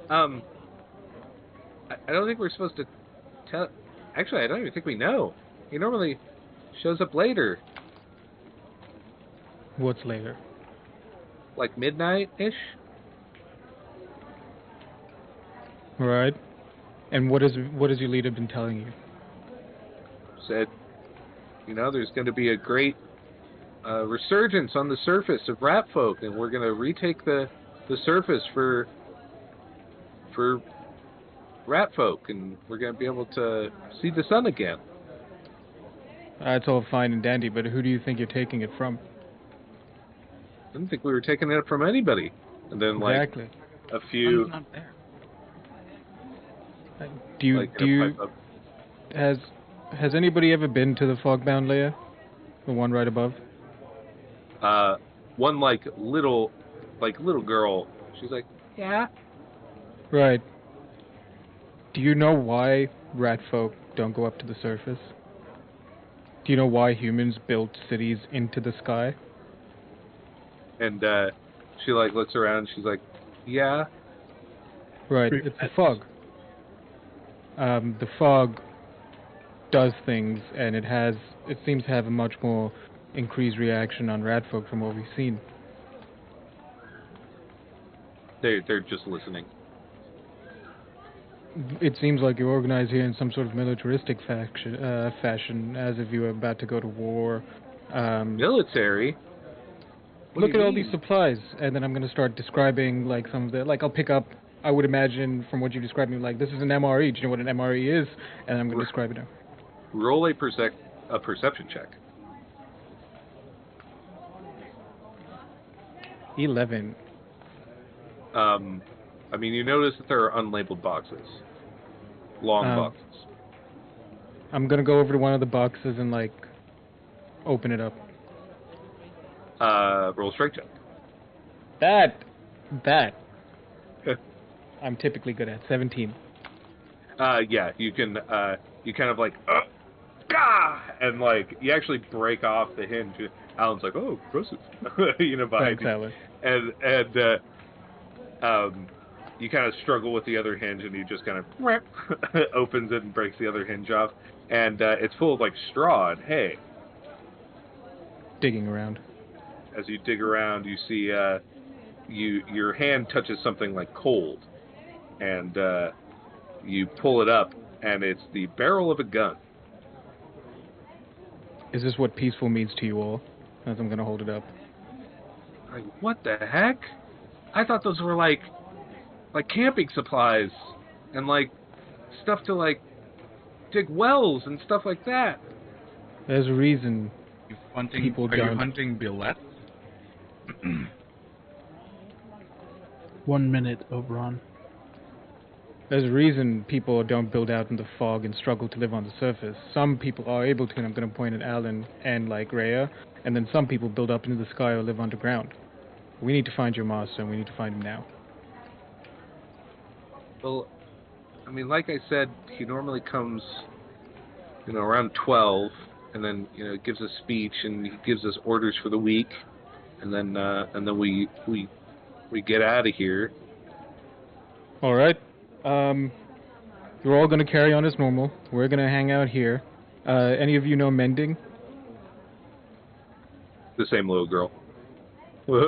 [SPEAKER 4] I don't think we're supposed to tell. Actually, I don't even think we know. He normally shows up later.
[SPEAKER 2] What's later?
[SPEAKER 4] Like midnight-ish?
[SPEAKER 2] Right. And what has your leader been telling you?
[SPEAKER 4] Said, you know, there's going to be a great resurgence on the surface of rat folk, and we're going to retake the surface for rat folk, and we're going to be able to see the sun again.
[SPEAKER 2] That's all fine and dandy, but who do you think you're taking it from?
[SPEAKER 4] I didn't think we were taking it from anybody. And then,
[SPEAKER 2] exactly.
[SPEAKER 4] Like, a few...
[SPEAKER 3] Sun's not there.
[SPEAKER 2] Has anybody ever been to the fog-bound layer? The one right above?
[SPEAKER 4] One, little girl. She's like, yeah.
[SPEAKER 2] Right. Do you know why rat folk don't go up to the surface? Do you know why humans built cities into the sky?
[SPEAKER 4] And she looks around and she's like, yeah.
[SPEAKER 2] Right, it's the fog. The fog does things, and it seems to have a much more increased reaction on rat folk from what we've seen.
[SPEAKER 4] They're just listening.
[SPEAKER 2] It seems like you're organized here in some sort of militaristic fashion, as if you were about to go to war.
[SPEAKER 4] Military?
[SPEAKER 2] Look at all these supplies, and then I'm going to start describing, like, some of the... Like, I'll pick up, I would imagine, from what you described me, like, this is an MRE. Do you know what an MRE is? And I'm going to describe it now.
[SPEAKER 4] Roll a perception check.
[SPEAKER 2] 11.
[SPEAKER 4] I mean, you notice that there are unlabeled boxes. Long boxes.
[SPEAKER 2] I'm going to go over to one of the boxes and, like, open it up.
[SPEAKER 4] Roll strength check.
[SPEAKER 2] That. I'm typically good at 17.
[SPEAKER 4] Yeah, you can. You kind of like, gah! And like you actually break off the hinge. Alan's like, oh, impressive. Behind
[SPEAKER 2] Thanks,
[SPEAKER 4] you.
[SPEAKER 2] Alan.
[SPEAKER 4] And you kind of struggle with the other hinge, and you just kind of opens it and breaks the other hinge off, and it's full of like straw and hay.
[SPEAKER 2] Digging around.
[SPEAKER 4] As you dig around, you see your hand touches something like cold, and you pull it up, and it's the barrel of a gun.
[SPEAKER 2] Is this what peaceful means to you all? As I'm gonna hold it up.
[SPEAKER 4] Like, what the heck? I thought those were like camping supplies and like stuff to like dig wells and stuff like that.
[SPEAKER 2] There's a reason
[SPEAKER 3] You hunting?
[SPEAKER 2] People
[SPEAKER 3] Are you
[SPEAKER 2] don't.
[SPEAKER 3] hunting billets?
[SPEAKER 1] 1 minute, Oberon.
[SPEAKER 2] There's a reason people don't build out in the fog and struggle to live on the surface. Some people are able to, and I'm going to point at Alan and like Rhea, and then some people build up into the sky or live underground. We need to find your master, and we need to find him now.
[SPEAKER 4] Well, I mean, like I said, he normally comes, around 12, and then gives a speech and he gives us orders for the week, and then we get out of here.
[SPEAKER 2] All right. You're all going to carry on as normal. We're going to hang out here. Any of you know mending?
[SPEAKER 4] The same little girl.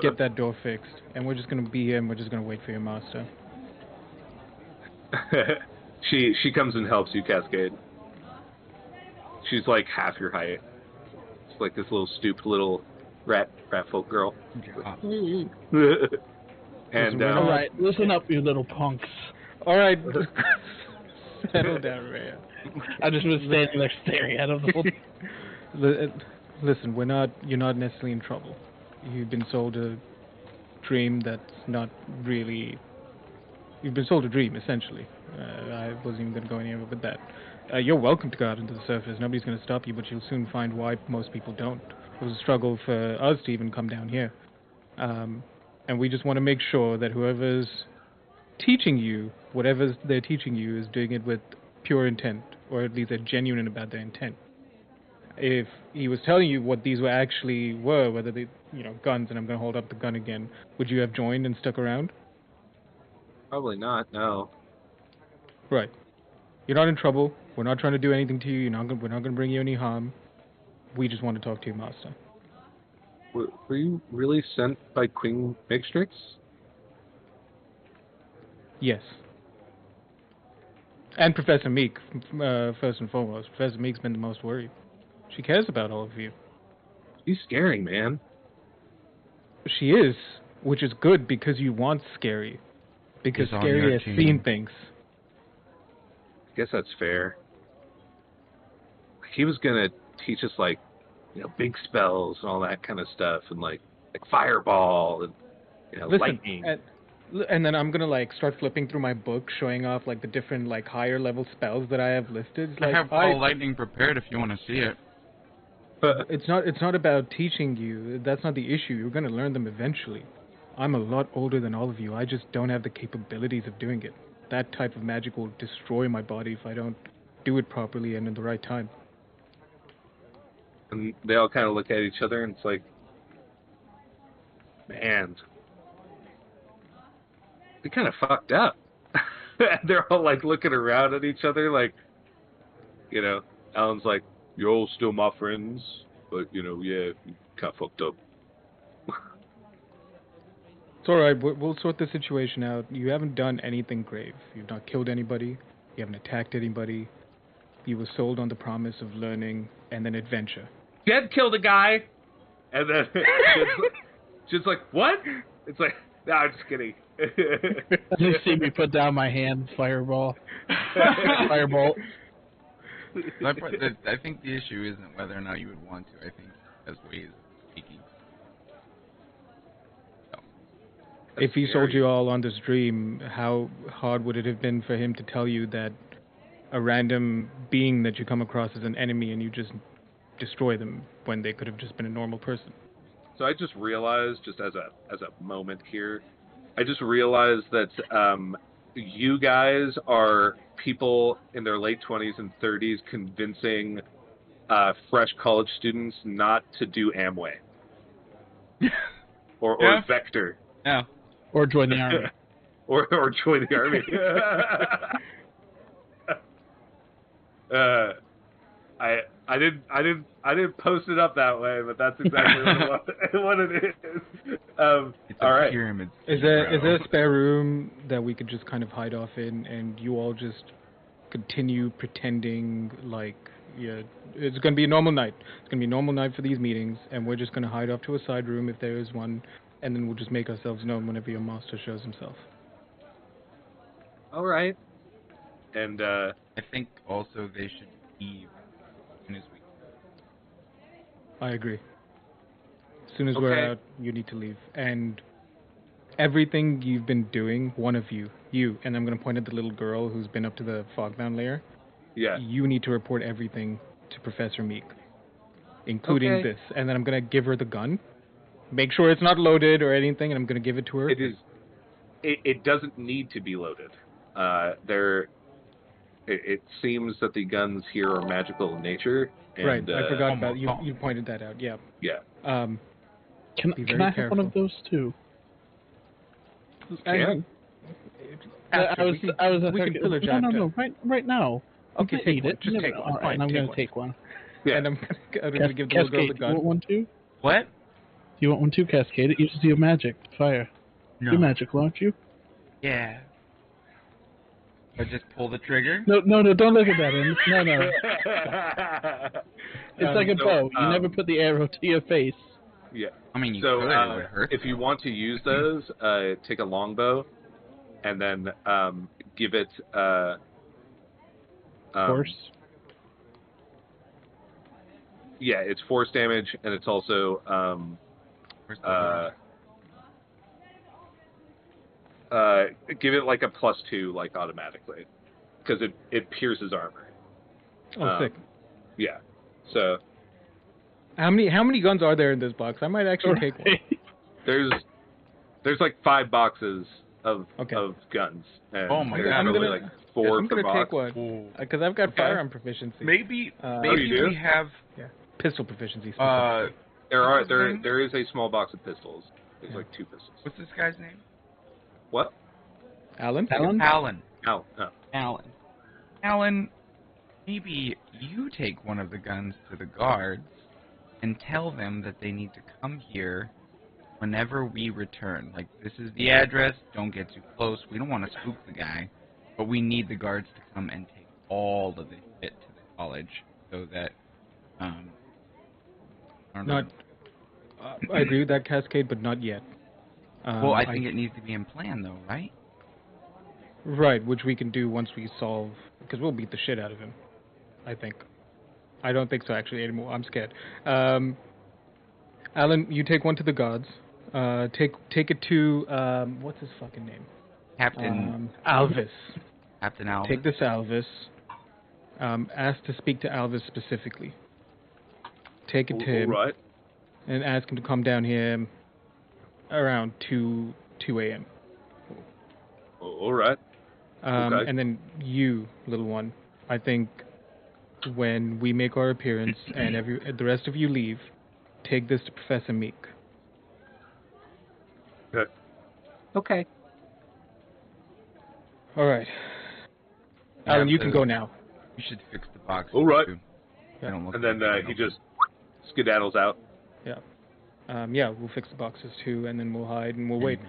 [SPEAKER 2] Get that door fixed. And we're just going to be here and we're just going to wait for your master.
[SPEAKER 4] She comes and helps you, Cascade. She's like half your height. It's like this little stooped little rat folk girl. And
[SPEAKER 1] All right, listen up, you little punks.
[SPEAKER 2] All right. Settle down, Rhea.
[SPEAKER 1] I just was standing there staring at him the whole time.
[SPEAKER 2] Listen, you're not necessarily in trouble. You've been sold a dream that's not really... You've been sold a dream, essentially. I wasn't even going to go anywhere with that. You're welcome to go out into the surface. Nobody's going to stop you, but you'll soon find why most people don't. It was a struggle for us to even come down here. And we just want to make sure that whoever's teaching you, whatever they're teaching you, is doing it with pure intent, or at least they're genuine about their intent. If he was telling you what these were, whether they, guns, and I'm going to hold up the gun again, would you have joined and stuck around?
[SPEAKER 4] Probably not, no.
[SPEAKER 2] Right. You're not in trouble. We're not trying to do anything to you. We're not going to bring you any harm. We just want to talk to your master.
[SPEAKER 4] Were you really sent by Queen Mixtrix?
[SPEAKER 2] Yes. And Professor Meek, first and foremost. Professor Meek's been the most worried. She cares about all of you.
[SPEAKER 4] She's scary, man.
[SPEAKER 2] She is, which is good because you want scary. Because
[SPEAKER 3] He's on
[SPEAKER 2] Scary
[SPEAKER 3] your
[SPEAKER 2] has
[SPEAKER 3] team.
[SPEAKER 2] seen things.
[SPEAKER 4] I guess that's fair. He was gonna teach us like, big spells and all that kind of stuff, and like fireball and
[SPEAKER 2] Listen,
[SPEAKER 4] lightning.
[SPEAKER 2] and then I'm gonna start flipping through my book, showing off the different higher level spells that I have listed.
[SPEAKER 3] I have all lightning prepared if you want to see it.
[SPEAKER 2] It's not about teaching you. That's not the issue. You're gonna learn them eventually. I'm a lot older than all of you. I just don't have the capabilities of doing it. That type of magic will destroy my body if I don't do it properly and in the right time.
[SPEAKER 4] And they all kind of look at each other, and it's like, man, they kind of fucked up. They're all looking around at each other, Alan's like, you're all still my friends, but yeah, you kind of fucked up.
[SPEAKER 2] It's alright, we'll sort the situation out. You haven't done anything grave. You've not killed anybody. You haven't attacked anybody. You were sold on the promise of learning and then adventure.
[SPEAKER 4] Jed killed a guy, and then Jed's like, what? It's like, no, I'm just kidding.
[SPEAKER 1] You see me put down my hand, fireball. Firebolt.
[SPEAKER 3] I think the issue isn't whether or not you would want to. I think as ways of speaking.
[SPEAKER 2] If he sold you all on this dream, how hard would it have been for him to tell you that a random being that you come across is an enemy and you just destroy them when they could have just been a normal person?
[SPEAKER 4] So I just realized, just as a moment here, I just realized that you guys are people in their late 20s and 30s convincing fresh college students not to do Amway or Vector.
[SPEAKER 3] Yeah.
[SPEAKER 1] Or join the army.
[SPEAKER 4] or join the army. I didn't post it up that way, but that's exactly what it is.
[SPEAKER 3] It's
[SPEAKER 4] all
[SPEAKER 3] a
[SPEAKER 4] right.
[SPEAKER 3] pyramid.
[SPEAKER 2] Is there a spare room that we could just kind of hide off in, and you all just continue pretending like, yeah, it's gonna be a normal night. It's gonna be a normal night for these meetings, and we're just gonna hide off to a side room if there is one, and then we'll just make ourselves known whenever your master shows himself.
[SPEAKER 4] All right. And
[SPEAKER 3] I think also they should leave as soon as we.
[SPEAKER 2] I agree. As soon as we're out, you need to leave. And everything you've been doing, one of you, and I'm going to point at the little girl who's been up to the fogbound layer.
[SPEAKER 4] Yeah.
[SPEAKER 2] You need to report everything to Professor Meek, including this. And then I'm going to give her the gun. Make sure it's not loaded or anything, and I'm going to give it to her.
[SPEAKER 4] It is. It doesn't need to be loaded. It seems that the guns here are magical in nature. And,
[SPEAKER 2] right. I forgot about you. You pointed that out. Yeah.
[SPEAKER 4] Yeah.
[SPEAKER 1] Can I have one of those too?
[SPEAKER 4] Can?
[SPEAKER 2] I was
[SPEAKER 1] No, right now.
[SPEAKER 2] Okay,
[SPEAKER 1] take
[SPEAKER 2] it. Just take one. Fine,
[SPEAKER 1] and I'm going to take one.
[SPEAKER 4] Yeah.
[SPEAKER 2] And I'm going to give the little girl the gun.
[SPEAKER 1] Do you want one too?
[SPEAKER 3] What?
[SPEAKER 1] Do you want one too, Cascade? It uses your magic. Fire.
[SPEAKER 3] No.
[SPEAKER 1] You're magical, aren't you?
[SPEAKER 3] Yeah. I just pull the trigger?
[SPEAKER 1] No, don't look at that. No. It's like a bow. You never put the arrow to your face.
[SPEAKER 4] Yeah.
[SPEAKER 3] I mean, you
[SPEAKER 4] so,
[SPEAKER 3] could. It would hurt.
[SPEAKER 4] if you want to use those, take a longbow, and then give it
[SPEAKER 1] Force.
[SPEAKER 4] Yeah, it's force damage, and it's also give it like a +2, like automatically, because it pierces armor.
[SPEAKER 2] Oh, sick.
[SPEAKER 4] Yeah. So.
[SPEAKER 2] How many guns are there in this box? I might actually take one.
[SPEAKER 4] There's like 5 boxes of guns. And
[SPEAKER 3] oh my god!
[SPEAKER 4] I'm
[SPEAKER 2] gonna
[SPEAKER 4] like 4 per box.
[SPEAKER 2] Take one because I've got firearm proficiency.
[SPEAKER 3] Maybe
[SPEAKER 4] you
[SPEAKER 3] we have
[SPEAKER 2] pistol proficiency.
[SPEAKER 4] There is a small box of pistols. There's like 2 pistols.
[SPEAKER 3] What's this guy's name?
[SPEAKER 4] What?
[SPEAKER 2] Alan.
[SPEAKER 3] Alan, maybe you take one of the guns to the guards and tell them that they need to come here whenever we return. Like, this is the address, don't get too close. We don't want to spook the guy, but we need the guards to come and take all of the shit to the college so that,
[SPEAKER 2] I agree with that, Cascade, but not yet.
[SPEAKER 3] Well, I think it needs to be in plan, though, right?
[SPEAKER 2] Right, which we can do once we solve, because we'll beat the shit out of him, I think. I don't think so, actually, anymore. I'm scared. Alan, you take one to the gods. Take it to, what's his fucking name?
[SPEAKER 3] Captain
[SPEAKER 2] Alvis.
[SPEAKER 3] Captain Alvis.
[SPEAKER 2] Take this to Alvis. Ask to speak to Alvis specifically. Take it to him.
[SPEAKER 4] Right.
[SPEAKER 2] And ask him to come down here around 2 a.m.
[SPEAKER 4] All right. Okay.
[SPEAKER 2] And then you, little one, I think when we make our appearance and the rest of you leave, take this to Professor Meek.
[SPEAKER 4] Good. Okay.
[SPEAKER 2] All right. Alan, you can go now.
[SPEAKER 3] You should fix the box.
[SPEAKER 4] All right.
[SPEAKER 3] I don't look
[SPEAKER 4] And then
[SPEAKER 3] like
[SPEAKER 4] he just skedaddles out.
[SPEAKER 2] Yeah. We'll fix the boxes too, and then we'll hide and we'll wait.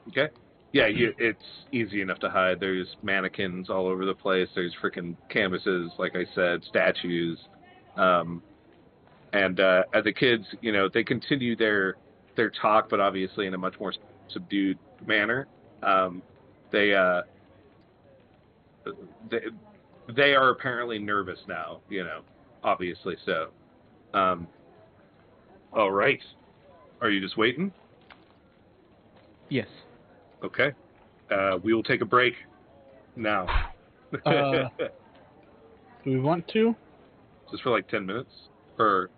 [SPEAKER 4] Okay. Yeah, it's easy enough to hide. There's mannequins all over the place. There's freaking canvases, like I said, statues. And the kids, they continue their talk, but obviously in a much more subdued manner. They are apparently nervous now, obviously so. All right. Are you just waiting?
[SPEAKER 2] Yes.
[SPEAKER 4] Okay. We will take a break now.
[SPEAKER 1] Do we want to?
[SPEAKER 4] Just for like 10 minutes? Or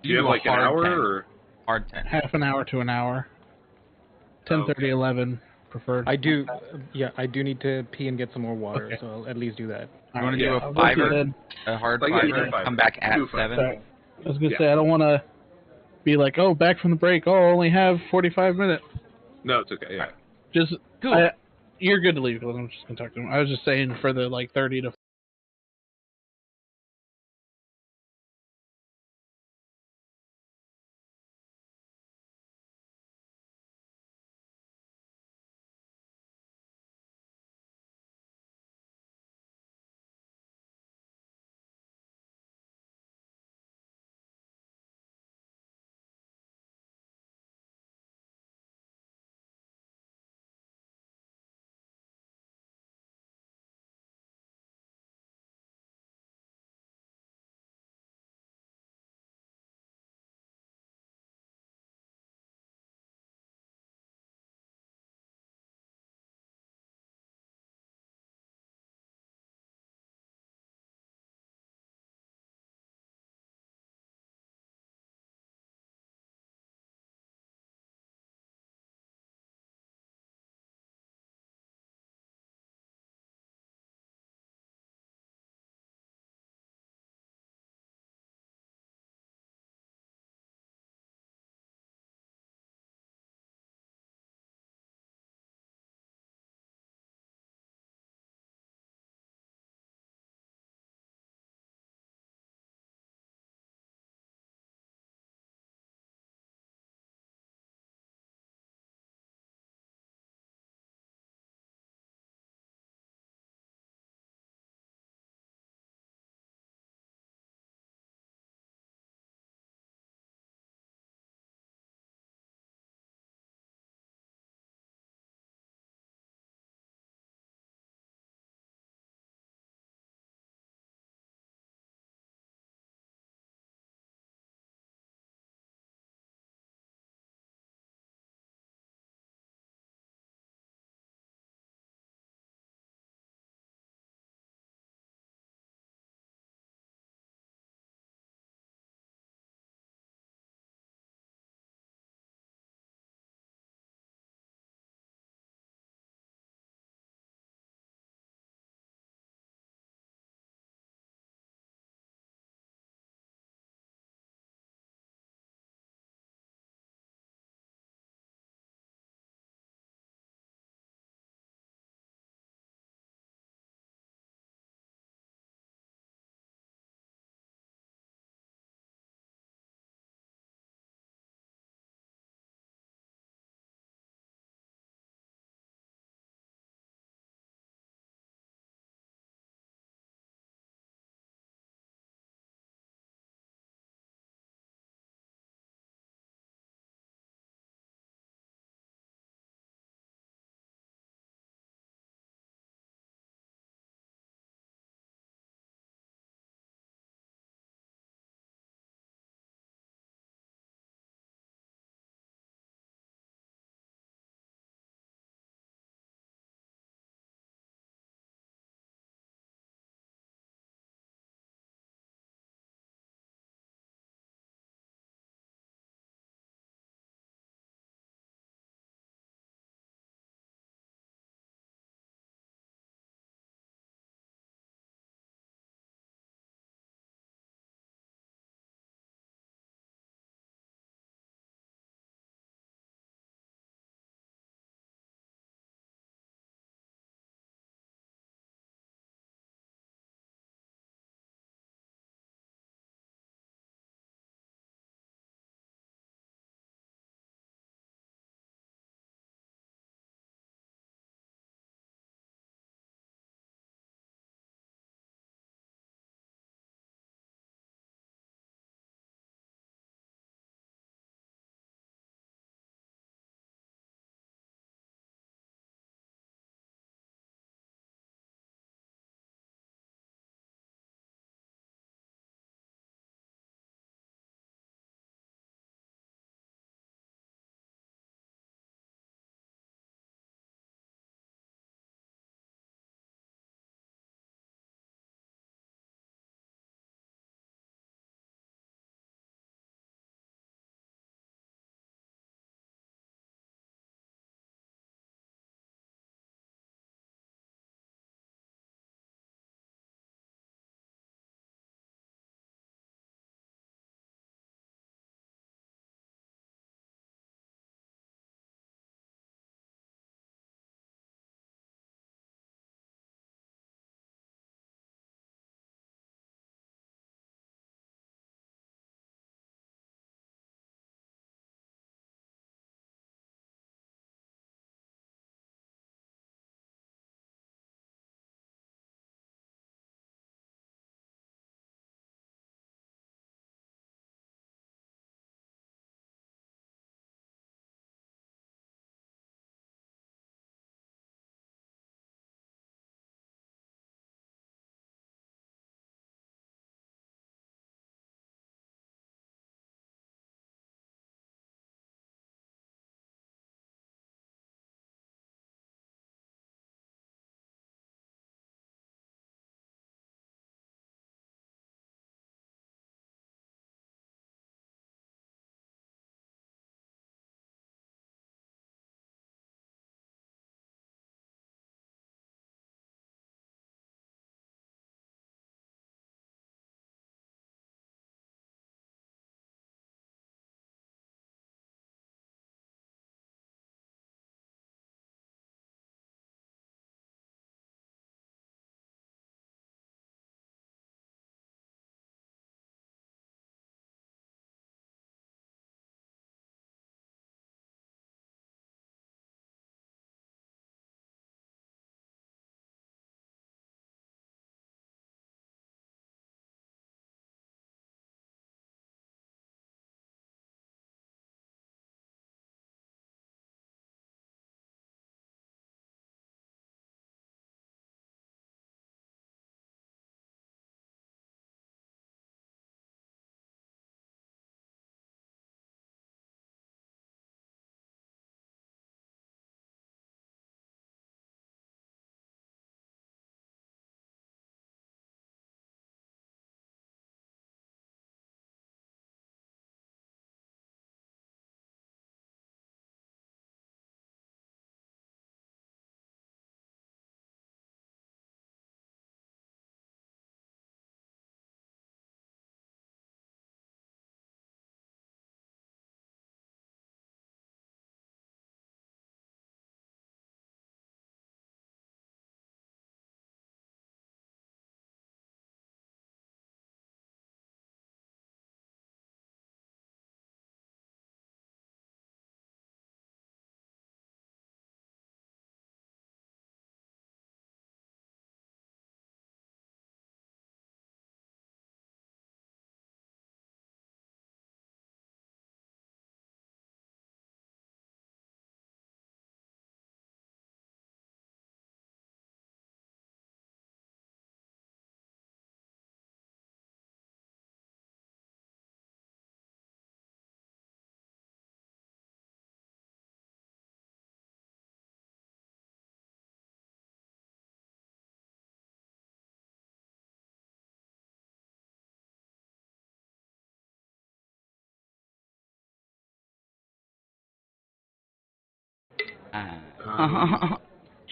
[SPEAKER 4] do you
[SPEAKER 3] do
[SPEAKER 4] have like an hour? Or?
[SPEAKER 3] Hard 10.
[SPEAKER 1] half an hour to an hour. 10:30,
[SPEAKER 4] Okay.
[SPEAKER 1] 11 preferred.
[SPEAKER 2] I do need to pee and get some more water,
[SPEAKER 1] Okay.
[SPEAKER 2] so I'll at least do that.
[SPEAKER 3] You want to
[SPEAKER 4] Yeah,
[SPEAKER 3] do
[SPEAKER 1] I'll
[SPEAKER 3] a
[SPEAKER 1] go with you
[SPEAKER 3] 5er?
[SPEAKER 1] then.
[SPEAKER 3] A hard
[SPEAKER 4] Like,
[SPEAKER 3] 5er?
[SPEAKER 4] yeah, do a 5er.
[SPEAKER 3] Come back at
[SPEAKER 4] Do a 5er.
[SPEAKER 3] 7?
[SPEAKER 1] Sorry. I was gonna
[SPEAKER 4] Yeah.
[SPEAKER 1] say I don't want to be like, oh, back from the break. Oh, I only have 45 minutes.
[SPEAKER 4] No, it's okay. Yeah.
[SPEAKER 1] Just
[SPEAKER 3] Cool.
[SPEAKER 1] you're good to leave because I'm just gonna talk to him. I was just saying for the like 30 to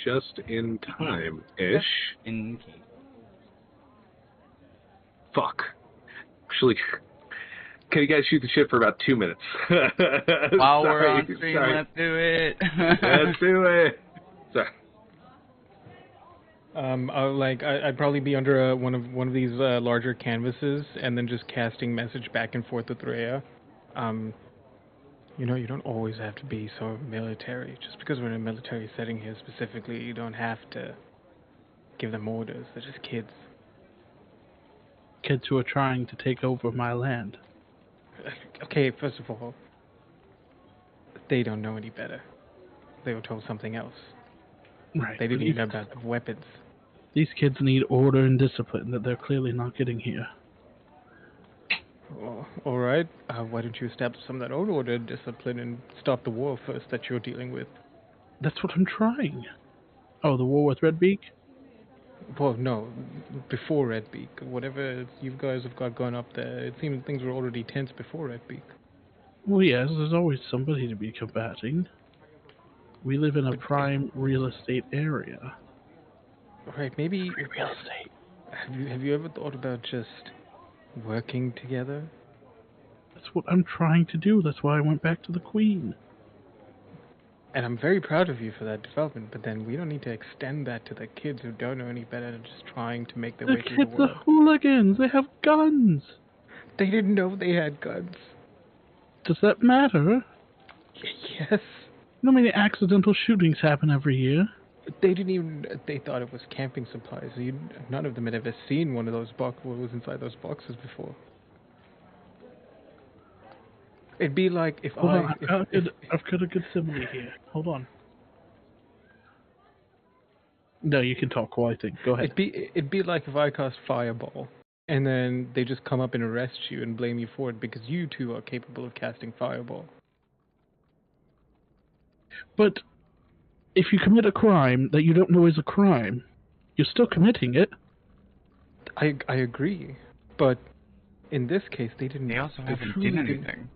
[SPEAKER 4] Just in time-ish.
[SPEAKER 3] In case.
[SPEAKER 4] Fuck. Actually, can you guys shoot the shit for about 2 minutes?
[SPEAKER 3] While we're on stream, let's do it.
[SPEAKER 4] Let's do it. Sorry.
[SPEAKER 2] I'd probably be under one of these larger canvases, and then just casting message back and forth with Rhea. You know, you don't always have to be so military. Just because we're in a military setting here specifically, you don't have to give them orders. They're just kids.
[SPEAKER 1] Kids who are trying to take over my land.
[SPEAKER 2] Okay, first of all, they don't know any better. They were told something else.
[SPEAKER 1] Right.
[SPEAKER 2] They didn't even know about the weapons.
[SPEAKER 1] These kids need order and discipline that they're clearly not getting here.
[SPEAKER 2] Well, all right. Why don't you establish some of that own order and discipline and stop the war first that you're dealing with?
[SPEAKER 1] That's what I'm trying. Oh, the war with Redbeak?
[SPEAKER 2] Well, no. Before Redbeak. Whatever you guys have got going up there, it seems things were already tense before Redbeak.
[SPEAKER 1] Well, yes, there's always somebody to be combating. We live in a prime real estate area.
[SPEAKER 2] Right, maybe...
[SPEAKER 1] Real estate.
[SPEAKER 2] Have you ever thought about just working together?
[SPEAKER 1] That's what I'm trying to do. That's why I went back to the Queen.
[SPEAKER 2] And I'm very proud of you for that development, but then we don't need to extend that to the kids who don't know any better and just trying to make their way through the
[SPEAKER 1] kids
[SPEAKER 2] world.
[SPEAKER 1] are hooligans. They have guns.
[SPEAKER 2] They didn't know they had guns.
[SPEAKER 1] Does that matter?
[SPEAKER 2] Yes.
[SPEAKER 1] You know how many accidental shootings happen every year?
[SPEAKER 2] They didn't even... They thought it was camping supplies. None of them had ever seen one of those what was inside those boxes before. It'd be like if
[SPEAKER 1] Hold on, I've got a good simile here. Hold on. No, you can talk while I think. Go ahead.
[SPEAKER 2] It'd be like if I cast Fireball, and then they just come up and arrest you and blame you for it because you two are capable of casting Fireball.
[SPEAKER 1] But if you commit a crime that you don't know is a crime, you're still committing it.
[SPEAKER 2] I agree, but in this case they didn't.
[SPEAKER 3] They also haven't done anything.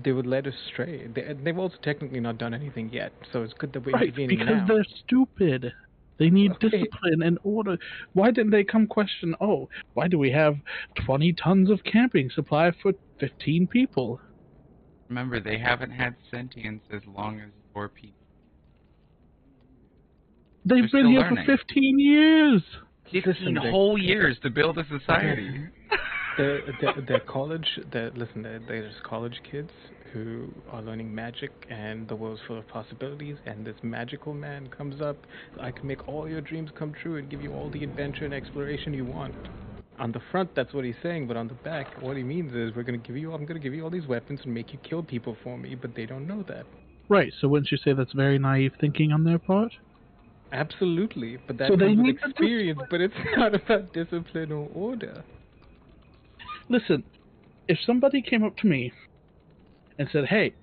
[SPEAKER 2] They would let us stray. They've also technically not done anything yet, so it's good that we're
[SPEAKER 1] right,
[SPEAKER 2] intervening
[SPEAKER 1] because
[SPEAKER 2] now.
[SPEAKER 1] they're stupid. They need discipline and order. Why didn't they come question, why do we have 20 tons of camping supply for 15 people?
[SPEAKER 3] Remember, they haven't had sentience as long as your people.
[SPEAKER 1] They've been here
[SPEAKER 3] learning.
[SPEAKER 1] for 15 years.
[SPEAKER 3] 15 whole years to build a society.
[SPEAKER 2] They're college. They're just college kids who are learning magic, and the world's full of possibilities. And this magical man comes up. I can make all your dreams come true and give you all the adventure and exploration you want. On the front, that's what he's saying, but on the back, what he means is I'm going to give you all these weapons and make you kill people for me. But they don't know that.
[SPEAKER 1] Right. So wouldn't you say that's very naive thinking on their part?
[SPEAKER 2] Absolutely, but that
[SPEAKER 1] So
[SPEAKER 2] comes with experience. But it's not about discipline or order.
[SPEAKER 1] Listen, if somebody came up to me and said, hey,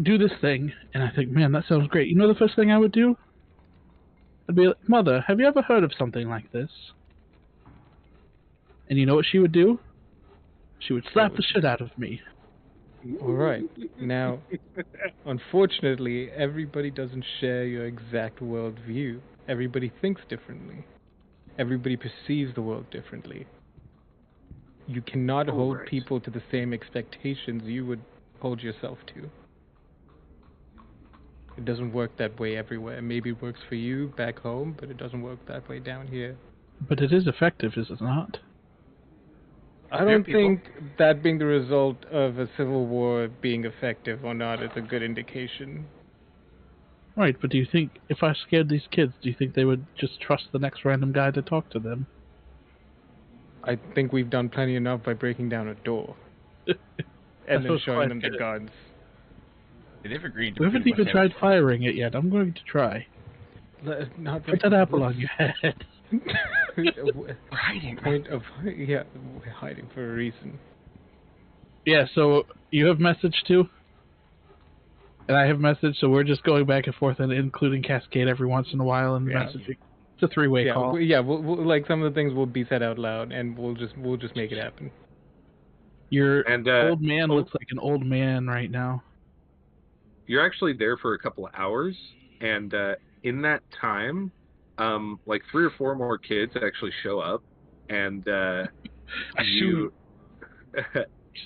[SPEAKER 1] do this thing, and I think, man, that sounds great. You know the first thing I would do? I'd be like, Mother, have you ever heard of something like this? And you know what she would do? She would slap the shit out of me.
[SPEAKER 2] Alright, now, unfortunately, everybody doesn't share your exact worldview. Everybody thinks differently. Everybody perceives the world differently. You cannot hold people to the same expectations you would hold yourself to. It doesn't work that way everywhere. Maybe it works for you back home, but it doesn't work that way down here.
[SPEAKER 1] But it is effective, is it not?
[SPEAKER 2] I don't think that being the result of a civil war being effective or not is a good indication.
[SPEAKER 1] Right, but do you think, if I scared these kids, do you think they would just trust the next random guy to talk to them?
[SPEAKER 2] I think we've done plenty enough by breaking down a door. And then showing them the guns.
[SPEAKER 3] They've agreed to
[SPEAKER 1] we haven't even tried firing it yet. I'm going to try. Put that apple on your head.
[SPEAKER 3] We're hiding.
[SPEAKER 2] We're hiding for a reason.
[SPEAKER 1] Yeah, so you have message too? And I have message, so we're just going back and forth and including Cascade every once in a while in the messaging. It's a three-way call.
[SPEAKER 2] We'll like some of the things will be said out loud, and we'll just make it happen.
[SPEAKER 1] Your old man looks like an old man right now.
[SPEAKER 4] you're actually there for a couple of hours, and in that time, like 3 or 4 more kids actually show up, and you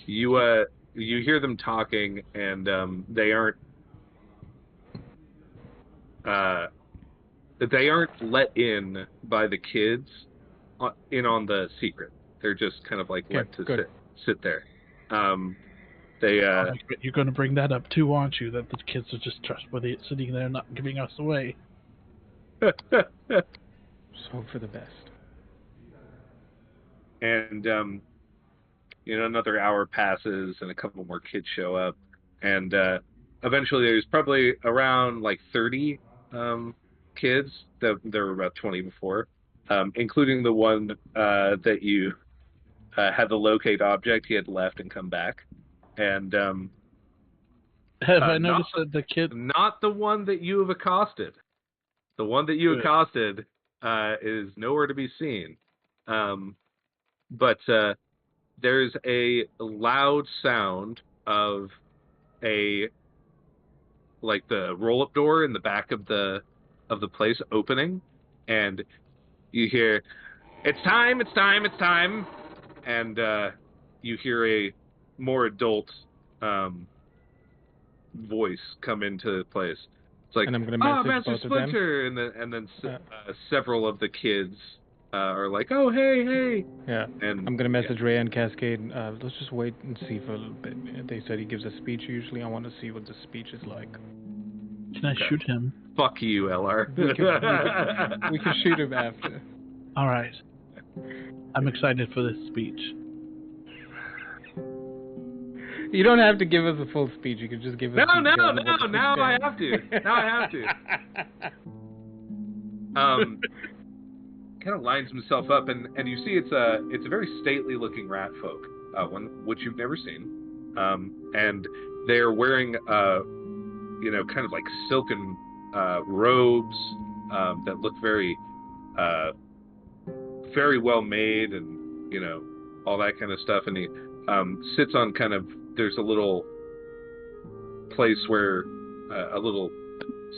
[SPEAKER 4] you hear them talking, and uh, they aren't let in by the kids in on the secret. They're just kind of like
[SPEAKER 2] Okay,
[SPEAKER 4] let to
[SPEAKER 2] good.
[SPEAKER 4] sit there. They
[SPEAKER 1] You're going to bring that up too, aren't you? That the kids are just trustworthy sitting there not giving us away.
[SPEAKER 2] So for the best.
[SPEAKER 4] and another hour passes and a couple more kids show up, and eventually there's probably around like 30 kids. There were about 20 before, including the one that you had the locate object. He had left and come back, and
[SPEAKER 1] Have I noticed that the kid...
[SPEAKER 4] not the one that you have accosted. The one that you accosted is nowhere to be seen. But there's a loud sound of the roll-up door in the back of the place opening, and you hear, "It's time, it's time, it's time," and you hear a more adult voice come into place. It's like,
[SPEAKER 2] And I'm gonna
[SPEAKER 4] "Oh,
[SPEAKER 2] message
[SPEAKER 4] Master
[SPEAKER 2] both of them.
[SPEAKER 4] Splinter," and then several of the kids are like, "Oh, hey, hey."
[SPEAKER 2] Yeah.
[SPEAKER 4] And
[SPEAKER 2] I'm gonna message Ray and Cascade. Let's just wait and see for a little bit. They said he gives a speech usually. I want to see what the speech is like.
[SPEAKER 1] Can I shoot him?
[SPEAKER 4] Fuck you, LR.
[SPEAKER 2] We can shoot him after.
[SPEAKER 1] All right. I'm excited for this speech.
[SPEAKER 2] You don't have to give us a full speech. You can just give us.
[SPEAKER 4] No. Now I have to. Kind of lines himself up, and you see it's a very stately looking rat folk, one which you've never seen, and they're wearing kind of like silken robes that look very very well made, and all that kind of stuff. And he sits on kind of, there's a little place where a little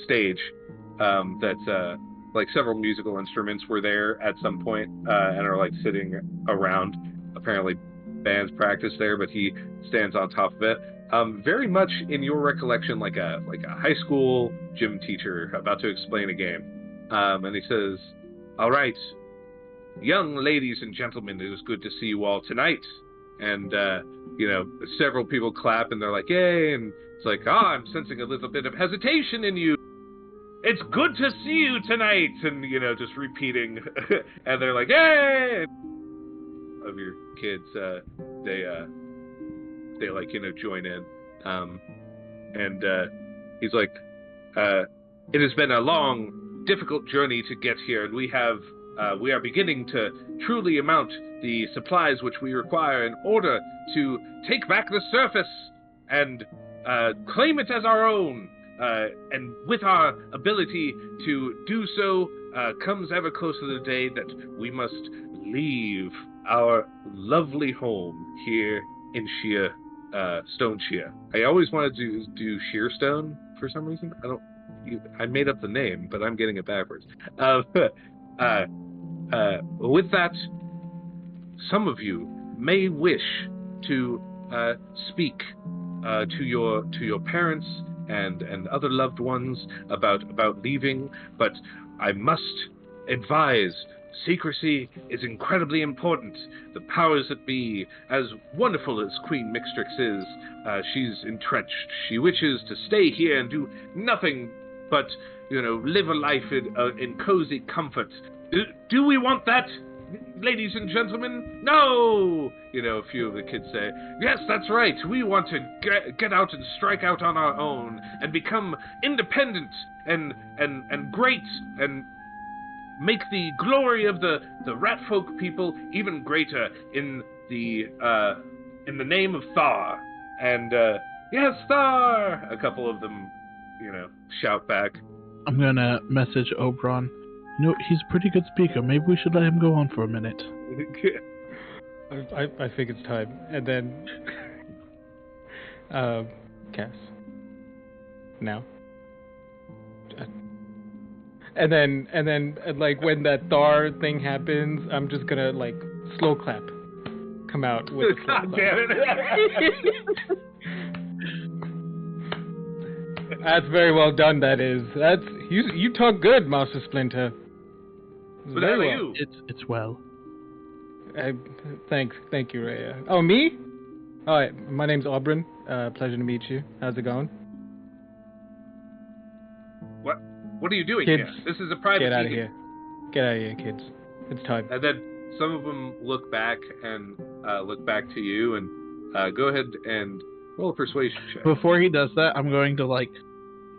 [SPEAKER 4] stage that's like several musical instruments were there at some point and are like sitting around. Apparently bands practice there, but he stands on top of it. Very much in your recollection, like a high school gym teacher about to explain a game. And he says, "All right, young ladies and gentlemen, it is good to see you all tonight." And several people clap, and they're like, "Yay!" And it's like, I'm sensing a little bit of hesitation in you. "It's good to see you tonight," and just repeating, and they're like, "Yay!" Of your kids, they like join in, and he's like, "It has been a long, difficult journey to get here, and we are beginning to truly amount the supplies which we require in order to take back the surface and claim it as our own. And with our ability to do so comes ever closer the day that we must leave our lovely home here in Stone Shear." I always wanted to do Shearstone for some reason. I made up the name, but I'm getting it backwards. With that, some of you may wish to speak to your parents and other loved ones about leaving, but I must advise, secrecy is incredibly important. The powers that be, as wonderful as Queen Mixtrix is, she's entrenched. She wishes to stay here and do nothing but live a life in cozy comfort. Do we want that, ladies and gentlemen? No! A few of the kids say, "Yes, that's right. We want to get out and strike out on our own and become independent and great and make the glory of the Ratfolk people even greater in the name of Thar." And yes, Thar! A couple of them, shout back.
[SPEAKER 1] I'm gonna message Oberon. He's a pretty good speaker. Maybe we should let him go on for a minute.
[SPEAKER 2] I think it's time. And then, Cass. now. And then, like when that Thar thing happens, I'm just gonna like slow clap, come out with a slow
[SPEAKER 4] God
[SPEAKER 2] clap.
[SPEAKER 4] damn it!
[SPEAKER 2] That's very well done. That is. That's you talk good, Master Splinter.
[SPEAKER 4] But
[SPEAKER 2] Very
[SPEAKER 4] how
[SPEAKER 2] well.
[SPEAKER 4] you?
[SPEAKER 1] It's well.
[SPEAKER 2] Thank you, Raya. Oh, me? All right. My name's Aubryn. Pleasure to meet you. How's it going?
[SPEAKER 4] What are you doing
[SPEAKER 2] Kids,
[SPEAKER 4] here? This is a private
[SPEAKER 2] Get out of
[SPEAKER 4] meeting.
[SPEAKER 2] here. Get out of here, kids. It's time.
[SPEAKER 4] And then some of them look back and look back to you, and go ahead and roll a persuasion check.
[SPEAKER 1] Before he does that, I'm going to like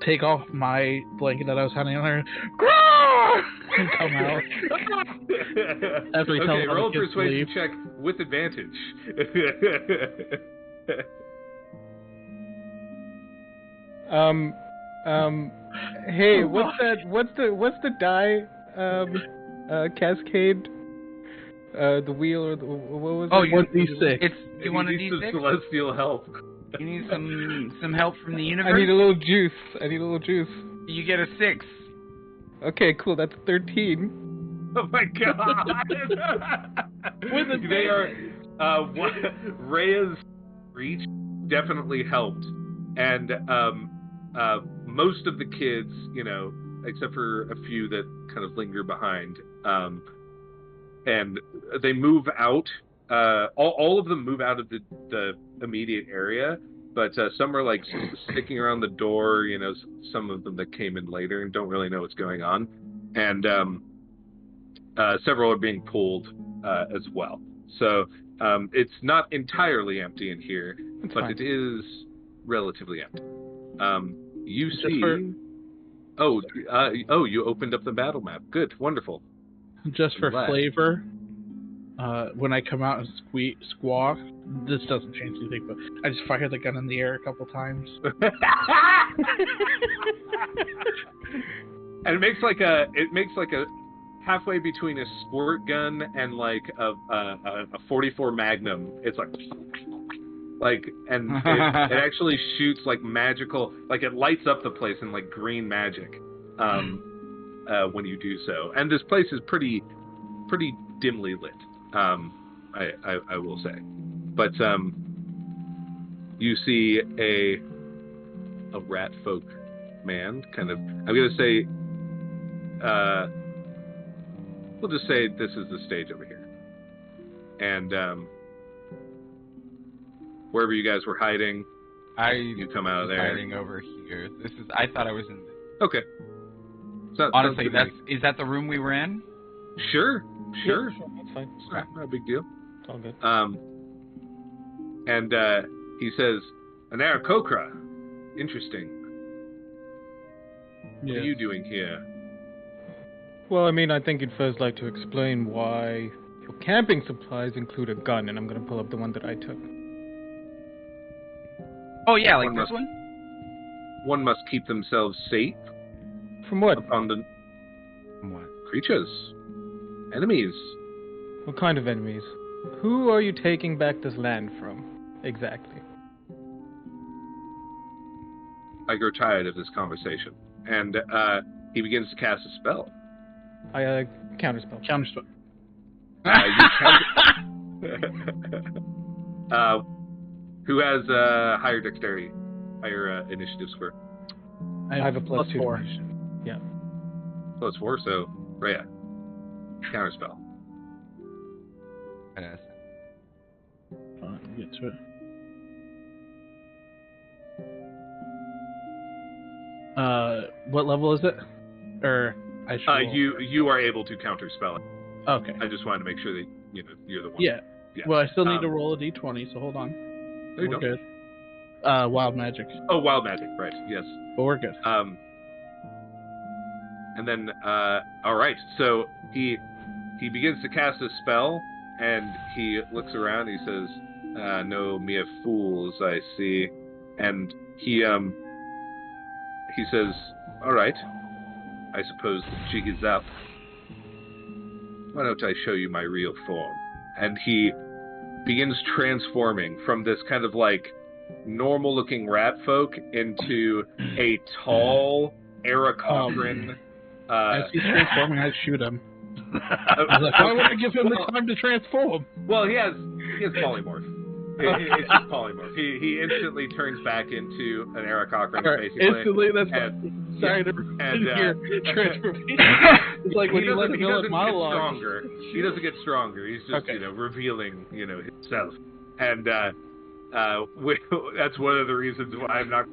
[SPEAKER 1] take off my blanket that I was hanging on her and come out. After he tells
[SPEAKER 4] Okay,
[SPEAKER 1] all
[SPEAKER 4] roll a
[SPEAKER 1] the kids to
[SPEAKER 4] persuasion
[SPEAKER 1] leave.
[SPEAKER 4] check with advantage.
[SPEAKER 2] Hey,
[SPEAKER 1] Oh,
[SPEAKER 2] what's that? What's the die? Cascade. The wheel or the, what was
[SPEAKER 3] Oh,
[SPEAKER 2] it?
[SPEAKER 3] you-
[SPEAKER 1] 1d6.
[SPEAKER 3] You want a
[SPEAKER 4] need some
[SPEAKER 3] D6?
[SPEAKER 4] celestial help.
[SPEAKER 3] You need some help from the
[SPEAKER 2] I
[SPEAKER 3] universe?
[SPEAKER 2] need a little juice.
[SPEAKER 3] You get a 6.
[SPEAKER 2] Okay, cool. That's 13.
[SPEAKER 4] Oh my god!
[SPEAKER 1] With a
[SPEAKER 4] They are. Rhea's reach definitely helped, and most of the kids, except for a few that kind of linger behind, and they move out. All of them move out of the immediate area, but some are like sticking around the door. Some of them that came in later and don't really know what's going on, and several are being pulled as well. So it's not entirely empty in here,
[SPEAKER 2] That's
[SPEAKER 4] but
[SPEAKER 2] fine.
[SPEAKER 4] it is relatively empty. You
[SPEAKER 1] Just
[SPEAKER 4] see.
[SPEAKER 1] for-
[SPEAKER 4] You opened up the battle map. Good, wonderful.
[SPEAKER 1] Just for
[SPEAKER 4] Glad.
[SPEAKER 1] flavor, when I come out and squawk, this doesn't change anything, but I just fire the gun in the air a couple times.
[SPEAKER 4] And it makes like a halfway between a squirt gun and like a 44 Magnum. It's and it actually shoots like magical, like it lights up the place in like green magic when you do so. And this place is pretty dimly lit. I will say, but you see a rat folk man, kind of. I'm gonna say, we'll just say this is the stage over here, and wherever you guys were hiding, you come out of there.
[SPEAKER 3] Hiding over here. I thought I was in.
[SPEAKER 4] Okay.
[SPEAKER 3] Honestly, is that the room we were in?
[SPEAKER 4] Sure.
[SPEAKER 2] Yeah, sure, that's fine.
[SPEAKER 4] It's not a big deal.
[SPEAKER 2] It's all good.
[SPEAKER 4] And he says, an Aarakocra. Interesting. What are you doing here?
[SPEAKER 2] Well, I mean, I think you'd first like to explain why your camping supplies include a gun, and I'm gonna pull up the one that I took.
[SPEAKER 3] Oh yeah, like
[SPEAKER 4] One
[SPEAKER 3] this
[SPEAKER 4] must-
[SPEAKER 3] one?
[SPEAKER 4] One must keep themselves safe
[SPEAKER 2] From what?
[SPEAKER 4] upon the
[SPEAKER 3] What?
[SPEAKER 4] creatures, enemies.
[SPEAKER 2] What kind of enemies? Who are you taking back this land from? Exactly.
[SPEAKER 4] I grow tired of this conversation. And he begins to cast a spell.
[SPEAKER 2] I counterspell.
[SPEAKER 1] Counterspell.
[SPEAKER 4] Who has higher dexterity, higher initiative score?
[SPEAKER 2] I have a plus 2.
[SPEAKER 1] +4.
[SPEAKER 2] Yeah.
[SPEAKER 4] +4, so Rhea. Counterspell.
[SPEAKER 3] Yes.
[SPEAKER 1] Get to it. What level is it? Or I should. roll.
[SPEAKER 4] You are able to counterspell it.
[SPEAKER 1] Okay.
[SPEAKER 4] I just wanted to make sure that you're the one.
[SPEAKER 1] Yeah.
[SPEAKER 4] Yeah.
[SPEAKER 1] Well, I still need to
[SPEAKER 4] Um,
[SPEAKER 1] roll a d20, so hold on.
[SPEAKER 4] There you
[SPEAKER 1] We're
[SPEAKER 4] go.
[SPEAKER 1] good. Wild magic,
[SPEAKER 4] Oh, wild magic, right? Yes.
[SPEAKER 1] but we're good.
[SPEAKER 4] And then, all right. So he begins to cast a spell, and he looks around. He says, "No mere fools, I see." And he says, "All right. I suppose the jig is up. Why don't I show you my real form?" And he begins transforming from this kind of like normal-looking rat folk into a tall Aarakocra.
[SPEAKER 1] As he's transforming, I shoot him. I was like, why would I give him the time to transform?
[SPEAKER 4] Well, he has polymorph. It's just polymorph. He instantly turns back into an Aarakocra, basically.
[SPEAKER 1] Instantly, that's sorry to hear transformation. It's like when you let the villain monologue.
[SPEAKER 4] He doesn't get stronger. He's just revealing himself, and that's one of the reasons why I'm not.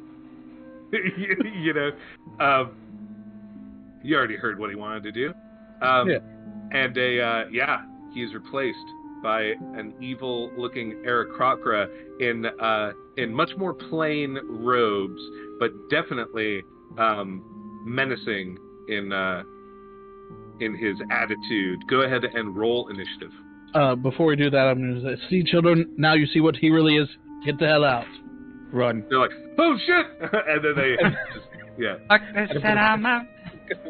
[SPEAKER 4] You already heard what he wanted to do. And he's replaced by an evil-looking Aarakocra in much more plain robes, but definitely menacing in his attitude. Go ahead and roll initiative.
[SPEAKER 1] Before we do that, I'm going to say, see, children, now you see what he really is. Get the hell out.
[SPEAKER 2] Run.
[SPEAKER 4] They're like, oh shit! And then they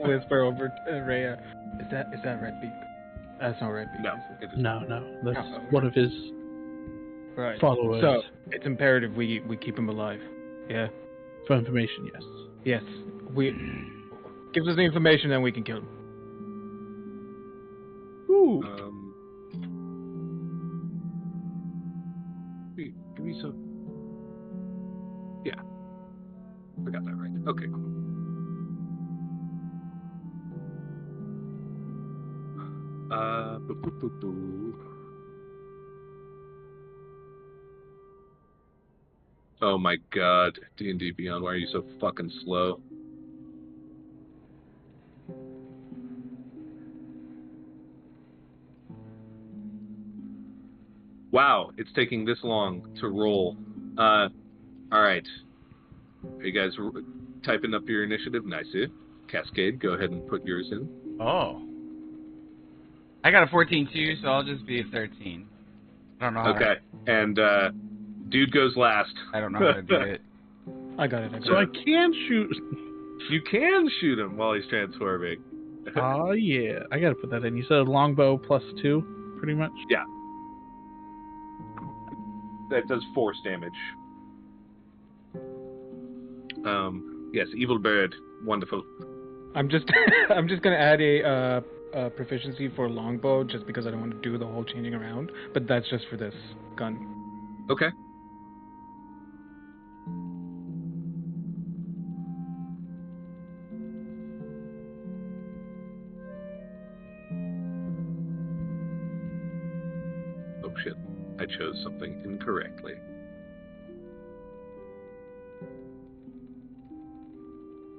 [SPEAKER 2] whisper over to Rhea. Is that Red Beak? That's not Red Beak.
[SPEAKER 1] No. That's one of his followers.
[SPEAKER 2] So it's imperative we keep him alive. Yeah.
[SPEAKER 1] For information, yes.
[SPEAKER 2] Yes. Gives us the information, then we can kill him.
[SPEAKER 1] Ooh.
[SPEAKER 4] Give me some. Yeah. I got that right. Okay, cool. Oh my god, D&D Beyond, why are you so fucking slow? Wow, it's taking this long to roll. Alright. Are you guys typing up your initiative? Nice. Cascade, go ahead and put yours in.
[SPEAKER 3] Oh. I got a 14 too, so I'll just be a 13. I don't know how
[SPEAKER 4] Okay, and dude goes last.
[SPEAKER 3] I don't know how to do it.
[SPEAKER 2] I got it.
[SPEAKER 1] So I can shoot.
[SPEAKER 4] You can shoot him while he's transforming.
[SPEAKER 1] Oh, yeah. I gotta put that in. You said a longbow +2, pretty much?
[SPEAKER 4] Yeah. That does force damage. Yes, evil bird. Wonderful.
[SPEAKER 2] I'm just gonna add a proficiency for longbow just because I don't want to do the whole changing around, but that's just for this gun.
[SPEAKER 4] Okay. Oh shit, I chose something incorrectly.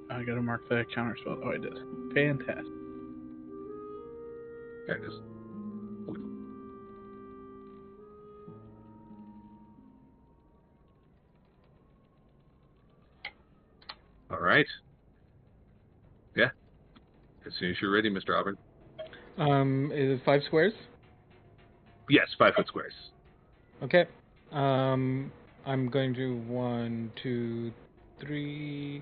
[SPEAKER 1] I gotta mark the counter spell. Oh, I did. Fantastic.
[SPEAKER 4] There it is. All right. Yeah. As soon as you're ready, Mr. Auburn.
[SPEAKER 2] Is it 5 squares?
[SPEAKER 4] Yes, 5 foot squares.
[SPEAKER 2] Okay. I'm going to 1, 2, 3.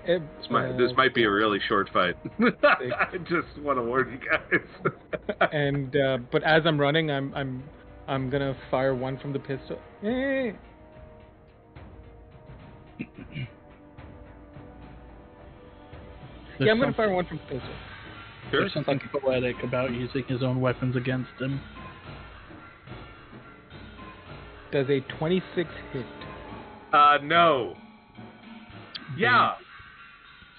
[SPEAKER 4] This might be a really short fight. I just want to warn you guys.
[SPEAKER 2] And but as I'm running, I'm gonna fire one from the pistol. Yeah, I'm gonna fire one from the pistol.
[SPEAKER 4] Sure.
[SPEAKER 1] There's something poetic about using his own weapons against him.
[SPEAKER 2] Does a 26 hit?
[SPEAKER 4] No. Yeah.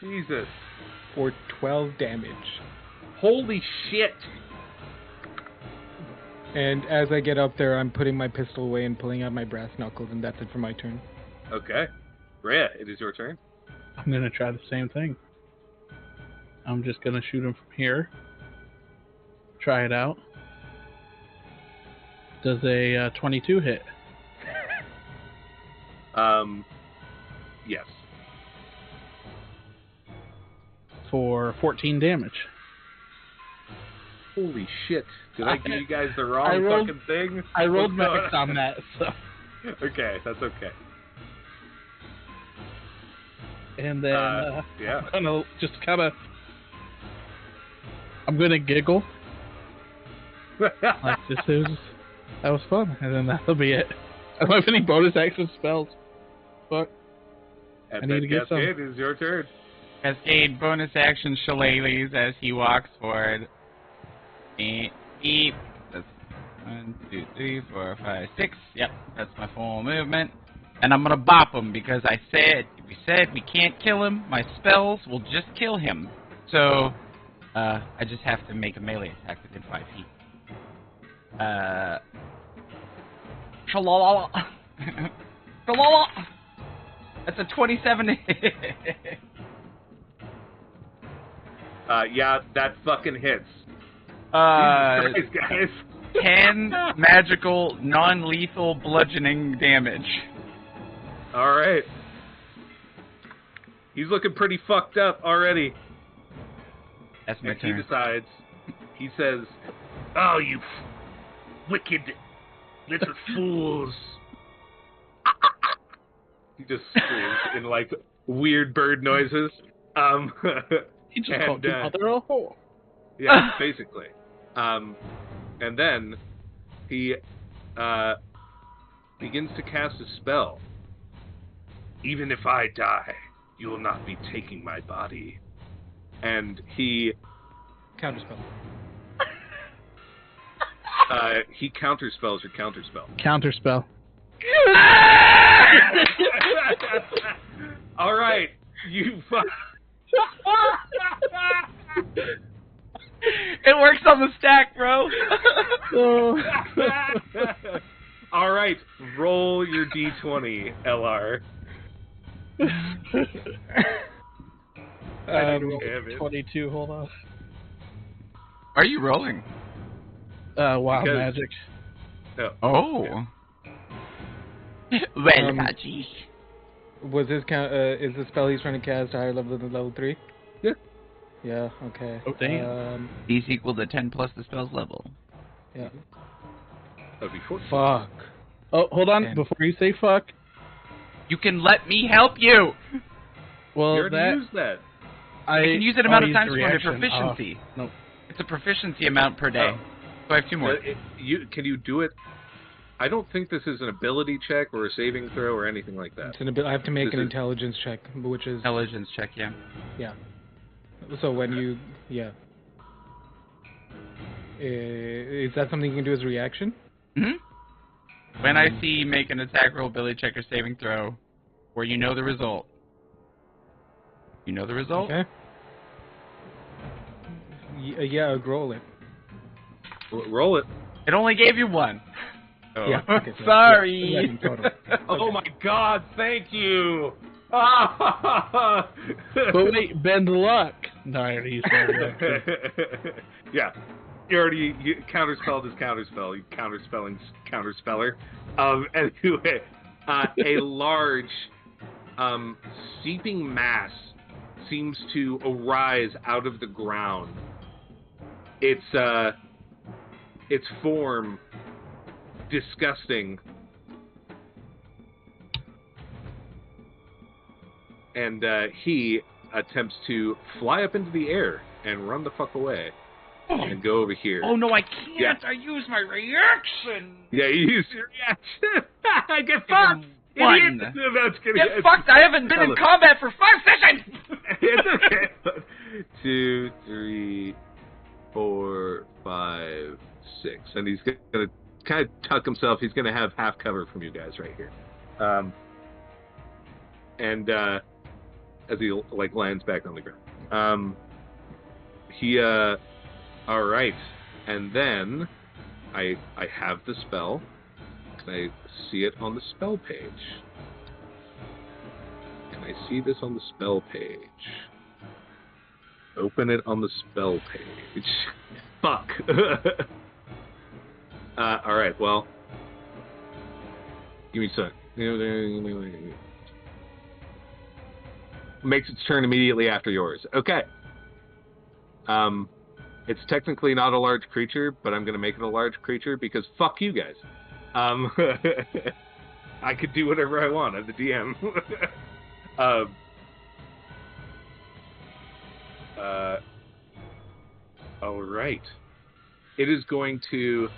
[SPEAKER 4] Jesus.
[SPEAKER 2] For 12 damage.
[SPEAKER 4] Holy shit.
[SPEAKER 2] And as I get up there, I'm putting my pistol away and pulling out my brass knuckles, and that's it for my turn.
[SPEAKER 4] Okay. Rhea, it is your turn.
[SPEAKER 1] I'm gonna try the same thing. I'm just gonna shoot him from here. Try it out. Does a 22 hit?
[SPEAKER 4] Yes.
[SPEAKER 1] For 14 damage.
[SPEAKER 4] Holy shit. Did I give you guys the wrong fucking thing?
[SPEAKER 1] I rolled max on that, so.
[SPEAKER 4] Okay, that's okay.
[SPEAKER 1] And then
[SPEAKER 4] yeah.
[SPEAKER 1] I'm gonna just kind of. I'm gonna giggle. Like that was fun, and then that'll be it. I don't have any bonus action spells. fuck.
[SPEAKER 4] And
[SPEAKER 1] I need
[SPEAKER 4] then
[SPEAKER 1] to get some.
[SPEAKER 4] Cascade, is your turn.
[SPEAKER 3] Cascade bonus action shillelaghs as he walks forward. Beep, beep. That's 1, 2, 3, 4, 5, 6. Yep, that's my full movement. And I'm gonna bop him because we said we can't kill him. My spells will just kill him. So, I just have to make a melee attack within 5 feet. Shalala. Shalala. That's a 27 hit.
[SPEAKER 4] Yeah, that fucking hits. Jesus Christ, guys.
[SPEAKER 3] 10 magical, non-lethal bludgeoning damage.
[SPEAKER 4] All right. He's looking pretty fucked up already.
[SPEAKER 3] That's my
[SPEAKER 4] And
[SPEAKER 3] turn.
[SPEAKER 4] he decides, he says, "Oh, you wicked little fools." He just screams in, like, weird bird noises.
[SPEAKER 1] He just called your mother a whore.
[SPEAKER 4] Yeah, basically. And then he begins to cast a spell. "Even if I die, you will not be taking my body." And he
[SPEAKER 2] Counterspell.
[SPEAKER 4] he counterspells your counterspell.
[SPEAKER 1] Counterspell.
[SPEAKER 4] All right, you.
[SPEAKER 3] It works on the stack, bro.
[SPEAKER 4] All right, roll your d20, LR.
[SPEAKER 1] 22, hold on.
[SPEAKER 3] Are you rolling?
[SPEAKER 1] Wild
[SPEAKER 4] Because-
[SPEAKER 1] magic.
[SPEAKER 4] No.
[SPEAKER 3] Oh. Well,
[SPEAKER 2] Um,
[SPEAKER 3] Haji.
[SPEAKER 2] Was his is the spell he's trying to cast higher level than level 3?
[SPEAKER 4] Yeah.
[SPEAKER 2] Yeah. Okay.
[SPEAKER 1] Oh, damn.
[SPEAKER 3] He's equal to 10 plus the spell's level.
[SPEAKER 2] Yeah.
[SPEAKER 4] That'd be 14.
[SPEAKER 2] Fuck.
[SPEAKER 1] Oh, hold on.
[SPEAKER 2] And-
[SPEAKER 1] Before you say fuck.
[SPEAKER 3] You can let me help you.
[SPEAKER 1] Well,
[SPEAKER 4] You already
[SPEAKER 1] that
[SPEAKER 4] used that.
[SPEAKER 3] I can use it amount of
[SPEAKER 1] use
[SPEAKER 3] times
[SPEAKER 1] the
[SPEAKER 3] for my
[SPEAKER 1] reaction.
[SPEAKER 3] proficiency.
[SPEAKER 1] Oh, no.
[SPEAKER 3] It's a proficiency amount per day.
[SPEAKER 4] Oh.
[SPEAKER 3] So I have 2 more.
[SPEAKER 4] Can you do it? I don't think this is an ability check or a saving throw or anything like that.
[SPEAKER 2] It's I have to make
[SPEAKER 4] This
[SPEAKER 2] an
[SPEAKER 4] is-
[SPEAKER 2] intelligence check, which is
[SPEAKER 3] Intelligence check, yeah.
[SPEAKER 2] yeah. So when you is that something you can do as a reaction?
[SPEAKER 3] Hmm. When I see make an attack roll, ability check, or saving throw, where you know the result. You know the result?
[SPEAKER 2] Okay. Yeah, roll it.
[SPEAKER 4] Roll it.
[SPEAKER 3] It only gave you 1. Oh.
[SPEAKER 2] Yeah, okay, so
[SPEAKER 3] Sorry.
[SPEAKER 2] 11 total.
[SPEAKER 4] Oh my God! Thank you.
[SPEAKER 1] But wait, bend luck. No, I already used that.
[SPEAKER 4] Yeah, you counterspelled his counterspell. You counterspeller. Anyway, a large, seeping mass seems to arise out of the ground. Its form disgusting, and he attempts to fly up into the air and run the fuck away and go over here.
[SPEAKER 3] Oh no, I can't.
[SPEAKER 4] Yeah.
[SPEAKER 3] I use my reaction.
[SPEAKER 4] Yeah, you use your reaction. I get
[SPEAKER 3] Give
[SPEAKER 4] fucked.
[SPEAKER 3] him 1.
[SPEAKER 4] Idiot. That's gonna
[SPEAKER 3] Get fucked. I haven't been in combat for 5 sessions.
[SPEAKER 4] It's okay. 2, 3, 4, 5, 6, and he's gonna kind of tuck himself. He's gonna have half cover from you guys right here, and as he like lands back on the ground, all right, and then I have the spell. Can I see it on the spell page? Can I see this on the spell page? Open it on the spell page. Fuck. Alright, well. Give me a sec. Makes its turn immediately after yours. Okay. It's technically not a large creature, but I'm going to make it a large creature because fuck you guys. I could do whatever I want. I'm the DM. All right. It is going to.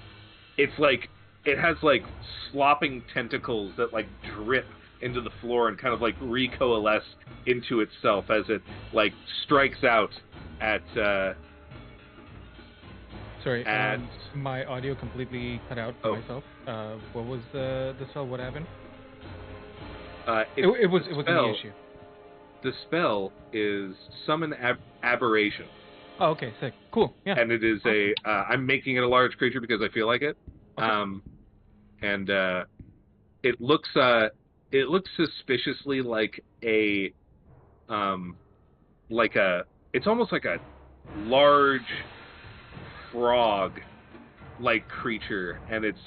[SPEAKER 4] It's like it has like slopping tentacles that like drip into the floor and kind of like recoalesce into itself as it like strikes out at.
[SPEAKER 2] Sorry, my audio completely cut out for myself. What was the spell? What happened? It was an issue.
[SPEAKER 4] The spell is Summon Aberration.
[SPEAKER 2] Oh, okay, sick, cool, yeah.
[SPEAKER 4] And it is I'm making it a large creature because I feel like it.
[SPEAKER 2] Okay.
[SPEAKER 4] And it looks suspiciously like it's almost like a large frog-like creature, and it's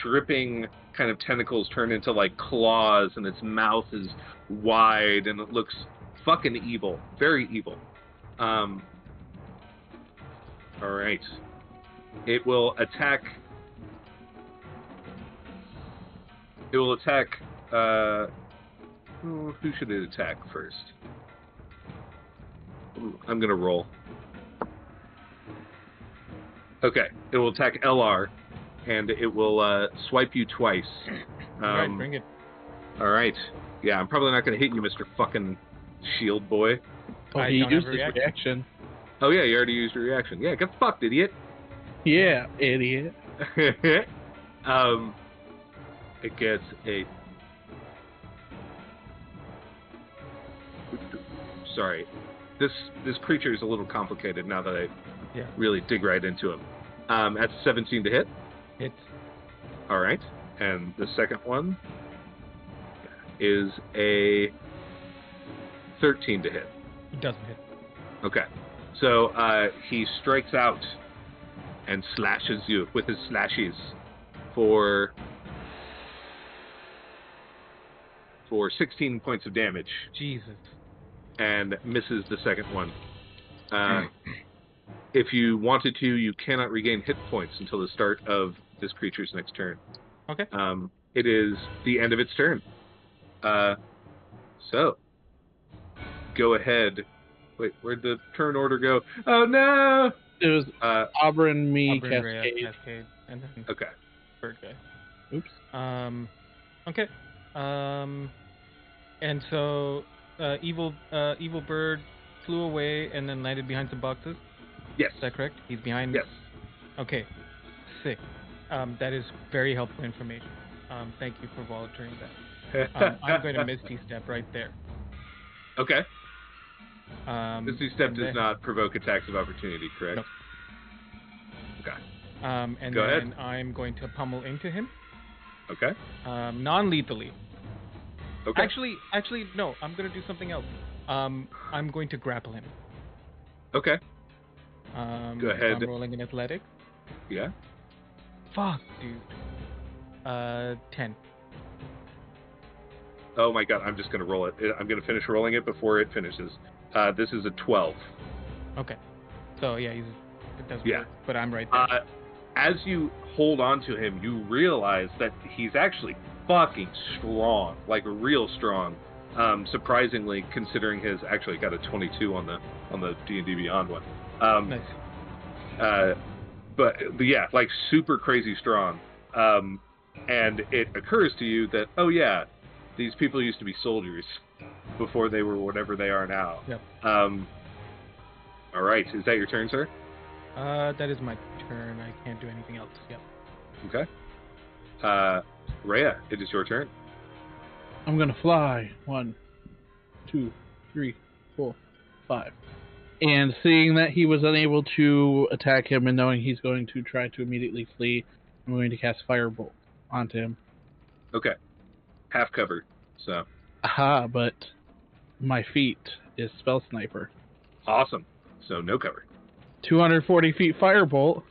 [SPEAKER 4] dripping kind of tentacles turn into like claws, and its mouth is wide, and it looks fucking evil, very evil. All right, it will attack. Who should it attack first? I'm gonna roll. Okay, it will attack LR, and it will swipe you twice.
[SPEAKER 2] Alright, bring it.
[SPEAKER 4] Alright. Yeah, I'm probably not going to hit you, Mr. fucking Shield Boy.
[SPEAKER 1] Oh, he used his reaction.
[SPEAKER 4] Oh, yeah, you already used your reaction. Yeah, get fucked, idiot.
[SPEAKER 1] Yeah, idiot.
[SPEAKER 4] It gets a... Sorry. This creature is a little complicated now that I really dig right into him. That's 17 to hit.
[SPEAKER 2] Hits.
[SPEAKER 4] All right. And the second one is a 13 to hit.
[SPEAKER 2] It doesn't hit.
[SPEAKER 4] Okay. So he strikes out and slashes you with his slashes for 16 points of damage.
[SPEAKER 2] Jesus.
[SPEAKER 4] And misses the second one. If you wanted to, you cannot regain hit points until the start of this creature's next turn.
[SPEAKER 2] Okay.
[SPEAKER 4] It is the end of its turn. So, go ahead. Wait, where'd the turn order go? Oh no!
[SPEAKER 1] It was Auburn, me,
[SPEAKER 2] Auburn,
[SPEAKER 1] Cascade.
[SPEAKER 2] And then
[SPEAKER 4] okay.
[SPEAKER 2] Bird guy.
[SPEAKER 1] Oops.
[SPEAKER 2] Okay. And so evil bird flew away and then landed behind some boxes.
[SPEAKER 4] Yes.
[SPEAKER 2] Is that correct? He's behind.
[SPEAKER 4] Yes.
[SPEAKER 2] Okay. Sick. That is very helpful information. Thank you for volunteering that. I'm going to Misty Step right there.
[SPEAKER 4] Okay.
[SPEAKER 2] Misty
[SPEAKER 4] Step does not provoke attacks of opportunity, correct?
[SPEAKER 2] Nope.
[SPEAKER 4] Okay.
[SPEAKER 2] And
[SPEAKER 4] Go
[SPEAKER 2] then
[SPEAKER 4] ahead.
[SPEAKER 2] I'm going to pummel into him.
[SPEAKER 4] Okay.
[SPEAKER 2] Non-lethally.
[SPEAKER 4] Okay.
[SPEAKER 2] Actually, no. I'm going to do something else. I'm going to grapple him.
[SPEAKER 4] Okay. Go ahead.
[SPEAKER 2] I'm rolling an athletics.
[SPEAKER 4] Yeah.
[SPEAKER 2] Fuck, dude. 10.
[SPEAKER 4] Oh my god, I'm just going to roll it. I'm going to finish rolling it before it finishes. This is a 12.
[SPEAKER 2] Okay. So, yeah, it doesn't work, but I'm right there.
[SPEAKER 4] As you hold on to him, you realize that he's actually fucking strong, like real strong. Surprisingly, considering his actually got a 22 on the D&D Beyond one.
[SPEAKER 2] Nice.
[SPEAKER 4] But yeah, like super crazy strong. And it occurs to you that, oh yeah, these people used to be soldiers before they were whatever they are now.
[SPEAKER 2] Yep.
[SPEAKER 4] All right, is that your turn, sir?
[SPEAKER 2] That is my turn. I can't do anything else. Yep.
[SPEAKER 4] Okay. Rhea, it is your turn.
[SPEAKER 1] I'm gonna fly. 1, 2, 3, 4, 5. And seeing that he was unable to attack him and knowing he's going to try to immediately flee, I'm going to cast Firebolt onto him.
[SPEAKER 4] Okay. Half cover, so.
[SPEAKER 1] Aha, but my feat is Spell Sniper.
[SPEAKER 4] Awesome. So no cover.
[SPEAKER 1] 240 feet Firebolt.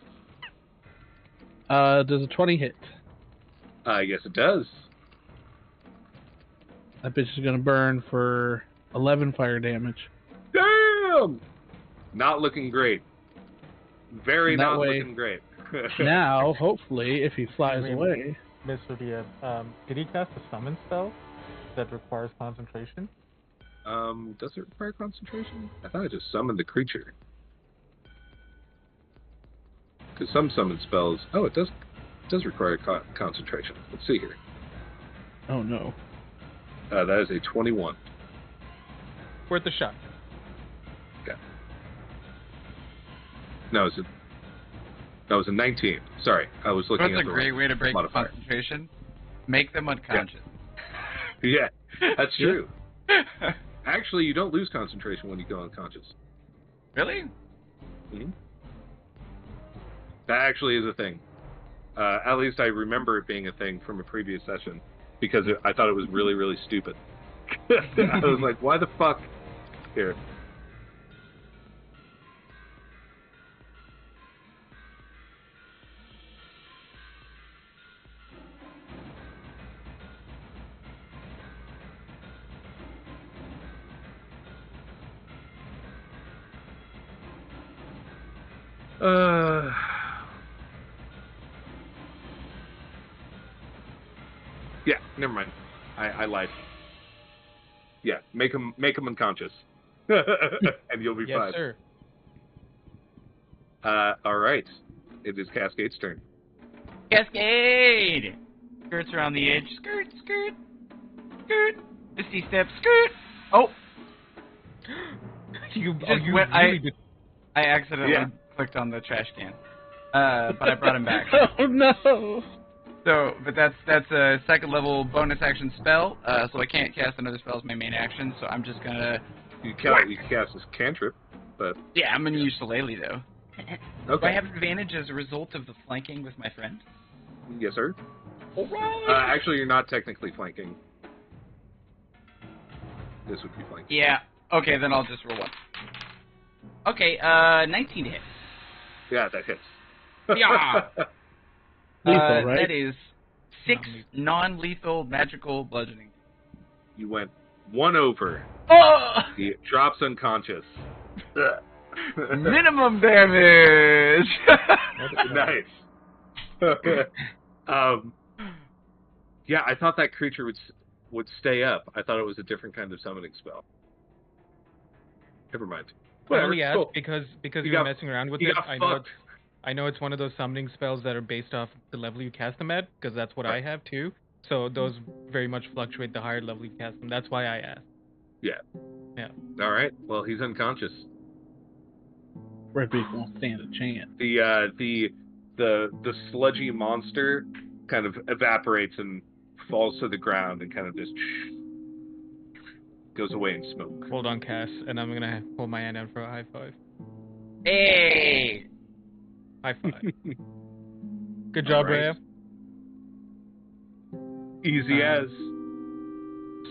[SPEAKER 1] Does a 20 hit?
[SPEAKER 4] Yes, it does.
[SPEAKER 1] That bitch is going to burn for 11 fire damage.
[SPEAKER 4] Damn! Not looking great. Very not looking great.
[SPEAKER 1] Now, hopefully, if he flies away...
[SPEAKER 2] Mr. Diaz, did he cast a summon spell that requires concentration?
[SPEAKER 4] Does it require concentration? I thought I just summoned the creature. Because some summon spells... Oh, it does require concentration. Let's see here.
[SPEAKER 1] Oh no.
[SPEAKER 4] That is a 21.
[SPEAKER 2] Worth a shot.
[SPEAKER 4] Okay. No, it was a 19. Sorry, I was looking
[SPEAKER 3] That's
[SPEAKER 4] at
[SPEAKER 3] a
[SPEAKER 4] the
[SPEAKER 3] great
[SPEAKER 4] wrong
[SPEAKER 3] way to break
[SPEAKER 4] modifier.
[SPEAKER 3] concentration. Make them unconscious.
[SPEAKER 4] Yeah, that's true. Actually, you don't lose concentration when you go unconscious.
[SPEAKER 3] Really?
[SPEAKER 4] Mm-hmm. That actually is a thing. At least I remember it being a thing from a previous session because I thought it was really, really stupid. I was like, why the fuck? Here. Yeah, never mind. I lied. Yeah, make him unconscious, and you'll be
[SPEAKER 2] Yes,
[SPEAKER 4] fine.
[SPEAKER 2] sir.
[SPEAKER 4] All right. It is Cascade's turn.
[SPEAKER 3] Cascade! Skirts around the edge. Skirt, skirt, skirt. Misty step, skirt. Oh,
[SPEAKER 2] You
[SPEAKER 3] went-
[SPEAKER 2] really did.
[SPEAKER 3] I accidentally
[SPEAKER 4] Yeah.
[SPEAKER 3] clicked on the trash can. But I brought him back.
[SPEAKER 1] Oh no.
[SPEAKER 3] So, but that's a second level bonus action spell. So I can't cast another spell as my main action. So I'm just gonna.
[SPEAKER 4] You can cast this cantrip, but
[SPEAKER 3] Yeah, I'm gonna use Shillelagh though. Do
[SPEAKER 4] okay.
[SPEAKER 3] I have advantage as a result of the flanking with my friend?
[SPEAKER 4] Yes, sir.
[SPEAKER 3] Alright.
[SPEAKER 4] Actually, you're not technically flanking. This would be flanking.
[SPEAKER 3] Yeah. Okay, then I'll just roll one. Okay, 19 to hit.
[SPEAKER 4] Yeah, that hits.
[SPEAKER 3] Yeah.
[SPEAKER 1] Lethal, right?
[SPEAKER 3] That is 6 non-lethal magical bludgeoning.
[SPEAKER 4] You went one over.
[SPEAKER 3] Oh!
[SPEAKER 4] He drops unconscious.
[SPEAKER 3] Minimum damage.
[SPEAKER 4] Nice. Yeah, I thought that creature would stay up. I thought it was a different kind of summoning spell. Never mind.
[SPEAKER 2] I only
[SPEAKER 4] Whatever,
[SPEAKER 2] asked
[SPEAKER 4] cool.
[SPEAKER 2] because
[SPEAKER 4] You
[SPEAKER 2] you were
[SPEAKER 4] got-
[SPEAKER 2] messing around with
[SPEAKER 4] You
[SPEAKER 2] it.
[SPEAKER 4] got
[SPEAKER 2] I know
[SPEAKER 4] fucked.
[SPEAKER 2] it's one of those summoning spells that are based off the level you cast them at, because that's what I have too. So those very much fluctuate the higher level you cast them. That's why I asked.
[SPEAKER 4] Yeah.
[SPEAKER 2] Yeah.
[SPEAKER 4] All right. Well, he's unconscious.
[SPEAKER 1] Red Beak won't stand a chance.
[SPEAKER 4] The sludgy monster kind of evaporates and falls to the ground and kind of just goes away in smoke.
[SPEAKER 2] Hold on, Cass, and I'm gonna hold my hand out for a high five.
[SPEAKER 3] Hey!
[SPEAKER 2] High five. Good job,
[SPEAKER 4] All right.
[SPEAKER 2] Rhea.
[SPEAKER 4] Easy as.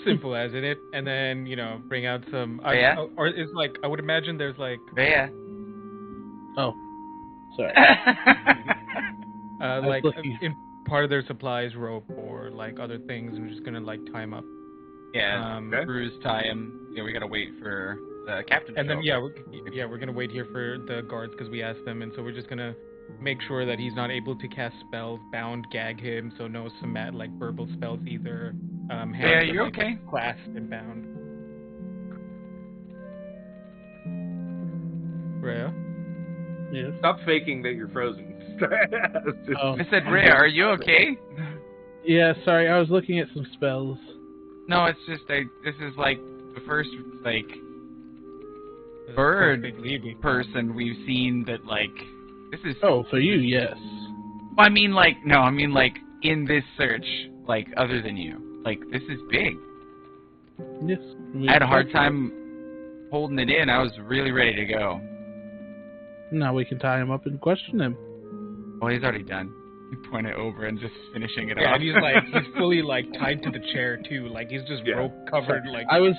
[SPEAKER 2] Simple as it, and then bring out some.
[SPEAKER 3] Yeah.
[SPEAKER 2] Or it's like I would imagine there's like
[SPEAKER 3] Yeah.
[SPEAKER 1] Oh, sorry. was
[SPEAKER 2] like
[SPEAKER 1] looking.
[SPEAKER 2] in part of their supplies rope or like other things. I'm just gonna like tie 'em up.
[SPEAKER 3] Yeah.
[SPEAKER 4] Okay.
[SPEAKER 3] Bruce, tie him. Yeah, we gotta wait for the captain.
[SPEAKER 2] And
[SPEAKER 3] to
[SPEAKER 2] then
[SPEAKER 3] show up.
[SPEAKER 2] we're gonna wait here for the guards because we asked them, and so we're just gonna make sure that he's not able to cast spells, bound, gag him, so no like verbal spells either. Hands
[SPEAKER 3] Yeah,
[SPEAKER 2] are,
[SPEAKER 3] you're
[SPEAKER 2] like,
[SPEAKER 3] okay.
[SPEAKER 2] Clasped and bound. Rhea?
[SPEAKER 1] Yes.
[SPEAKER 4] Stop faking that you're frozen. Just-
[SPEAKER 1] Oh.
[SPEAKER 3] I said, Rhea, are you okay?
[SPEAKER 1] Yeah, sorry. I was looking at some spells.
[SPEAKER 3] No, it's just this is like the first like
[SPEAKER 2] This
[SPEAKER 3] bird
[SPEAKER 2] big lady.
[SPEAKER 3] person we've seen that like this is.
[SPEAKER 1] Oh, for you, yes.
[SPEAKER 3] I mean like in this search like other than you like this is big.
[SPEAKER 1] Yes.
[SPEAKER 3] I had a hard time holding it in. I was really ready to go.
[SPEAKER 1] Now we can tie him up and question him.
[SPEAKER 3] Well, he's already done. You point it over and just finishing it
[SPEAKER 2] Yeah,
[SPEAKER 3] off.
[SPEAKER 2] and he's fully like tied to the chair too. Like he's just
[SPEAKER 4] Yeah.
[SPEAKER 2] rope covered. Like
[SPEAKER 1] I was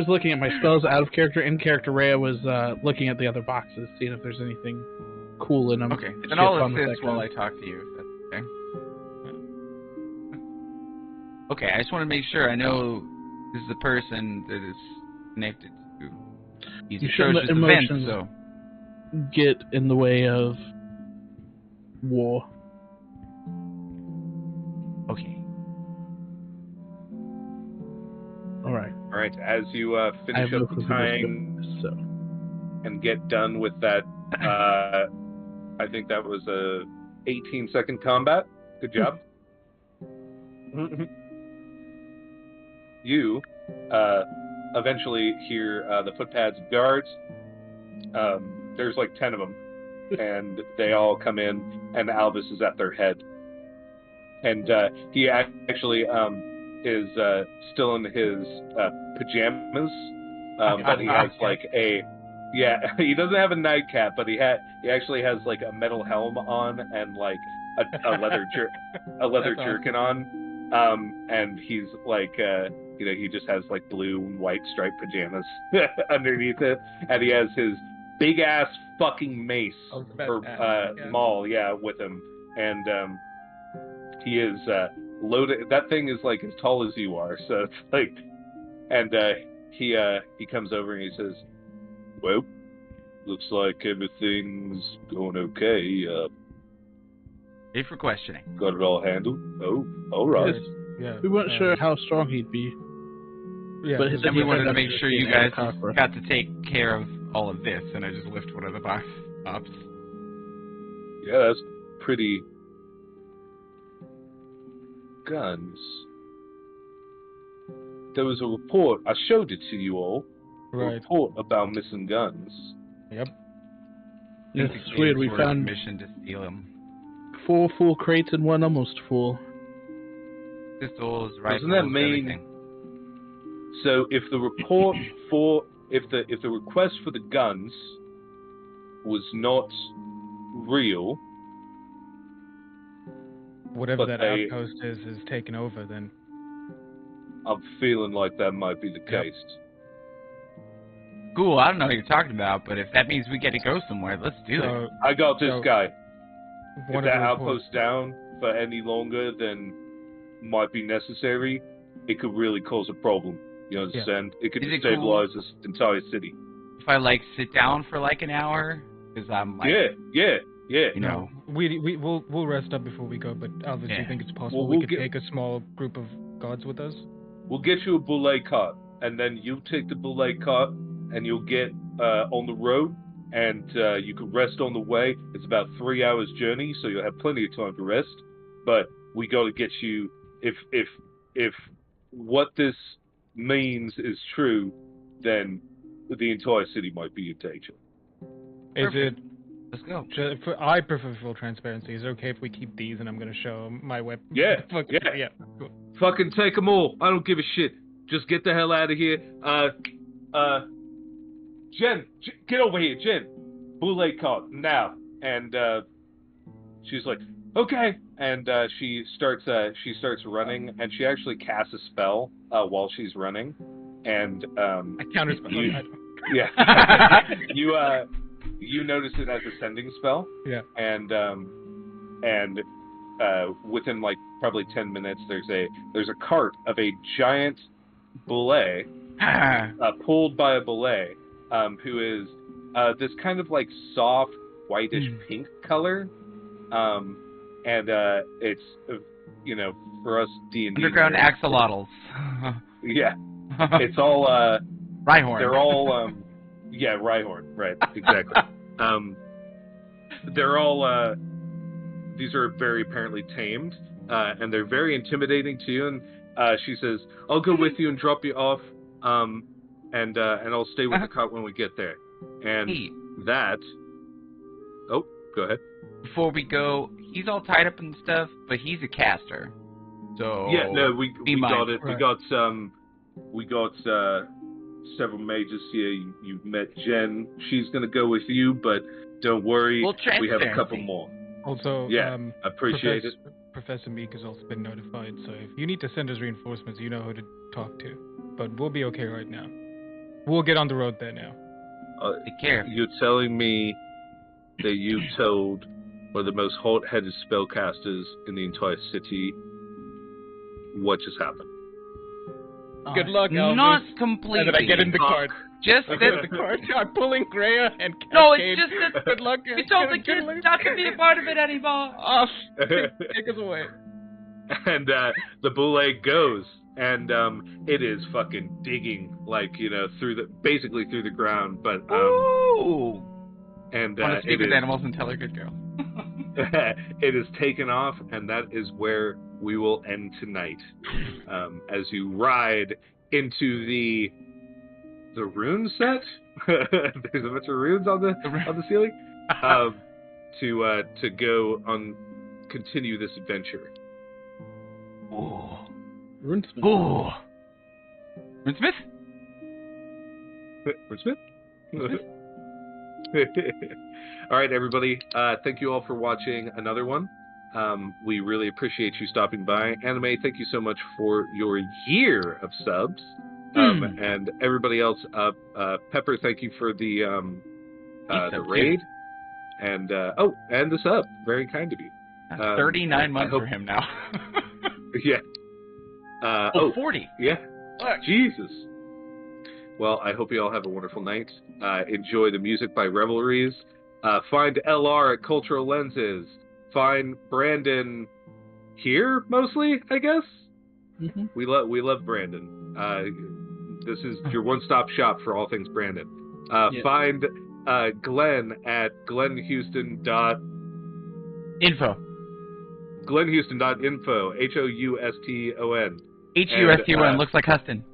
[SPEAKER 1] looking at my spells out of character. In character, Rhea was looking at the other boxes, seeing if there's anything cool in them.
[SPEAKER 3] Okay,
[SPEAKER 1] She
[SPEAKER 3] then
[SPEAKER 1] had
[SPEAKER 3] I'll
[SPEAKER 1] fun with
[SPEAKER 3] assist
[SPEAKER 1] that
[SPEAKER 3] while
[SPEAKER 1] kind
[SPEAKER 3] I talk to you. If that's okay. Okay, I just want to make sure I know this is a person that is connected to these
[SPEAKER 1] You shouldn't let
[SPEAKER 3] atrocious events.
[SPEAKER 1] emotions
[SPEAKER 3] So
[SPEAKER 1] get in the way of war.
[SPEAKER 3] okay.
[SPEAKER 1] All right.
[SPEAKER 4] All right. As you
[SPEAKER 1] I
[SPEAKER 4] finish
[SPEAKER 1] have no
[SPEAKER 4] up the
[SPEAKER 1] clue who
[SPEAKER 4] tying
[SPEAKER 1] this is, so.
[SPEAKER 4] and get done with that, I think that was a 18-second combat. Good job. you eventually hear the footpads of guards. There's like 10 of them, and they all come in, and Albus is at their head. And he actually is still in his pajamas, but he has like he doesn't have a nightcap, but he actually has like a metal helm on and like a leather jerkin on, and he's like he just has like blue and white striped pajamas underneath it, and he has his big ass fucking mace or maul with him, and he is loaded. That thing is like as tall as you are, so it's like, and he comes over and he says, "Well, looks like everything's going okay.
[SPEAKER 3] Ready for questioning.
[SPEAKER 4] Got it all handled? Oh, all right."
[SPEAKER 1] We weren't sure how strong he'd be.
[SPEAKER 2] Yeah,
[SPEAKER 1] but
[SPEAKER 3] and we wanted to make sure you guys got to take care of all of this, and I just lift one of the box ups.
[SPEAKER 4] Yeah, that's pretty. Guns. There was a report. I showed it to you all.
[SPEAKER 2] Right.
[SPEAKER 4] A report about missing guns.
[SPEAKER 2] Yep.
[SPEAKER 1] It's weird. We found
[SPEAKER 3] mission to steal them.
[SPEAKER 1] 4 full crates and 1 almost full.
[SPEAKER 3] Pistols, rifles,
[SPEAKER 4] Doesn't that mean?
[SPEAKER 3] everything.
[SPEAKER 4] So if the report if the request for the guns was not real,
[SPEAKER 2] whatever that outpost is taken over, then
[SPEAKER 4] I'm feeling like that might be the case.
[SPEAKER 3] Cool, I don't know what you're talking about, but if that means we get to go somewhere, let's do it.
[SPEAKER 4] I got this guy. If that
[SPEAKER 2] outpost
[SPEAKER 4] outpost down for any longer than might be necessary, it could really cause a problem. You understand? It could destabilize this entire city.
[SPEAKER 3] If I like sit down for like an hour, because I'm like,
[SPEAKER 4] yeah.
[SPEAKER 3] You know,
[SPEAKER 2] we'll rest up before we go. But Alvis, do you think it's possible we could take a small group of guards with us?
[SPEAKER 4] We'll get you a bullet cart, and then you take the bullet cart, and you'll get on the road, and you can rest on the way. It's about 3 hours journey, so you'll have plenty of time to rest. But we got to get you. If what this means is true, then the entire city might be in danger.
[SPEAKER 2] Is it?
[SPEAKER 3] Let's go.
[SPEAKER 2] I prefer full transparency. Is it okay if we keep these and I'm going to show my weapon?
[SPEAKER 4] Yeah.
[SPEAKER 2] Cool.
[SPEAKER 4] Fucking take them all. I don't give a shit. Just get the hell out of here. Jen, get over here, Jen. Boule cart now. And she's like, okay. And she starts running, and she actually casts a spell while she's running. And
[SPEAKER 2] I counterspell.
[SPEAKER 4] You notice it as a sending spell.
[SPEAKER 2] Yeah.
[SPEAKER 4] And within like probably 10 minutes, there's a cart of a giant boule pulled by a boule who is this kind of like soft whitish pink color, and it's for us D&D
[SPEAKER 3] underground axolotls.
[SPEAKER 4] Yeah, it's all
[SPEAKER 3] Rhyhorn.
[SPEAKER 4] They're all Rhyhorn, right? Exactly. They're all these are very apparently tamed, and they're very intimidating to you. And she says, "I'll go with you and drop you off, and I'll stay with the cart when we get there." And that. Oh, go ahead.
[SPEAKER 3] Before we go, he's all tied up and stuff, but he's a caster. So
[SPEAKER 4] yeah, no, we got it.
[SPEAKER 2] Right.
[SPEAKER 4] We got several mages here. You've met Jen. She's gonna go with you, but don't worry, we have a couple more.
[SPEAKER 2] Also,
[SPEAKER 4] I appreciate it.
[SPEAKER 2] Professor Meek has also been notified, so if you need to send us reinforcements, you know who to talk to. But we'll be okay right now. We'll get on the road there now.
[SPEAKER 3] Take care.
[SPEAKER 4] You're telling me that you told one of the most hot-headed spellcasters in the entire city what just happened?
[SPEAKER 2] Good luck, Elvis.
[SPEAKER 3] Not completely.
[SPEAKER 2] And then I get in the cart.
[SPEAKER 3] Just
[SPEAKER 2] I
[SPEAKER 3] that.
[SPEAKER 2] get in the cart. I'm pulling Greya and Cascade.
[SPEAKER 3] No, it's just that.
[SPEAKER 2] Good luck.
[SPEAKER 3] You told the kids not to be a part of it anymore.
[SPEAKER 2] Oh, take us away.
[SPEAKER 4] And the boule goes, and it is fucking digging basically through the ground, but
[SPEAKER 3] Ooh.
[SPEAKER 4] and
[SPEAKER 3] Want to speak
[SPEAKER 4] it
[SPEAKER 3] with
[SPEAKER 4] is,
[SPEAKER 3] animals and tell her good girl.
[SPEAKER 4] it is taken off, and that is where we will end tonight. As you ride into the rune set. There's a bunch of runes on the ceiling. To go on, continue this adventure.
[SPEAKER 3] Ooh.
[SPEAKER 1] Runesmith.
[SPEAKER 3] Ooh. Runesmith?
[SPEAKER 4] Runesmith? All right, everybody. Thank you all for watching another one. We really appreciate you stopping by. Anime, thank you so much for your year of subs. And everybody else, Pepper, thank you for the raid.
[SPEAKER 3] Too.
[SPEAKER 4] And and the sub. Very kind of you.
[SPEAKER 3] That's 39 months for him now.
[SPEAKER 4] Yeah.
[SPEAKER 3] 40.
[SPEAKER 4] Yeah.
[SPEAKER 3] Look.
[SPEAKER 4] Jesus. Well, I hope you all have a wonderful night. Enjoy the music by Revelries. Find LR at Cultural Lenses. Find Brandon here, mostly, I guess.
[SPEAKER 1] Mm-hmm.
[SPEAKER 4] We love Brandon. This is your one-stop shop for all things Brandon. Find Glenn at glenhouston.info. glenhouston.info. HOUSTON.
[SPEAKER 3] HUSTON looks like Huston.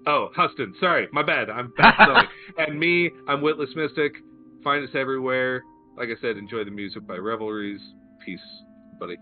[SPEAKER 4] Oh, Huston. Sorry, my bad. I'm bad spelling. And me, I'm Witless Mystic. Find us everywhere. Like I said, enjoy the music by Revelries. Peace, buddy.